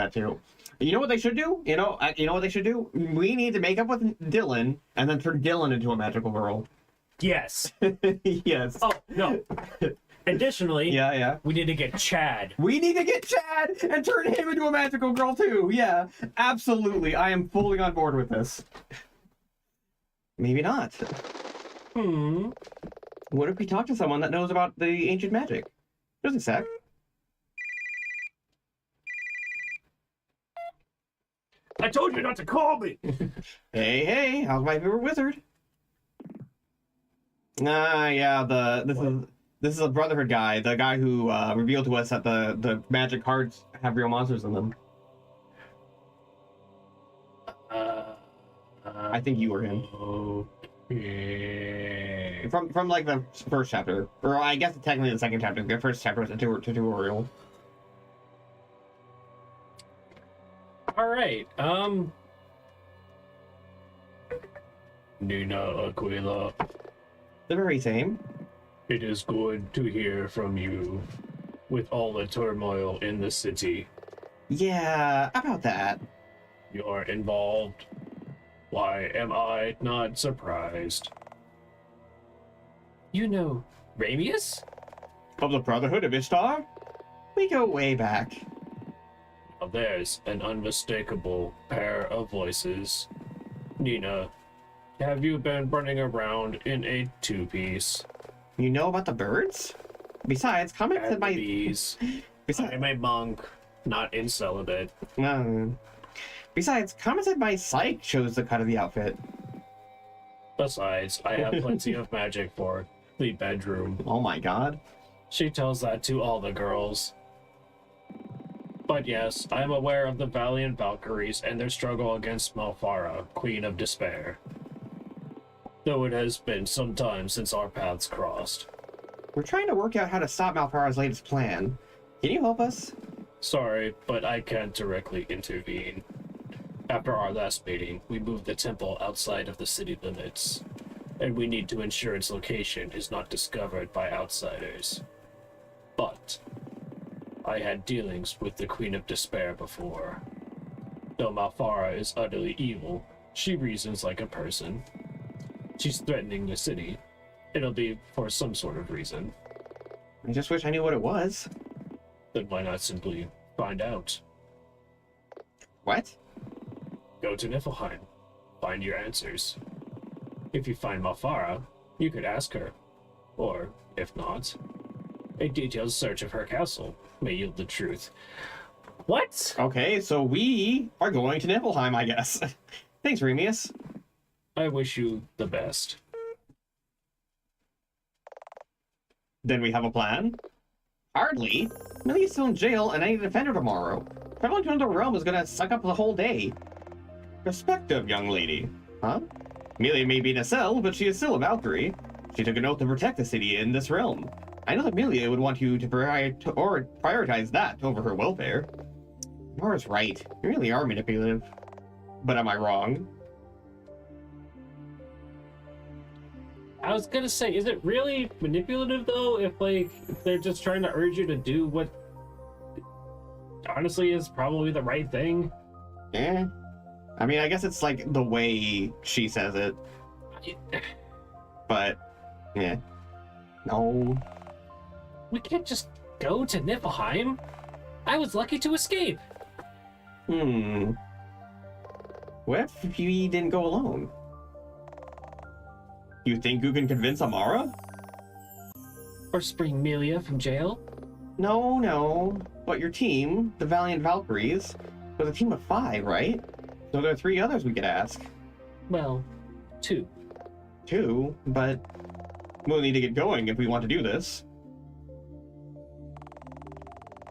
You know what they should do? You know what they should do? We need to make up with Dylan and then turn Dylan into a magical girl. Yes. Yes. Oh, no. Additionally, Yeah. we need to get Chad. We need to get Chad and turn him into a magical girl too. Yeah, absolutely. I am fully on board with this. Maybe not. What if we talk to someone that knows about the ancient magic? Just a sec. I told you not to call me! Hey, how's my favorite wizard? Yeah, this is a Brotherhood guy, the guy who revealed to us that the magic cards have real monsters in them. I think you were him. Okay. From like the first chapter, or I guess technically the second chapter. The first chapter was a tutorial. All right. Nina Aquila, The very same. it is good to hear from you. With all the turmoil in the city, Yeah, about that. you are involved. Why am I not surprised? You know Ramius? Of the Brotherhood of Ishtar? We go way back. Now there's an unmistakable pair of voices. Nina, have you been running around in a two-piece? You know about the birds? Besides, comments And said my... bees. Besides, I'm a monk, not in celibate. Besides, comments said my psych chose the cut of the outfit. Besides, I have plenty of magic for the bedroom. Oh my god. She tells that to all the girls. But yes, I am aware of the valiant Valkyries and their struggle against Malfara, Queen of Despair. Though it has been some time since our paths crossed. We're trying to work out how to stop Malfara's latest plan. Can you help us? Sorry, but I can't directly intervene. After our last meeting, we moved the temple outside of the city limits, and we need to ensure its location is not discovered by outsiders. But I had dealings with the Queen of Despair before. Though Malfara is utterly evil, she reasons like a person. She's threatening the city. It'll be for some sort of reason. I just wish I knew what it was. Then why not simply find out? What? Go to Niflheim. Find your answers. If you find Malfara, you could ask her. Or, if not, a detailed search of her castle may yield the truth. What? Okay, so we are going to Niflheim, I guess. Thanks, Remius. I wish you the best. Then we have a plan? Hardly. Millie's still in jail and I need to defend her tomorrow. Traveling to another realm is gonna suck up the whole day. Perspective, young lady. Huh? Millie may be in a cell, but she is still a Valkyrie. She took an oath to protect the city in this realm. I know that Amelia would want you to prioritize that over her welfare. Nora's right. You really are manipulative. But am I wrong? I was gonna say, is it really manipulative though? If like they're just trying to urge you to do what honestly is probably the right thing. Yeah. I mean, I guess it's like the way she says it. But, yeah. No. We can't just go to Niflheim. I was lucky to escape. What if you didn't go alone? You think you can convince Amara? Or spring Melia from jail? No. But your team, the Valiant Valkyries, was a team of 5, right? So there are 3 others we could ask. Well, 2. 2? But we'll need to get going if we want to do this.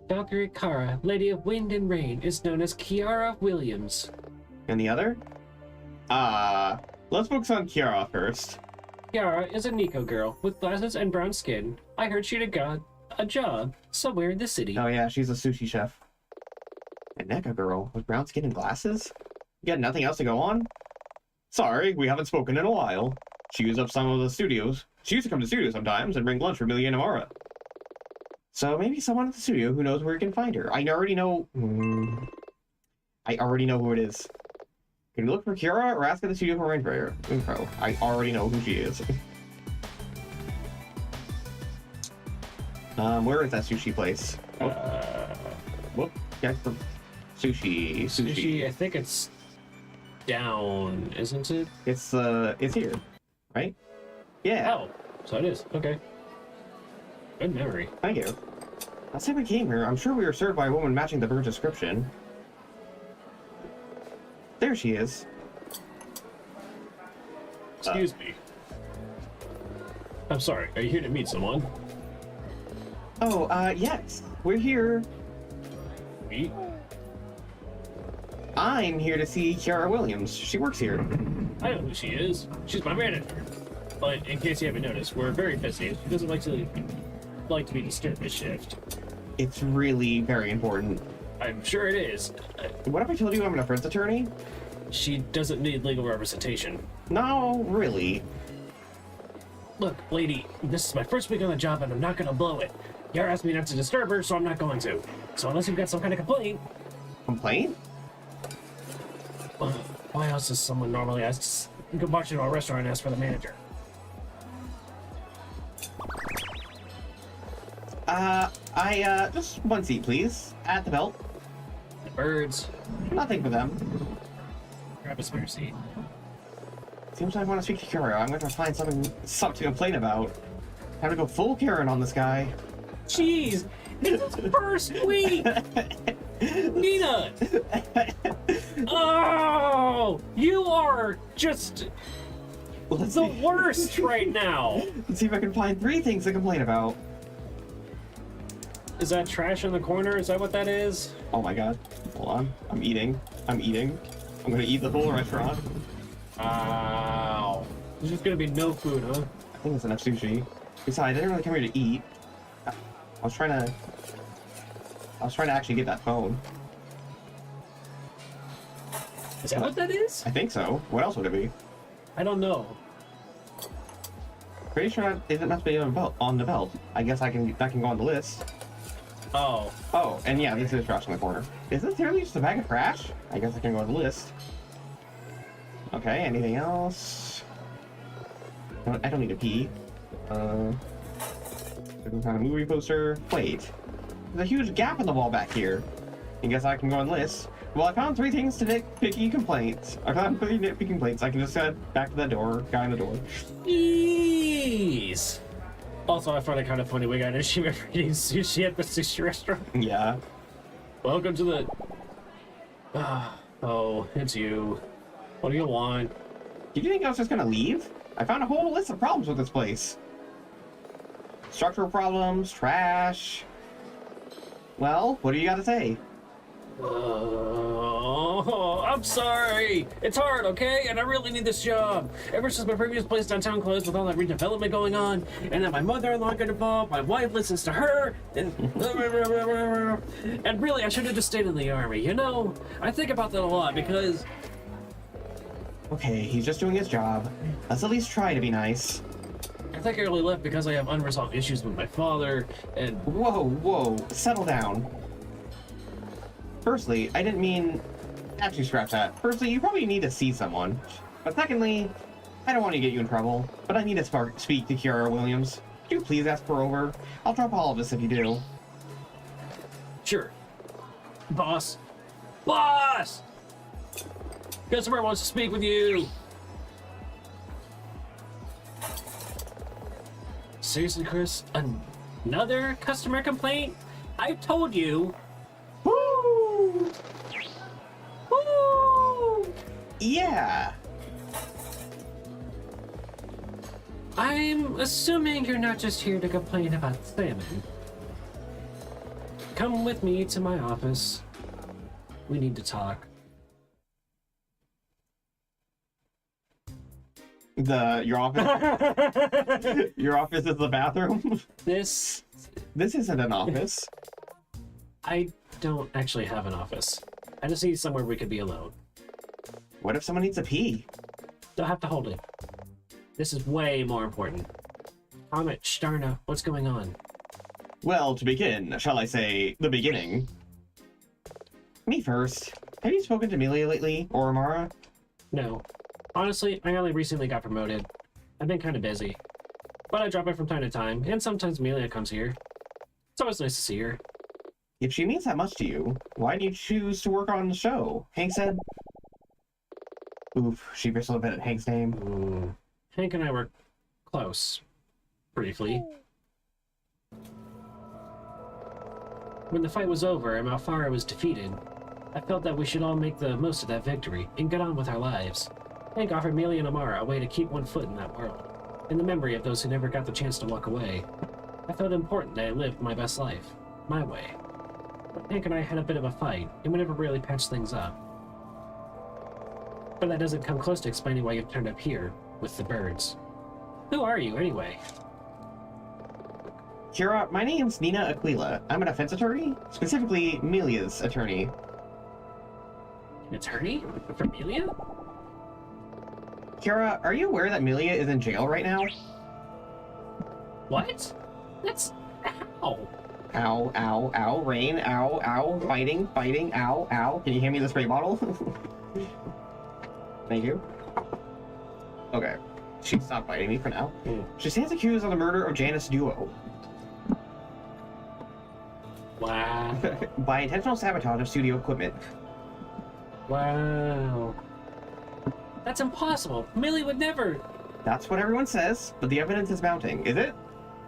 Valkyrie Kara, Lady of Wind and Rain, is known as Kiara Williams. And the other? Let's focus on Kiara first. Kiara is a Nico girl with glasses and brown skin. I heard she'd got a job somewhere in the city. Oh yeah, she's a sushi chef. A NECA girl with brown skin and glasses? You got nothing else to go on? Sorry, we haven't spoken in a while. She used up some of the studios. She used to come to the studio sometimes and bring lunch for Millie and Amara. So maybe someone at the studio who knows where you can find her. I already know... I already know who it is. Can you look for Kira or ask at the studio for info? I already know who she is. Where is that sushi place? Whoop. Yeah, the sushi. I think it's down, isn't it? It's here, right? Yeah. Oh, so it is. Okay. Good memory. Thank you. Last time we came here, I'm sure we were served by a woman matching the bird's description. There she is. Excuse me. I'm sorry, are you here to meet someone? Oh, yes. We're here. Meet? I'm here to see Kiara Williams. She works here. I know who she is. She's my manager. But in case you haven't noticed, we're very busy. She doesn't like to be disturbed at shift. It's really very important. I'm sure it is. What if I told you I'm an defense attorney? She doesn't need legal representation. No, really. Look, lady, this is my first week on the job and I'm not gonna blow it. Yara asked me not to disturb her, so I'm not going to. So unless you've got some kind of complaint... Complaint? Why else does someone normally ask to go march into a restaurant and ask for the manager? Just one seat, please. At the belt. The birds. Nothing for them. Grab a spare seat. Seems I want to speak to Kira. I'm going to find something to complain about. Time to go full Karen on this guy. Jeez! It's his first week! Nina! Oh! You are just Let's the see. worst right now! Let's see if I can find 3 things to complain about. Is that trash in the corner? Is that what that is? Oh my god. Hold on. I'm eating. I'm gonna eat the whole restaurant. Ow. There's just gonna be no food, huh? I think it's enough sushi. Besides, I didn't really come here to eat. I was trying to actually get that phone. Is that what that is? I think so. What else would it be? I don't know. Pretty sure it must be on the belt. I guess that can go on the list. Oh. Oh, and yeah, this is trash in the corner. Is this really just a bag of trash? I guess I can go on the list. Okay, anything else? I don't need to pee. Some kind of movie poster. Wait. There's a huge gap in the wall back here. I guess I can go on the list. Well, I found 3 things to nitpicky complaints. I found 3 nitpicky complaints. I can just head back to that door. Guy in the door. Jeez. Also, I find it kind of funny we got an issue every eating sushi at the sushi restaurant. Yeah. Welcome to the... oh, it's you. What do you want? Did you think I was just gonna leave? I found a whole list of problems with this place. Structural problems, trash. Well, what do you got to say? Oh, I'm sorry. It's hard, okay? And I really need this job. Ever since my previous place downtown closed with all that redevelopment going on, and then my mother-in-law got involved, my wife listens to her, and and really, I should have just stayed in the army, you know? I think about that a lot because... Okay, he's just doing his job. Let's at least try to be nice. I think I only left because I have unresolved issues with my father, and... Whoa, settle down. Firstly, I didn't mean... Actually, scratch that. Firstly, you probably need to see someone. But secondly, I don't want to get you in trouble, but I need to speak to Kiara Williams. Could you please ask her over? I'll drop all of this if you do. Sure. Boss. Boss! Customer wants to speak with you. Seriously, Chris? Another customer complaint? I told you. Woo! Woo! Yeah! I'm assuming you're not just here to complain about salmon. Come with me to my office. We need to talk. Your office? Your office is the bathroom? This This isn't an office. I don't actually have an office. I just need somewhere we could be alone. What if someone needs a pee? Don't have to hold it. This is way more important. Amit, Shtarna, what's going on? Well, to begin, shall I say, the beginning. Me first. Have you spoken to Amelia lately, or Amara? No. Honestly, I only recently got promoted. I've been kind of busy. But I drop in from time to time, and sometimes Amelia comes here. It's always nice to see her. If she means that much to you, why do you choose to work on the show? Hank said. Oof, she bristled a bit at Hank's name. Hank and I were close. Briefly. When the fight was over and Malfara was defeated, I felt that we should all make the most of that victory and get on with our lives. Hank offered Amelia and Amara a way to keep one foot in that world, in the memory of those who never got the chance to walk away. I felt important that I lived my best life, my way. But Hank and I had a bit of a fight, and we never really patched things up. But that doesn't come close to explaining why you've turned up here, with the birds. Who are you, anyway? Kira, my name's Nina Aquila. I'm an defense attorney, specifically Amelia's attorney. An attorney? For Amelia? Kira, are you aware that Amelia is in jail right now? What? That's... how? Ow, ow, ow, rain, ow, ow, fighting, fighting, ow, ow. Can you hand me the spray bottle? Thank you. Okay. She stopped biting me for now. She stands accused of the murder of Janice Duo. Wow. By intentional sabotage of studio equipment. Wow. That's impossible. Millie would never... That's what everyone says, but the evidence is mounting. Is it?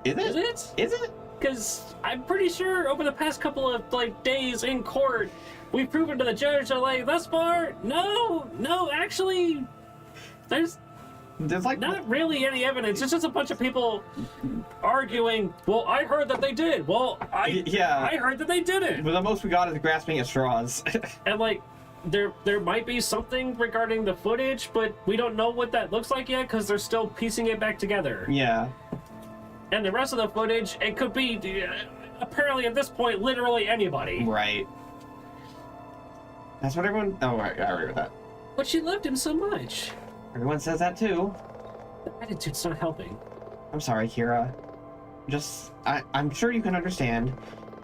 Is it? Is it? Is it? Because I'm pretty sure over the past couple of, days in court, we've proven to the judge that, thus far, no, actually, there's like not really any evidence. It's just a bunch of people arguing, well, I heard that they did. Well, I heard that they didn't. But the most we got is grasping at straws. And, there might be something regarding the footage, but we don't know what that looks like yet because they're still piecing it back together. Yeah. And the rest of the footage, it could be, apparently at this point, literally anybody. Right. That's what everyone... Oh, right, I agree with that. But she loved him so much. Everyone says that too. The attitude's not helping. I'm sorry, Kira. I'm sure you can understand.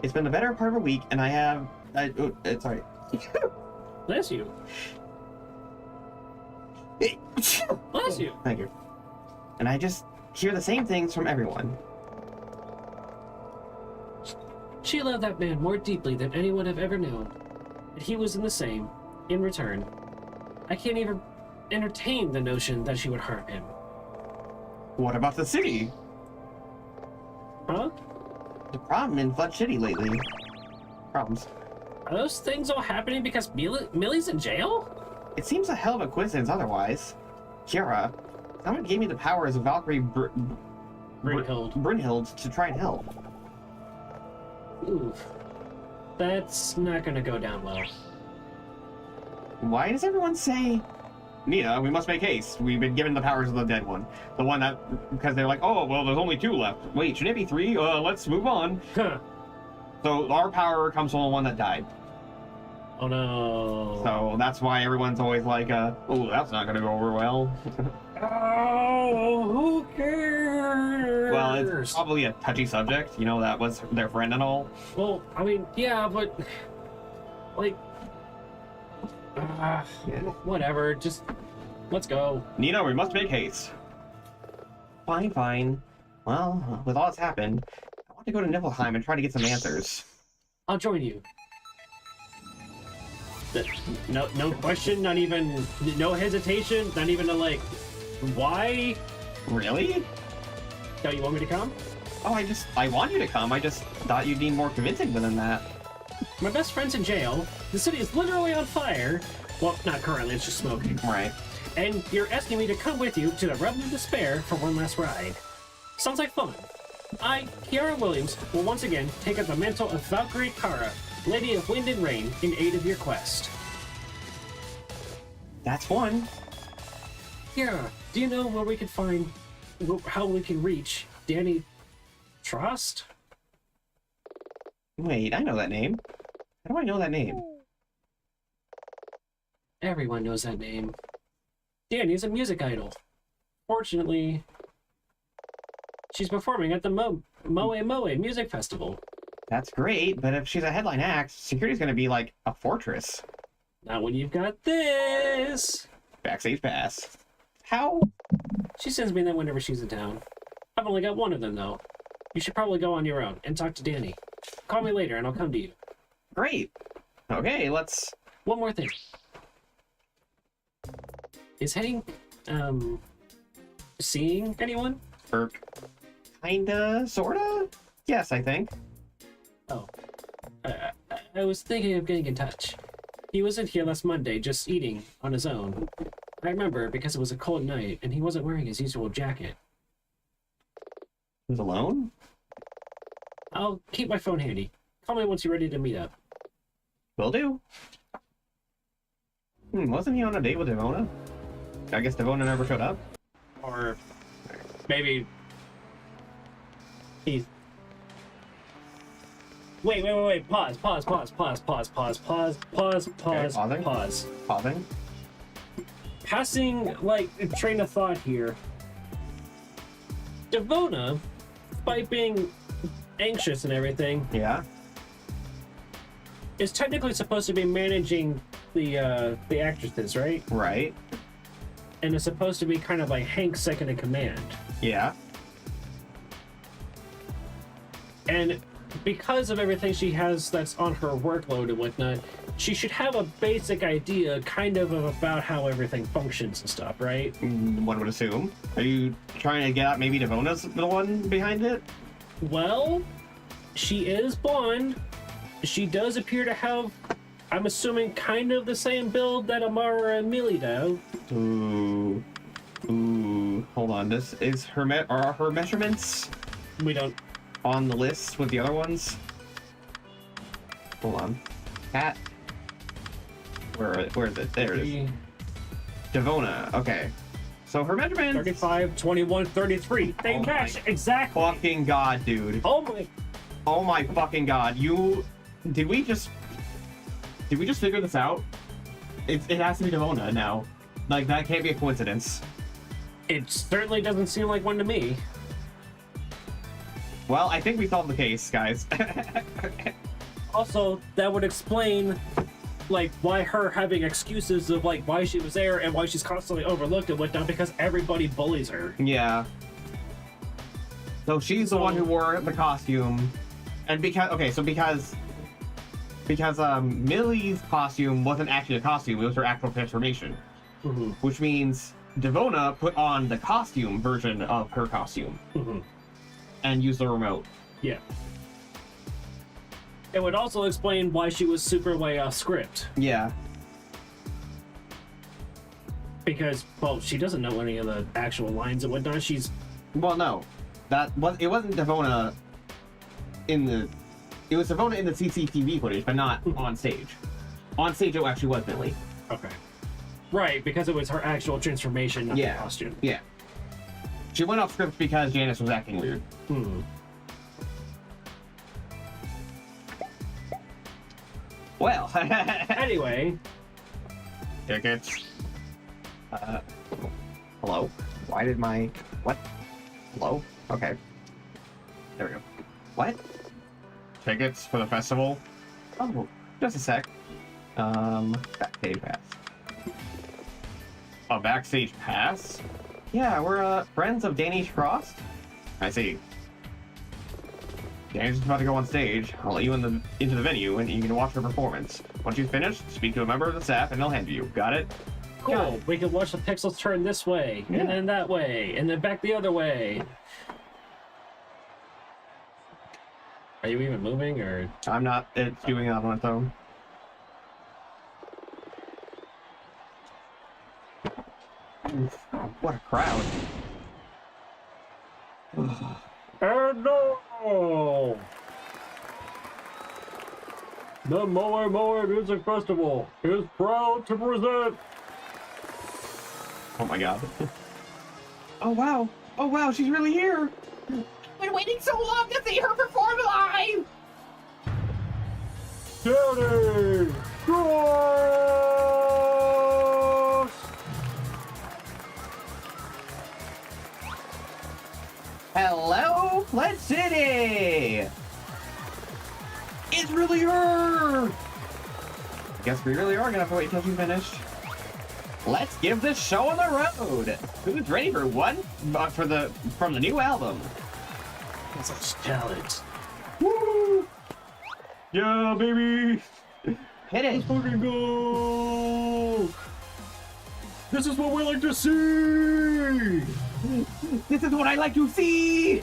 It's been the better part of a week, and I have... sorry. Bless you. Bless you. Thank you. And I just hear the same things from everyone. She loved that man more deeply than anyone I've ever known. And he was in the same, in return. I can't even entertain the notion that she would harm him. What about the city? Huh? The problem in Flood City lately. Problems. Are those things all happening because Millie's in jail? It seems a hell of a coincidence otherwise. Kira, someone gave me the powers of Valkyrie Brynhild to try and help. Oof. That's not gonna go down well. Why does everyone say, Nina, we must make haste. We've been given the powers of the dead one. The one that, because they're like, oh, well, there's only 2 left. Wait, shouldn't it be 3? Let's move on. Huh. So our power comes from the one that died. Oh no. So that's why everyone's always like, oh, that's not gonna go over well. Oh, who cares? Well, it's probably a touchy subject, you know, that was their friend and all. Well, I mean, yeah, but like, whatever. Just let's go. Nina, we must make haste. Fine, fine. Well, with all that's happened, I want to go to Niflheim and try to get some answers. I'll join you. No question, not even, no hesitation, not even a like, why? Really? No, you want me to come? Oh, I want you to come. I just thought you'd need more convincing than that. My best friend's in jail. The city is literally on fire. Well, not currently, it's just smoking. Right. And you're asking me to come with you to the Realm of Despair for one last ride. Sounds like fun. I, Kiara Williams, will once again take up the mantle of Valkyrie Kara, Lady of Wind and Rain, in aid of your quest. That's one. Kiara, do you know where we can find, how we can reach Danny Trust? Wait, I know that name. How do I know that name? Everyone knows that name. Danny's a music idol. Fortunately, she's performing at the Moe Music Festival. That's great, but if she's a headline act, security's gonna be like a fortress. Not when you've got this. Backstage pass. How? She sends me them whenever she's in town. I've only got one of them, though. You should probably go on your own and talk to Danny. Call me later and I'll come to you. Great. Okay, let's... One more thing. Is Hank, seeing anyone? Kinda, sorta? Yes, I think. Oh. I was thinking of getting in touch. He wasn't here last Monday, just eating on his own. I remember because it was a cold night and he wasn't wearing his usual jacket. Who's alone? I'll keep my phone handy. Call me once you're ready to meet up. Will do. Wasn't he on a date with Devona? I guess Devona never showed up? Or maybe he's... Wait. Pause. Okay, Pause. Pausing? Passing, like, a train of thought here. Devona, by being anxious and everything, Yeah? is technically supposed to be managing the actresses, right? Right. And is supposed to be kind of like Hank's second in command. Yeah. And because of everything she has that's on her workload and whatnot, she should have a basic idea kind of about how everything functions and stuff, right? One would assume. Are you trying to get out maybe Devona's the one behind it? Well, she is blonde. She does appear to have, I'm assuming, kind of the same build that Amara and Millie do. Ooh. Hold on. This is are her measurements We don't... on the list with the other ones? Hold on. Cat. Where is it? There it is. Devona. Okay. So her measurements. 35, 21, 33. They Oh match my exactly. Fucking god, dude. Oh my fucking god. Did we just figure this out? It has to be Devona now. Like, that can't be a coincidence. It certainly doesn't seem like one to me. Well, I think we solved the case, guys. Also, that would explain, like, why her having excuses of, like, why she was there and why she's constantly overlooked and whatnot, because everybody bullies her. Yeah. So she's the one who wore the costume. And because Millie's costume wasn't actually a costume, it was her actual transformation. Mm-hmm. Which means Devona put on the costume version of her costume. Mm-hmm. And used the remote. Yeah. It would also explain why she was super way off script. Yeah. Because, well, she doesn't know any of the actual lines and whatnot. Well, no. it wasn't Devona in the. It was Devona in the CCTV footage, but not on stage. On stage, it actually was Millie. Okay. Right, because it was her actual transformation, not the costume. Yeah. She went off script because Janice was acting weird. Well. Anyway. Tickets. Hello? Why did my... What? Hello? Okay. There we go. What? Tickets for the festival? Oh, just a sec. Backstage pass. A backstage pass? Yeah, we're, friends of Danish Frost. I see. Danny's just about to go on stage. I'll let you into the venue, and you can watch her performance. Once you've finished, speak to a member of the staff, and they'll hand you. Got it? Cool. Got it. We can watch the pixels turn this way, and then that way, and then back the other way. Are you even moving, or? I'm not. It's doing it on its own. Oof, what a crowd. And no! The Moe Music Festival is proud to present. Oh my god. Oh wow. Oh wow, she's really here. Been waiting so long to see her perform live. Danny Frost! Hello, Flint City. It's really her. I guess we really are gonna have to wait till she's finished. Let's give this show on the road. Who's ready for one? From the new album. Such talent. Woo! Yeah, baby! Hit it. Let's fucking go! This is what we like to see! This is what I like to see.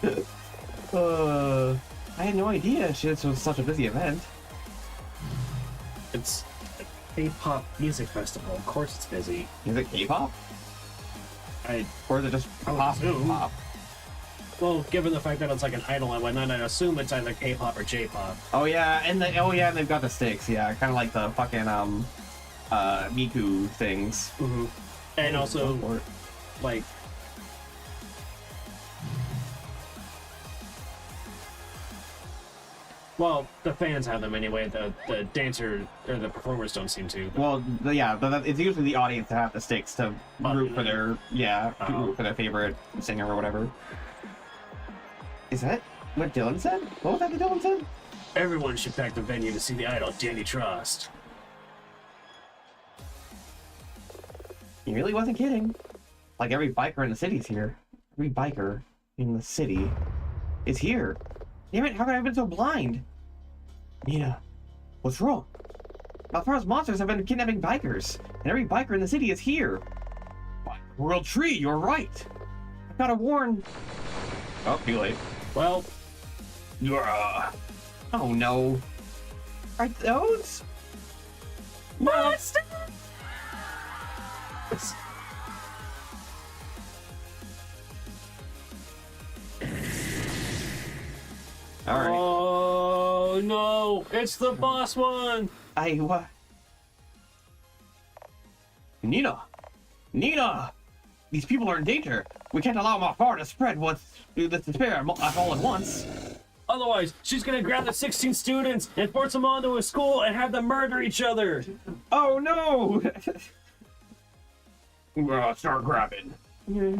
I had no idea this was such a busy event. It's a K-pop music festival. Of course it's busy. Is it K-pop? Or is it just assume. pop? Well, given the fact that it's like an idol and whatnot, I'd assume it's either K-pop or J-pop. Oh yeah, and they've got the sticks. Yeah, kind of like the fucking Miku things. Mm-hmm. And also, like, well, the fans have them anyway. The dancer or the performers don't seem to. Well, it's usually the audience that have the sticks to root for their root for their favorite singer or whatever. Is that what Dylan said? What was that that Dylan said? Everyone should pack the venue to see the idol, Danny Frost. He really wasn't kidding. Like every biker in the city's here. Every biker in the city is here. Damn it, how could I have been so blind? Nina, what's wrong? Malfara's monsters have been kidnapping bikers, and every biker in the city is here. By the World Tree, you're right. I've got to warn. Oh, too late. Well, oh no. Are those monsters? All right. Oh no, it's the boss one. Nina! These people are in danger. We can't allow Malfara to spread the despair all at once. Otherwise, she's gonna grab the 16 students and force them onto a school and have them murder each other. Oh no! Start grabbing.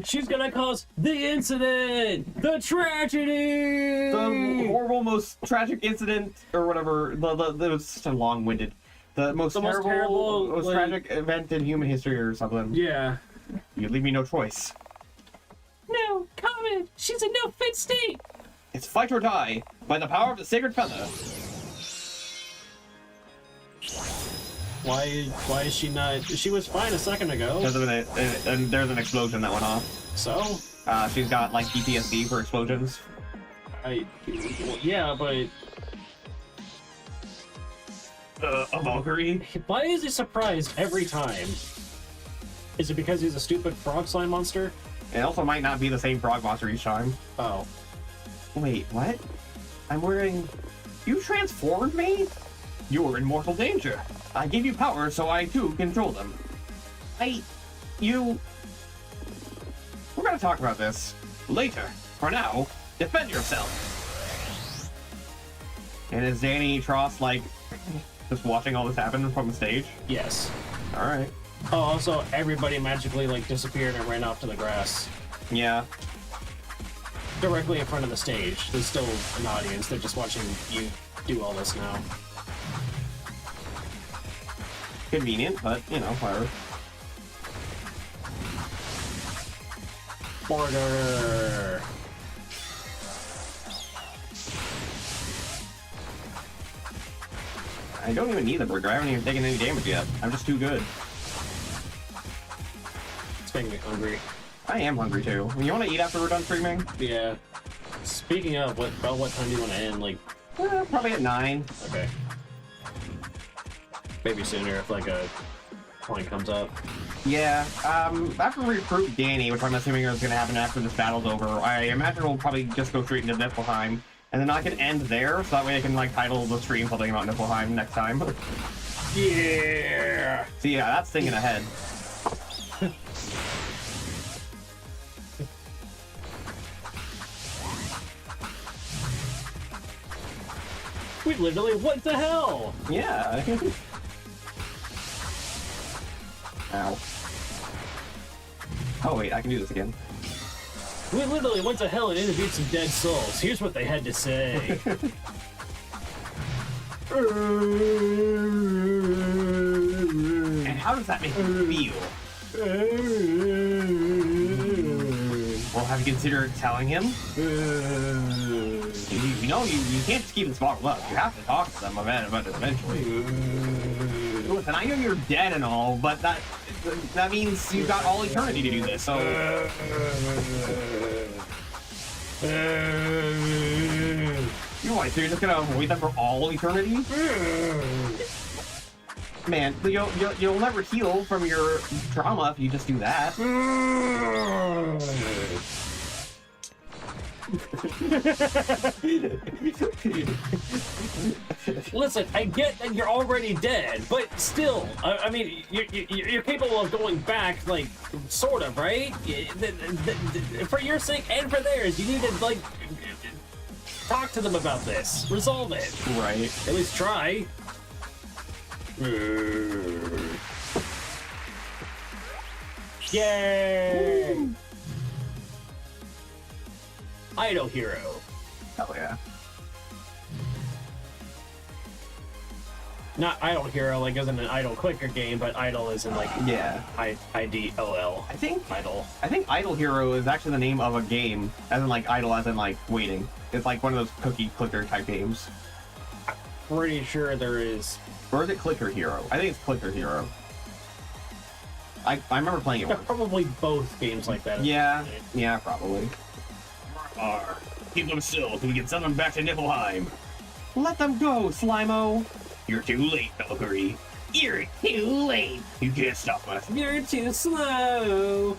She's gonna cause the incident, the tragedy, The horrible, most tragic incident, or whatever. It was such a long-winded. The most terrible, most tragic event in human history, or something. Yeah. You leave me no choice. No, comment. She's in no fit state. It's fight or die by the power of the sacred feather. Why is she not? She was fine a second ago. There's an explosion that went off. So? She's got like PTSD for explosions. Yeah, but A Valkyrie? why is he surprised every time? Is it because he's a stupid frog slime monster? It also might not be the same frog monster each time. Oh. Wait, what? I'm wearing... You transformed me? You're in mortal danger. I gave you power so I too control them. You... We're gonna talk about this later. For now, defend yourself. And is Danny Tross, like, just watching all this happen from the stage? Yes. Alright. Oh, also, everybody magically, like, disappeared and ran off to the grass. Yeah. Directly in front of the stage. There's still an audience. They're just watching you do all this now. Convenient, but, you know, whatever. Border! I don't even need the burger. I haven't even taken any damage yet. I'm just too good. It's making me hungry. I am hungry too. You want to eat after we're done streaming? Yeah. Speaking of, about what time do you want to end? Like, Probably at 9. okay. Maybe sooner if, like, a point comes up. Yeah, after we recruit Danny, which I'm assuming is going to happen after this battle's over, I imagine we'll probably just go straight into Niflheim, and then I can end there, so that way I can, like, title the stream something about Niflheim next time. Yeah! So yeah, that's thinking ahead. We literally, what the hell? Yeah. Ow. Oh wait, I can do this again. We literally went to hell and interviewed some dead souls. Here's what they had to say. And how does that make you feel? Well, have you considered telling him? You know, you can't just keep this bottled up. You have to talk to them about it eventually. Listen, I know you're dead and all, but that means you've got all eternity to do this, so... You what, so you're just gonna avoid them for all eternity? Man, you'll never heal from your trauma if you just do that. Listen, I get that you're already dead, but still, I mean, you're capable of going back, like, sort of, right? For your sake and for theirs, you need to, like, talk to them about this. Resolve it. Right. At least try. Yay! Idol Hero. Hell yeah. Not Idol Hero, like as in an idle clicker game, but Idol is in like Yeah. IDLL. I think Idol. Idle Hero is actually the name of a game, as in like idle, as in like waiting. It's like one of those cookie clicker type games. Pretty sure there is. Or is it Clicker Hero? I think it's Clicker Hero. I remember playing it There are once. probably both games like that. Yeah, probably. Keep them still till we can send them back to Niflheim. Let them go, Slimo! You're too late, Valkyrie. You're too late! You can't stop us. You're too slow.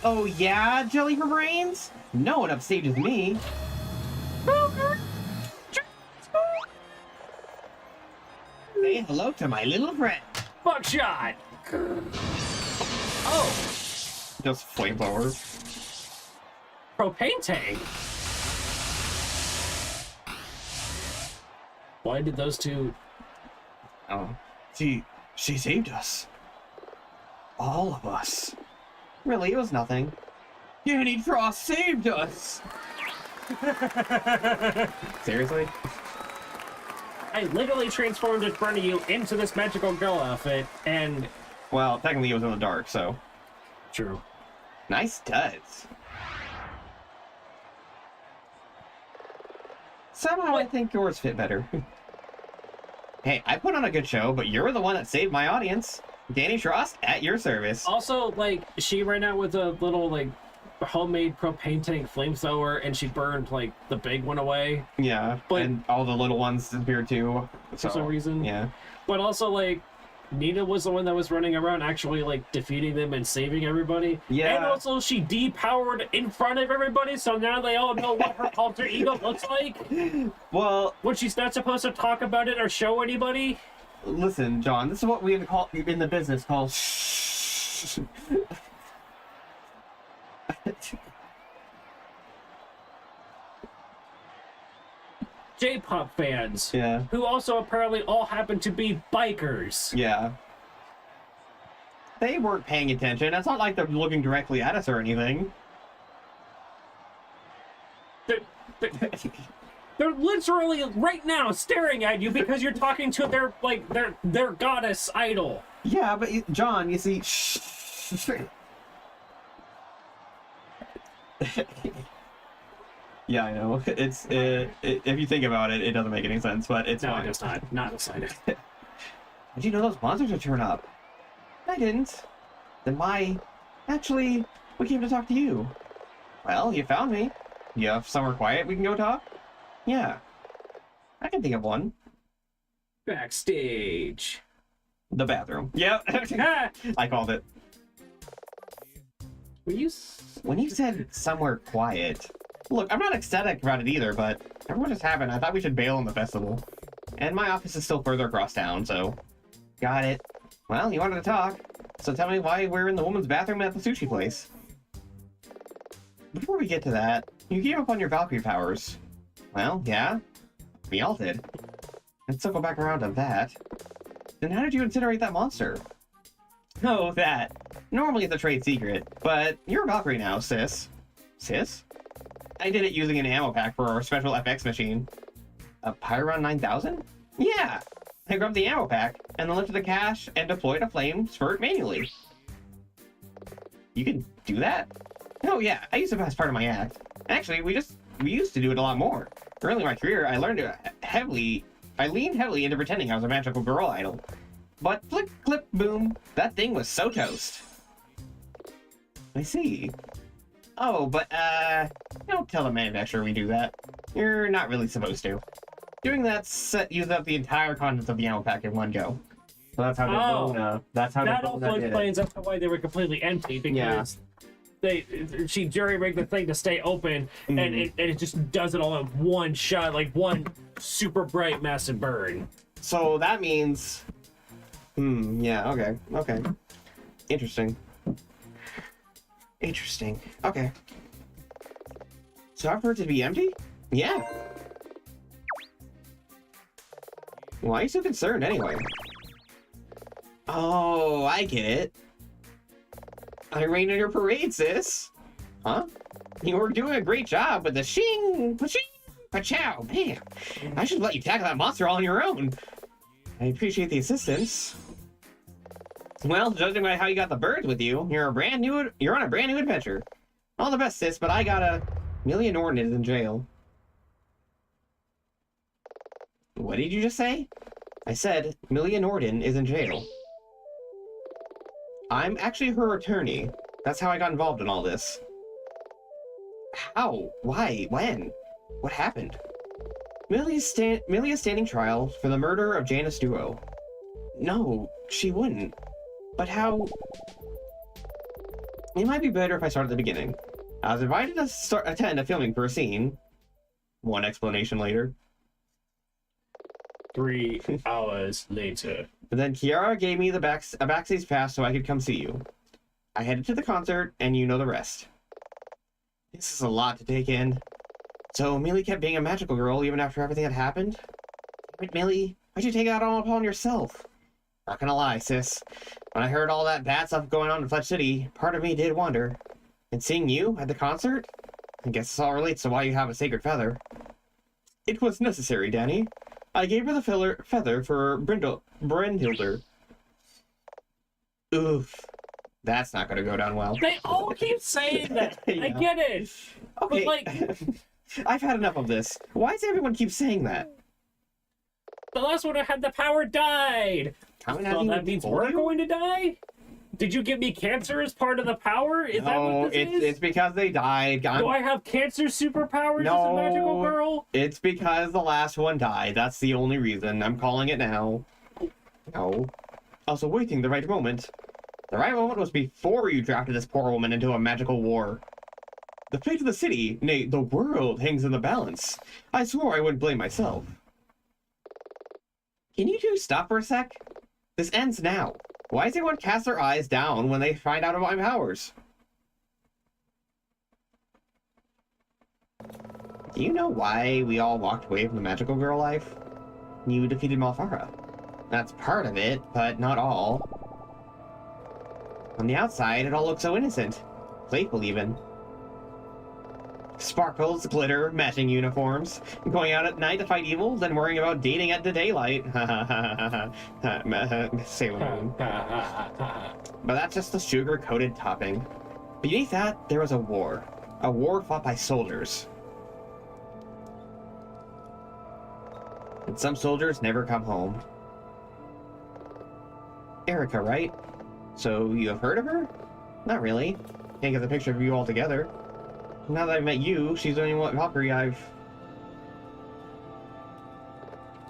Oh yeah, Jelly for Brains? No one upstages me. Say hello to my little friend. Buckshot! Oh! Just flamethrower. Propane tank! Why did those two... Oh. She saved us. All of us. Really, it was nothing. Danny Tross saved us! Seriously? I literally transformed in front of you into this magical girl outfit, and... Well, technically it was in the dark, so. True. Nice duds. Somehow I think yours fit better. Hey, I put on a good show, but you're the one that saved my audience. Danny Tross, at your service. Also, like, she ran out with a little, like, homemade propane tank flamethrower, and she burned, like, the big one away. Yeah, But- and all the little ones disappeared too. For some reason. Yeah. But also, like, Nina was the one that was running around actually, like, defeating them and saving everybody. Yeah. And also, she depowered in front of everybody, so now they all know what her alter ego looks like. Well, When she's not supposed to talk about it or show anybody. listen, John, this is what we call in the business called J-pop fans. Yeah. Who also apparently all happen to be bikers. Yeah. They weren't paying attention. It's not like they're looking directly at us or anything. They're literally right now staring at you because you're talking to their goddess idol. Yeah, but John, you see, yeah, I know. It's if you think about it, it doesn't make any sense, but it's No, fine. it's not. Not excited. Did you know those monsters would turn up? I didn't. Then why? Actually, we came to talk to you. Well, you found me. You have somewhere quiet we can go talk? Yeah. I can think of one. Backstage. The bathroom. Yep. Ah! I called it. Were you? When you said somewhere quiet, look, I'm not ecstatic about it either, but everyone just happened. I thought we should bail on the festival. And my office is still further across town, so... Got it. Well, you wanted to talk, so tell me why we're in the woman's bathroom at the sushi place. Before we get to that, you gave up on your Valkyrie powers. Well, yeah. We all did. Let's circle back around to that. Then how did you incinerate that monster? Oh, that. Normally it's a trade secret, but you're a Valkyrie now, sis. Sis? I did it using an ammo pack for our special FX machine. A Pyron 9000? Yeah! I grabbed the ammo pack, and then lifted the cache and deployed a flame spurt manually. You can do that? Oh yeah, I used it as part of my act. Actually, we used to do it a lot more. Early in my career, I leaned heavily into pretending I was a magical girl idol. But flick, clip, boom, that thing was so toast. I see. Oh, but, don't tell the manufacturer we do that. You're not really supposed to. Doing that used up the entire contents of the ammo pack in one go. So that's how that also explains that's why they were completely empty, because she jury-rigged the thing to stay open, and it just does it all in one shot, like one super bright massive burn. So that means... yeah, okay. Interesting. Okay. So I've heard it to be empty? Yeah. Why are you so concerned anyway? Oh, I get it. I rained on your parade, sis. Huh? You were doing a great job with the shing, pa-ching, pa-chow, bam. I should let you tackle that monster all on your own. I appreciate the assistance. Well, judging by how you got the birds with you, you're on a brand new adventure. All the best, sis, but I got Amelia Norton is in jail. What did you just say? I said Amelia Norton is in jail. I'm actually her attorney. That's how I got involved in all this. How? Why? When? What happened? Millie's standing trial for the murder of Janice Duo. No, she wouldn't. But how... It might be better if I start at the beginning. I was invited to attend a filming for a scene. One explanation later. 3 hours later. But then Kiara gave me a backstage pass so I could come see you. I headed to the concert, and you know the rest. This is a lot to take in. So Millie kept being a magical girl even after everything had happened? Wait, Millie, why'd you take it out all upon yourself? Not gonna lie, sis. When I heard all that bad stuff going on in Fletch City, part of me did wonder. And seeing you at the concert? I guess this all relates to why you have a sacred feather. It was necessary, Danny. I gave her the feather for Brynhilder. Oof. That's not gonna go down well. They all keep saying that. Yeah. I get it. Okay. But, like... I've had enough of this. Why does everyone keep saying that? The last one who had the power died. Well, that means we're going to die? Did you give me cancer as part of the power? Is that what this is? It's because they died. Do I have cancer superpowers as a magical girl? It's because the last one died. That's the only reason. I'm calling it now. No. Also waiting the right moment. The right moment was before you drafted this poor woman into a magical war. The fate of the city, nay, the world, hangs in the balance. I swore I wouldn't blame myself. Can you two stop for a sec? This ends now. Why does everyone cast their eyes down when they find out about my powers? Do you know why we all walked away from the magical girl life? You defeated Malfara. That's part of it, but not all. On the outside, it all looks so innocent. Playful, even. Sparkles, glitter, matching uniforms. Going out at night to fight evil, then worrying about dating at the daylight. Sailor Moon. But that's just the sugar-coated topping. Beneath that, there was a war. A war fought by soldiers. And some soldiers never come home. Erica, right? So you have heard of her? Not really. Can't get the picture of you all together. Now that I've met you, she's the only Valkyrie I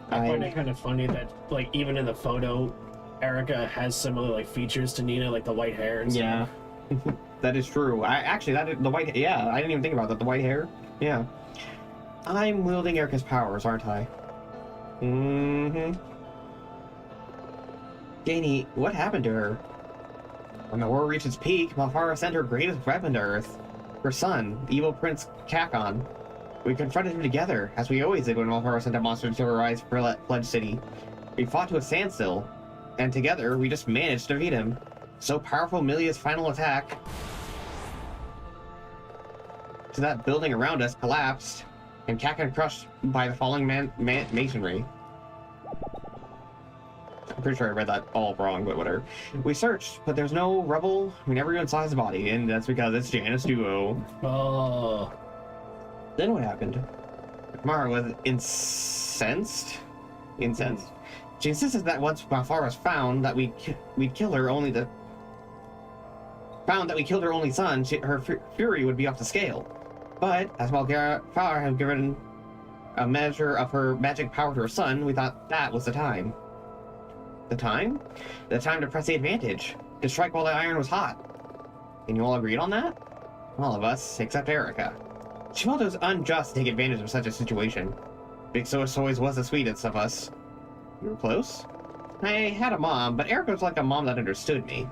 find it kind of funny that, like, even in the photo, Erica has similar, like, features to Nina, like the white hair and stuff. Yeah. That is true. The white, yeah, I didn't even think about that. The white hair. Yeah. I'm wielding Erica's powers, aren't I? Mm-hmm. Danny, what happened to her? When the war reached its peak, Malfara sent her greatest weapon to Earth. Her son, evil Prince Kakon. We confronted him together, as we always did when Malfara sent a monster to terrorize Pledge City. We fought to a standstill, and together we just managed to defeat him. So powerful, Milia's final attack to that building around us collapsed, and Kakon crushed by the falling masonry. I'm pretty sure I read that all wrong, but whatever. We searched, but there's no rubble. We never even saw his body, and that's because it's Janus Duo. Oh. Then what happened? Mara was incensed. She insisted that once Malfara was found, that we'd kill her only to... Found that we killed her only son, her fury would be off the scale. But, as Malfara had given a measure of her magic power to her son, we thought that was the time. The time? The time to press the advantage. To strike while the iron was hot. And you all agreed on that? All of us, except Erica. She felt it was unjust to take advantage of such a situation. Big Sis always was the sweetest of us. You were close? I had a mom, but Erica was like a mom that understood me.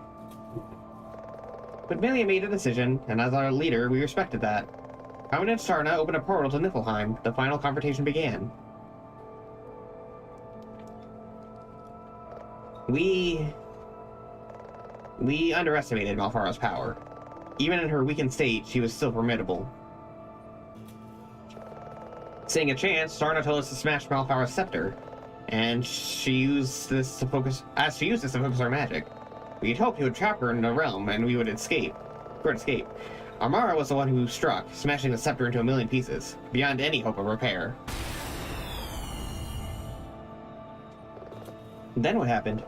But Milia made a decision, and as our leader, we respected that. Commandant Starna opened a portal to Niflheim. The final confrontation began. We underestimated Malfara's power. Even in her weakened state, she was still formidable. Seeing a chance, Starna told us to smash Malfara's scepter, and she used this to focus our magic. We had hoped he would trap her in the realm, and we would escape. Amara was the one who struck, smashing the scepter into a million pieces, beyond any hope of repair. Then what happened?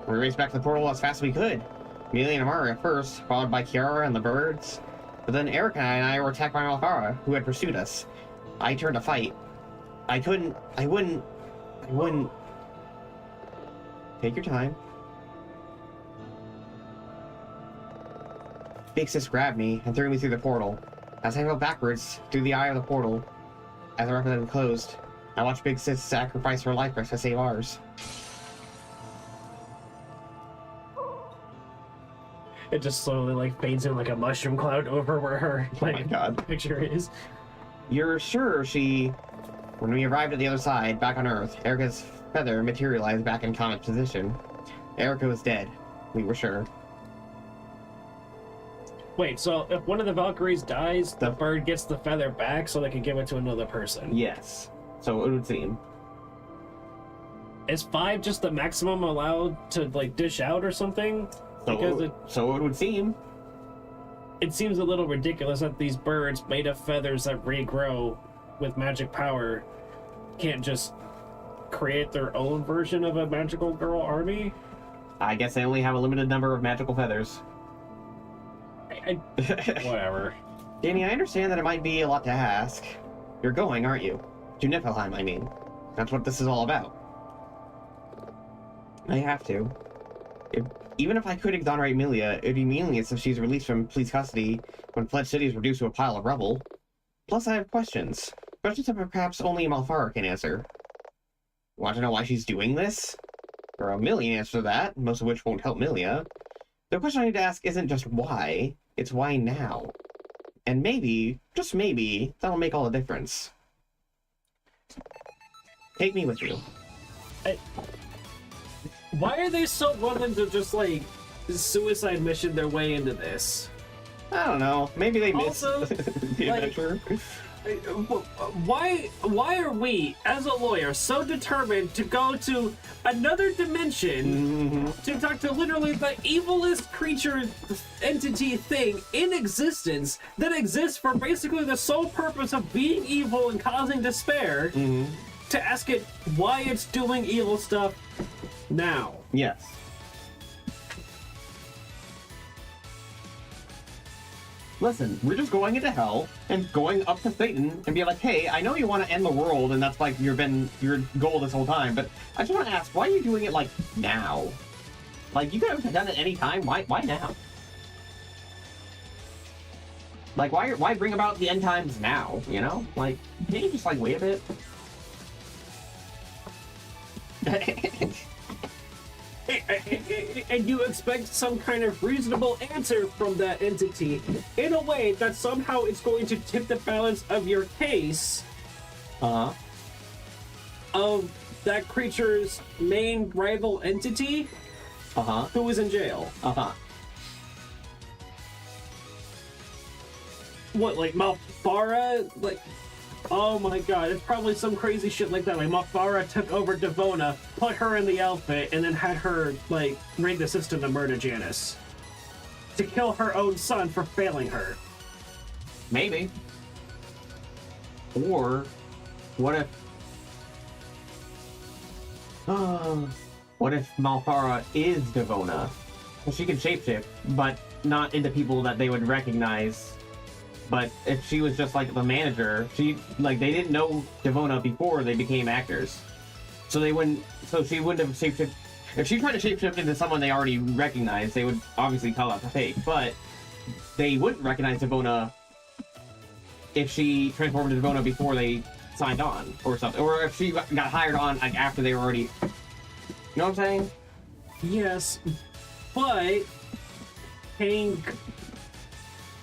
We raced back to the portal as fast as we could. Amelia and Amara at first, followed by Kiara and the birds. But then Erica and I were attacked by Malfara, who had pursued us. I turned to fight. I wouldn't. Take your time. Big Sis grabbed me and threw me through the portal. As I fell backwards through the eye of the portal, as the rapidly closed, I watched Big Sis sacrifice her life to save ours. It just slowly, like, fades in like a mushroom cloud over where her, like, Oh my God. picture is. You're sure she... When we arrived at the other side, back on Earth, Erica's feather materialized back in Comet's position. Erica was dead. We were sure. Wait, so if one of the Valkyries dies, the bird gets the feather back so they can give it to another person? Yes. So it would seem. Is 5 just the maximum allowed to, like, dish out or something? So it would seem. It seems a little ridiculous that these birds made of feathers that regrow with magic power can't just create their own version of a magical girl army. I guess they only have a limited number of magical feathers. Whatever. Danny, I understand that it might be a lot to ask. You're going, aren't you? To Niflheim, I mean. That's what this is all about. I have to. Even if I could exonerate Amelia, it'd be meaningless if she's released from police custody when Pledge City is reduced to a pile of rubble. Plus, I have questions. Questions that perhaps only Malfara can answer. Want to know why she's doing this? There are a million answers to that, most of which won't help Amelia. The question I need to ask isn't just why, it's why now. And maybe, just maybe, that'll make all the difference. Take me with you. Why are they so willing to just, like, suicide mission their way into this? I don't know. Maybe they missed Also, the like, adventure. Why are we, as a lawyer, so determined to go to another dimension to talk to literally the evilest creature, entity, thing in existence that exists for basically the sole purpose of being evil and causing despair, to ask it why it's doing evil stuff now? Yes. Listen, we're just going into hell and going up to Satan and be like, hey, I know you want to end the world and that's like your goal this whole time, but I just want to ask, why are you doing it like now? Like, you could have done it any time. Why now? Like, why bring about the end times now? You know, like, can't you just like wait a bit? And you expect some kind of reasonable answer from that entity in a way that somehow it's going to tip the balance of your case of that creature's main rival entity who is in jail. What, like Malfara? Like, oh my god, it's probably some crazy shit like that. Like, Malfara took over Devona, put her in the outfit, and then had her, like, rig the system to murder Janice. To kill her own son for failing her. Maybe. Or, what if Malfara is Devona? Well, she can shapeshift, but not into people that they would recognize. But if she was just like the manager, they didn't know Devona before they became actors. So she wouldn't have shapeshifted. If she tried to shapeshift into someone they already recognized, they would obviously call out the fake. But they wouldn't recognize Devona if she transformed into Devona before they signed on or something. Or if she got hired on like after they were already... You know what I'm saying? Yes, but Hank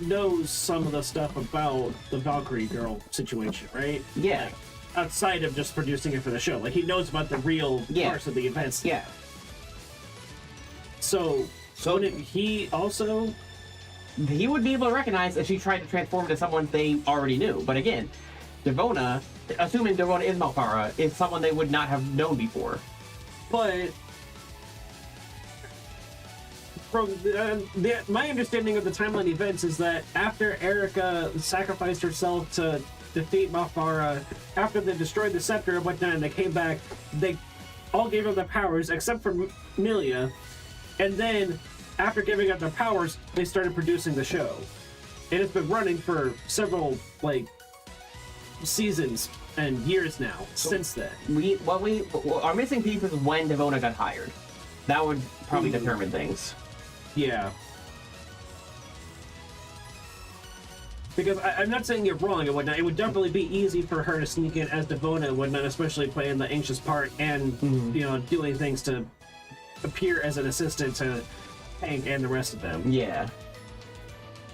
knows some of the stuff about the Valkyrie girl situation, right? Yeah. Like, outside of just producing it for the show. Like, he knows about the real parts of the events. Yeah. So wouldn't he also... He would be able to recognize if she tried to transform into someone they already knew. But again, Devona, assuming Devona is Malfara, is someone they would not have known before. But from my understanding of the timeline events is that after Erica sacrificed herself to defeat Malfara, after they destroyed the scepter and whatnot, and they came back, they all gave up their powers except for Amelia, and then after giving up their powers, they started producing the show, and it's been running for several seasons and years now since then. Our missing piece is when Devona got hired. That would probably determine things. Yeah. Because I'm not saying you're wrong and whatnot. It would definitely be easy for her to sneak in as Devona and whatnot, especially playing the anxious part and, doing things to appear as an assistant to Hank and the rest of them. Yeah.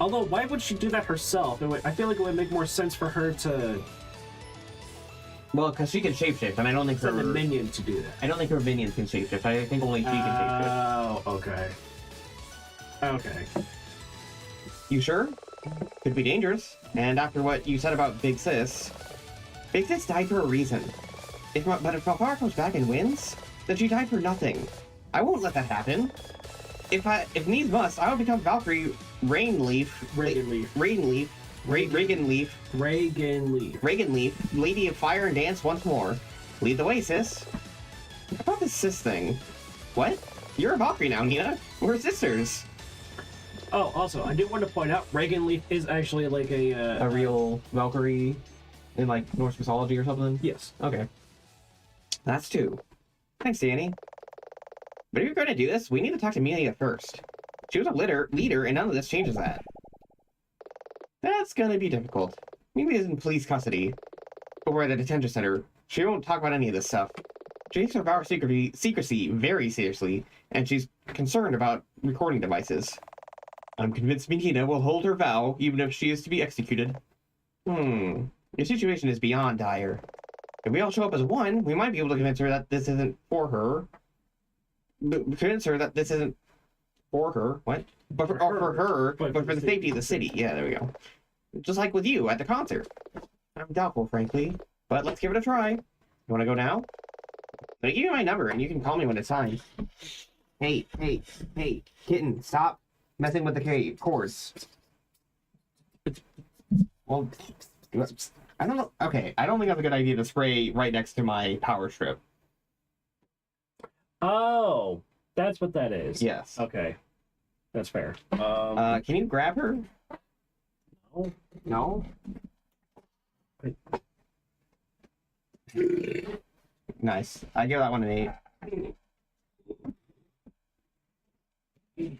Although, why would she do that herself? I feel like it would make more sense for her to... Well, because she can shapeshift, and I don't think send a minion to do that. I don't think her minions can shapeshift. I think only she can shapeshift. Oh, okay. Okay. You sure? Could be dangerous. And after what you said about Big Sis died for a reason. But if Malfara comes back and wins, then she died for nothing. I won't let that happen. If needs must, I will become Valkyrie Reagan Leaf, Lady of Fire and Dance once more. Lead the way, sis. How about this sis thing? What? You're a Valkyrie now, Nina. We're sisters. Oh, also, I do want to point out, Reagan Leaf is actually like a real Valkyrie in like Norse mythology or something? Yes. Okay. That's two. Thanks, Danny. But if you're going to do this, we need to talk to Amelia first. She was a leader, and none of this changes that. That's gonna be difficult. Amelia's in police custody. Over at the detention center. She won't talk about any of this stuff. She takes her power secrecy very seriously, and she's concerned about recording devices. I'm convinced Mikina will hold her vow, even if she is to be executed. Your situation is beyond dire. If we all show up as one, we might be able to convince her that this isn't for her. Convince her that this isn't for her. What? But for her, but for the safety of the city. Yeah, there we go. Just like with you at the concert. I'm doubtful, frankly, but let's give it a try. You want to go now? I'll give you my number, and you can call me when it's time. Hey, kitten, stop messing with the cores. Well, I don't know. Okay, I don't think that's a good idea to spray right next to my power strip. Oh, that's what that is. Yes. Okay, that's fair. Can you grab her? No. No? Nice. I give that one an 8.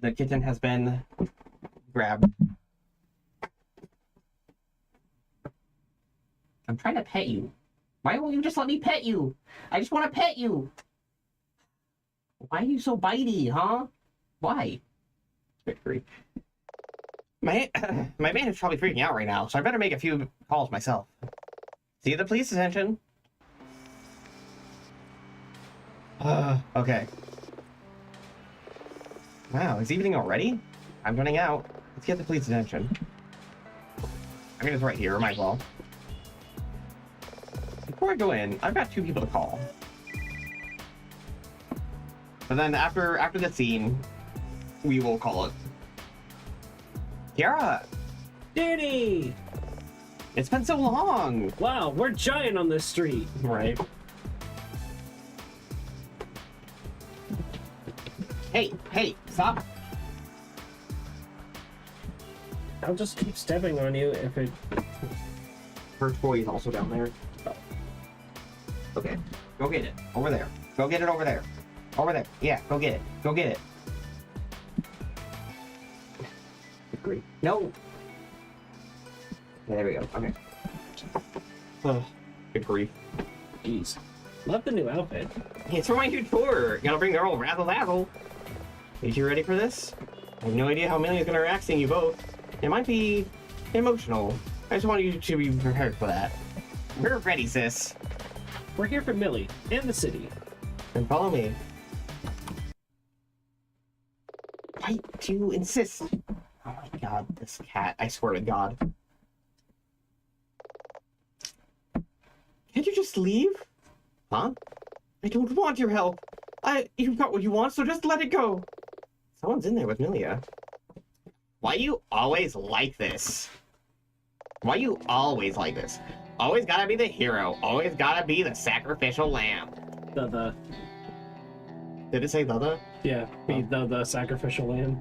The kitten has been grabbed. I'm trying to pet you. Why won't you just let me pet you? I just want to pet you. Why are you so bitey, huh? Why? Victory. My man is probably freaking out right now, so I better make a few calls myself. See the police attention. Okay. Wow, it's evening already? I'm running out. Let's get the police attention. I mean, it's right here, might as well. Before I go in, I've got 2 people to call. But then after the scene, we will call it. Kiara! Danny! It's been so long! Wow, we're giant on this street. Right. Hey, stop! I'll just keep stepping on you if it... Her toy is also down there. Oh. Okay, go get it. Over there. Go get it over there. Over there. Yeah, go get it. Go get it. Great. No! Yeah, there we go. Okay. Oh, good grief. Jeez. Love the new outfit. It's for my new tour. Gonna bring their old razzle-dazzle. Are you ready for this? I have no idea how Amelia's gonna react seeing you both. It might be emotional. I just want you to be prepared for that. We're ready, sis. We're here for Millie and the city. Then follow me. Why do you insist? Oh my god, this cat. I swear to God. Can't you just leave? Huh? I don't want your help. You've got what you want, so just let it go. Someone's in there with Milia. Why you always like this? Why you always like this? Always gotta be the hero. Always gotta be the sacrificial lamb. The Did it say the? Yeah, be the sacrificial lamb.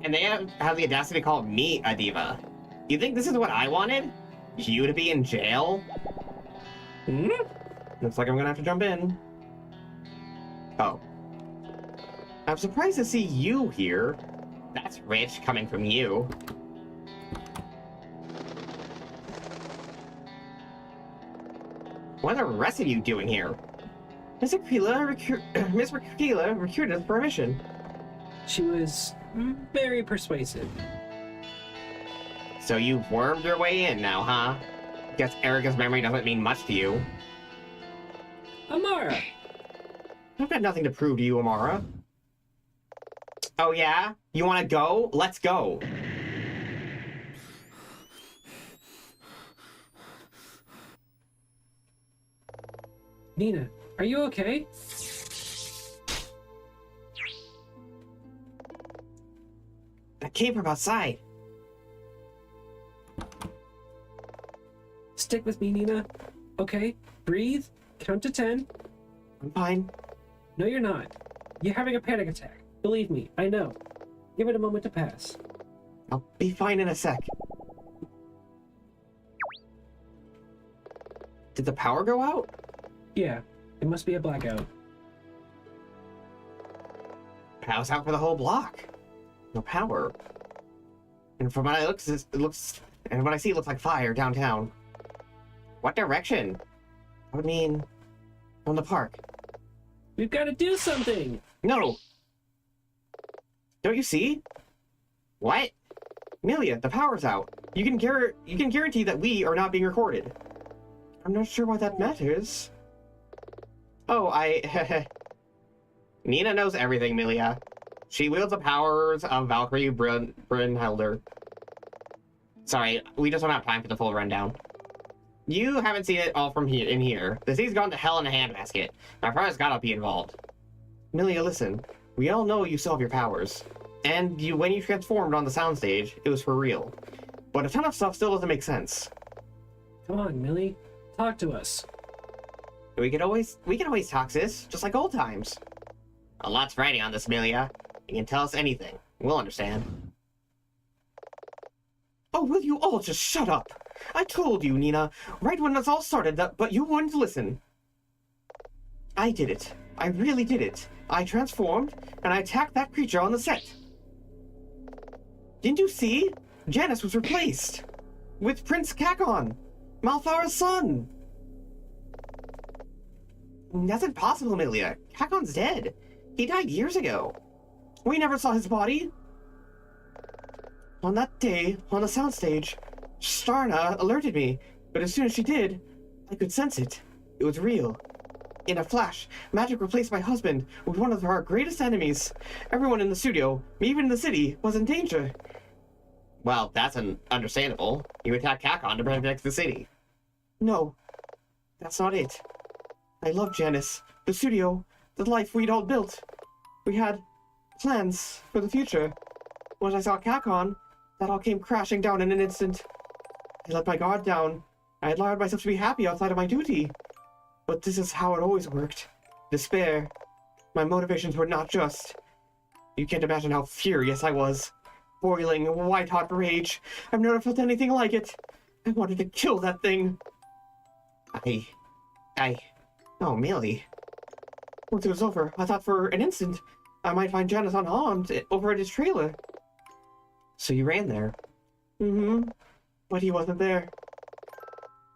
And they have the audacity to call me a diva. You think this is what I wanted? You to be in jail? Looks like I'm gonna have to jump in. Oh. I'm surprised to see you here. That's rich coming from you. What are the rest of you doing here? Miss Aquila recruited us for a mission. She was very persuasive. So you've wormed your way in now, huh? Guess Erica's memory doesn't mean much to you. Amara! I've got nothing to prove to you, Amara. Oh yeah? You wanna go? Let's go. Nina, are you okay? That came from outside. Stick with me, Nina. Okay, breathe, count to 10. I'm fine. No, you're not. You're having a panic attack. Believe me, I know. Give it a moment to pass. I'll be fine in a sec. Did the power go out? Yeah, it must be a blackout. Power's out for the whole block. No power. And from what I looks, it looks, and what I see, it looks like fire downtown. What direction? I would mean, from the park. We've got to do something! No! Don't you see? What? Amelia, the power's out. You can guarantee that we are not being recorded. I'm not sure why that matters. Oh, Nina knows everything, Amelia. She wields the powers of Valkyrie Brynhilder. Sorry, we just don't have time for the full rundown. You haven't seen it all from here. The city's gone to hell in a handbasket. My brother's gotta be involved. Amelia, listen. We all know you still have your powers. And when you transformed on the soundstage, it was for real. But a ton of stuff still doesn't make sense. Come on, Millie. Talk to us. We can always talk, sis, just like old times. A lot's riding on this, Amelia. You can tell us anything. We'll understand. Oh, will you all just shut up? I told you, Nina, right when this all started, but you wouldn't listen. I did it. I really did it. I transformed, and I attacked that creature on the set. Didn't you see? Janice was replaced. With Prince Kakon, Malfara's son. That's impossible, Amelia. Kakon's dead. He died years ago. We never saw his body. On that day, on the soundstage, Starna alerted me, but as soon as she did, I could sense it. It was real. In a flash, magic replaced my husband with one of our greatest enemies. Everyone in the studio, even in the city, was in danger. Well, that's understandable. You attacked Kakon to protect the city. No, that's not it. I love Janice, the studio, the life we'd all built. We had plans for the future. When I saw Kakon, that all came crashing down in an instant. I let my guard down. I had allowed myself to be happy outside of my duty. But this is how it always worked. Despair. My motivations were not just. You can't imagine how furious I was. Boiling, white-hot rage. I've never felt anything like it. I wanted to kill that thing. Oh, Millie. Once it was over, I thought for an instant I might find Janice unharmed over at his trailer. So you ran there? Mm-hmm. But he wasn't there.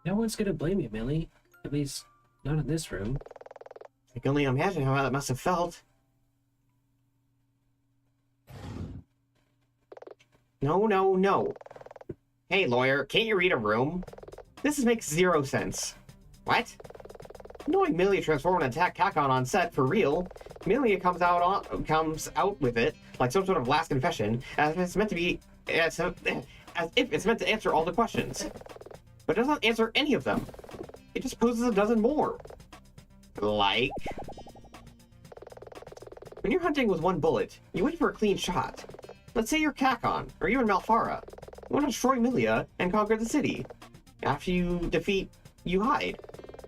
No one's gonna blame you, Millie. At least, not in this room. I can only imagine how that must have felt. No. Hey, lawyer, can't you read a room? This makes zero sense. What? Knowing Millie transformed and attacked Kakon on set for real, Millie comes out with it like some sort of last confession, as if it's meant to answer all the questions. But it doesn't answer any of them. It just poses a dozen more. Like, when you're hunting with one bullet, you wait for a clean shot. Let's say you're Kakon, or you're in Malfara. You want to destroy Milia and conquer the city. After you defeat, you hide.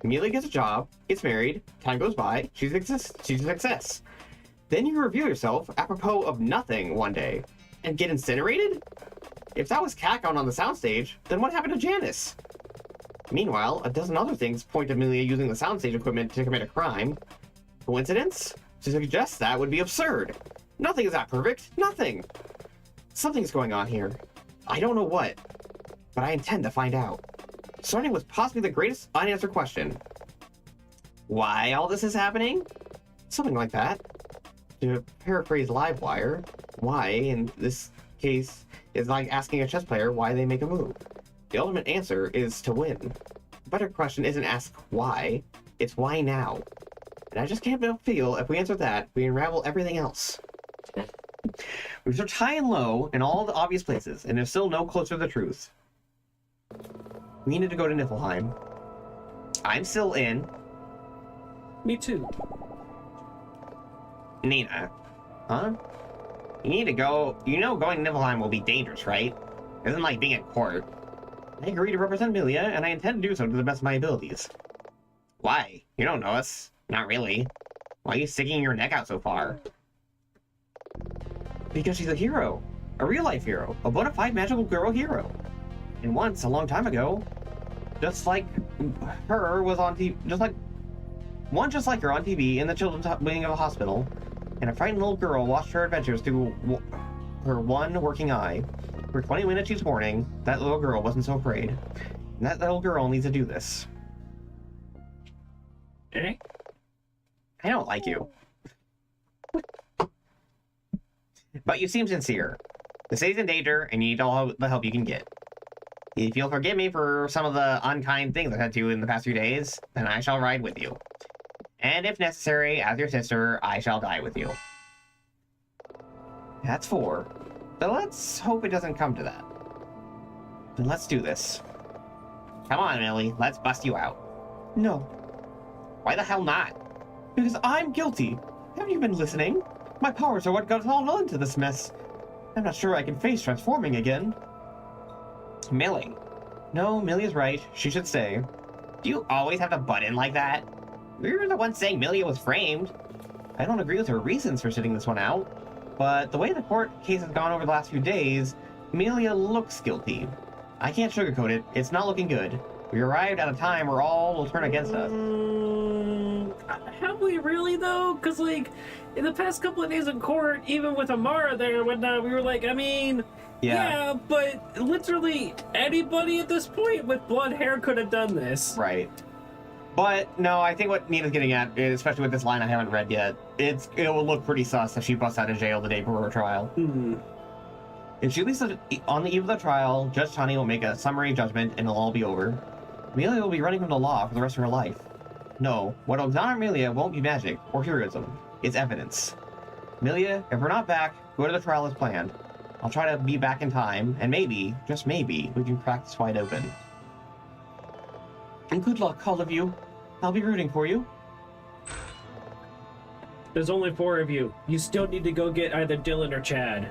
Amelia gets a job, gets married, time goes by, she's a success. Then you reveal yourself apropos of nothing one day, and get incinerated? If that was Kakon on the soundstage, then what happened to Janice? Meanwhile, a dozen other things point to Amelia using the soundstage equipment to commit a crime. Coincidence? To suggest that would be absurd. Nothing is that perfect. Nothing. Something's going on here. I don't know what, but I intend to find out. Starting with possibly the greatest unanswered question. Why all this is happening? Something like that. To paraphrase Livewire, why, in this case, is like asking a chess player why they make a move. The ultimate answer is to win. The better question isn't ask why, it's why now. And I just can't but feel if we answer that, we unravel everything else. We search high and low in all the obvious places, and there's still no closer to the truth. We need to go to Niflheim. I'm still in. Me too. Nina. Huh? You need to go. You know going to Niflheim will be dangerous, right? It isn't like being in court. I agree to represent Milia, and I intend to do so to the best of my abilities. Why? You don't know us. Not really. Why are you sticking your neck out so far? Because she's a hero. A real-life hero. A bona fide magical girl hero. And once, a long time ago, just like her was on TV, just like One just like her on TV in the children's wing of a hospital, and a frightened little girl watched her adventures through her one working eye. For 20 minutes each morning, that little girl wasn't so afraid. And that little girl needs to do this. Eh? I don't like you. But you seem sincere. The city's in danger, and you need all the help you can get. If you'll forgive me for some of the unkind things I've had to do in the past few days, then I shall ride with you. And if necessary, as your sister, I shall die with you. That's 4. But let's hope it doesn't come to that. Then let's do this. Come on, Millie, let's bust you out. No. Why the hell not? Because I'm guilty. Haven't you been listening? My powers are what got us all into this mess. I'm not sure I can face transforming again. Millie. No, Millie is right. She should stay. Do you always have to butt in like that? We were the ones saying Millie was framed. I don't agree with her reasons for sitting this one out, but the way the court case has gone over the last few days, Amelia looks guilty. I can't sugarcoat it. It's not looking good. We arrived at a time where all will turn against us. Have we really, though? Because, like, in the past couple of days in court, even with Amara there and whatnot, we were like, I mean... Yeah, but literally anybody at this point with blonde hair could have done this. Right. But, no, I think what Nina's getting at, especially with this line I haven't read yet, it will look pretty sus if she busts out of jail the day before her trial. If she leaves on the eve of the trial, Judge Tani will make a summary judgment and it'll all be over. Amelia will be running from the law for the rest of her life. No, what will exonerate Amelia won't be magic or heroism. It's evidence. Amelia, if we're not back, go to the trial as planned. I'll try to be back in time, and maybe, just maybe, we can crack this wide open. And good luck, all of you. I'll be rooting for you. There's only 4 of you. You still need to go get either Dylan or Chad.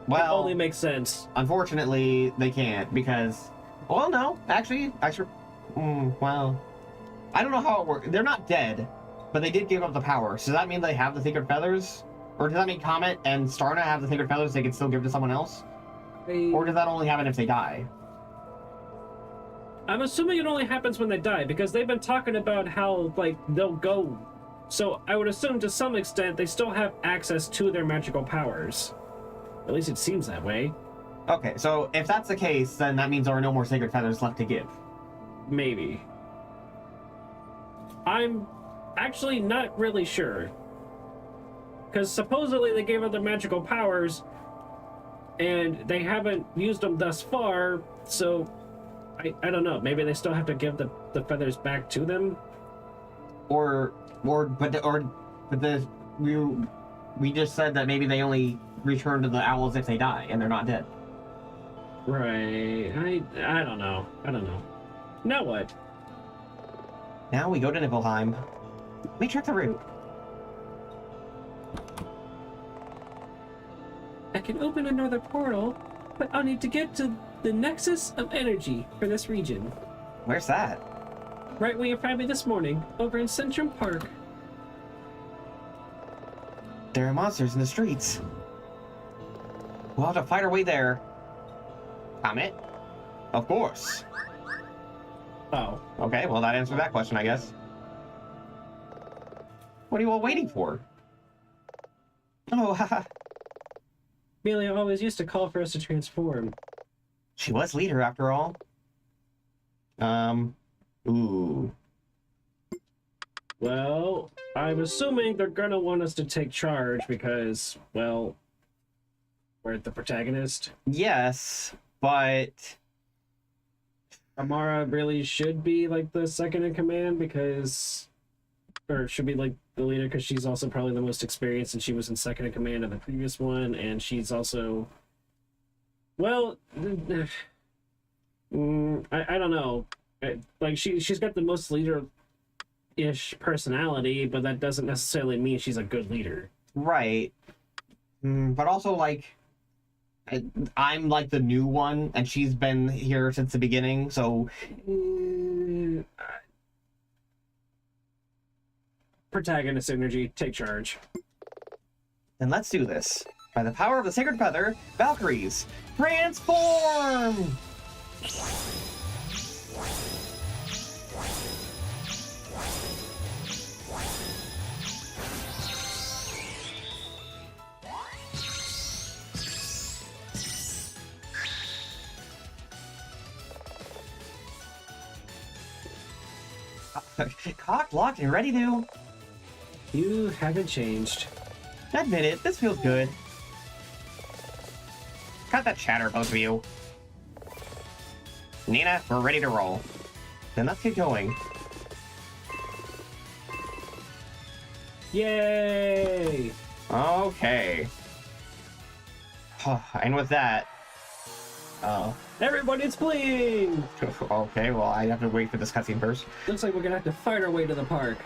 Well, it only makes sense. Unfortunately, they can't, because... Well, no, actually... well... I don't know how it works. They're not dead, but they did give up the power. So does that mean they have the Sacred Feathers? Or does that mean Comet and Starna have the Sacred Feathers they can still give to someone else? Or does that only happen if they die? I'm assuming it only happens when they die, because they've been talking about how, like, they'll go... So I would assume to some extent they still have access to their magical powers. At least it seems that way. Okay, so if that's the case, then that means there are no more Sacred Feathers left to give. Maybe. I'm actually not really sure. Because supposedly they gave up their magical powers, and they haven't used them thus far, so I don't know. Maybe they still have to give the feathers back to them? We just said that maybe they only return to the owls if they die, and they're not dead. Right. I don't know. Now what? Now we go to Nibelheim. We check the route. I can open another portal, but I'll need to get to the nexus of energy for this region. Where's that? Right where you found me this morning, over in Centrum Park. There are monsters in the streets. We'll have to fight our way there. Comet? Of course. Oh. Okay, well that answers that question, I guess. What are you all waiting for? Oh, haha. Amelia always used to call for us to transform. She was leader after all. Ooh. Well, I'm assuming they're gonna want us to take charge because, well, we're the protagonist. Yes, but... Amara really should be, like, the second in command because... Or should be, like, the leader because she's also probably the most experienced and she was in second in command of the previous one, and she's also... Well... I don't know. Like, she's got the most leader-ish personality, but that doesn't necessarily mean she's a good leader. Right. But also, like... I'm like the new one, and she's been here since the beginning, so... Protagonist energy, take charge. Then let's do this. By the power of the Sacred Feather, Valkyries, transform! Cocked, locked, and ready to... You haven't changed. Admit it, this feels good. Cut that chatter, both of you. Nina, we're ready to roll. Then let's get going. Yay! Okay. And with that... Everybody's fleeing! Okay, well, I have to wait for this cutscene first. Looks like we're gonna have to fight our way to the park.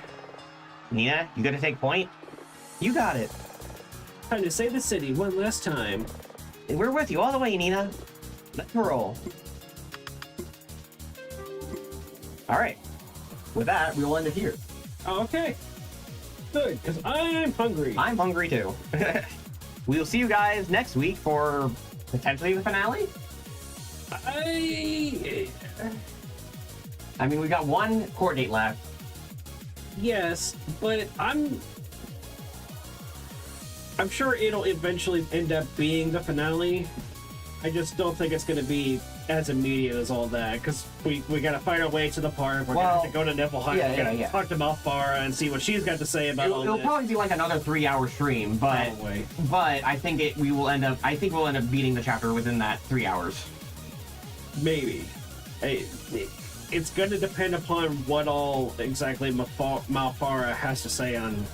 Nina, you gonna take point? You got it. Time to save the city one last time. We're with you all the way, Nina. Let's roll. Alright. With that, we'll end it here. Okay. Good, because I'm hungry. I'm hungry too. We'll see you guys next week for potentially the finale. I mean, we got one court date left. Yes, but I'm sure it'll eventually end up being the finale. I just don't think it's going to be as immediate as all that, because we got to find our way to the park. We're going to have to go to Niflheim. Yeah, we're going to yeah. talk to Malfara and see what she's got to say about all It'll this. probably be like another 3-hour stream, but Probably. I think we'll end up beating the chapter within that 3 hours. Maybe. It's going to depend upon what all exactly Malfara has to say on,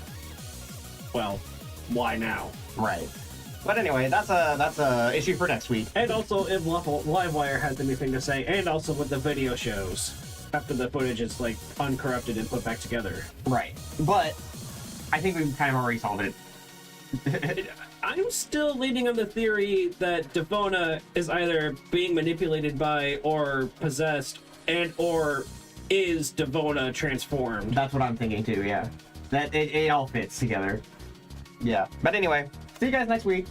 well, why now. Right. But anyway, that's a issue for next week. And also if Livewire has anything to say, and also with the video shows, after the footage is like uncorrupted and put back together. Right. But I think we've kind of already solved it. I'm still leaning on the theory that Devona is either being manipulated by or possessed, and or is Devona transformed. That's what I'm thinking too, yeah. That it all fits together. Yeah. But anyway, see you guys next week.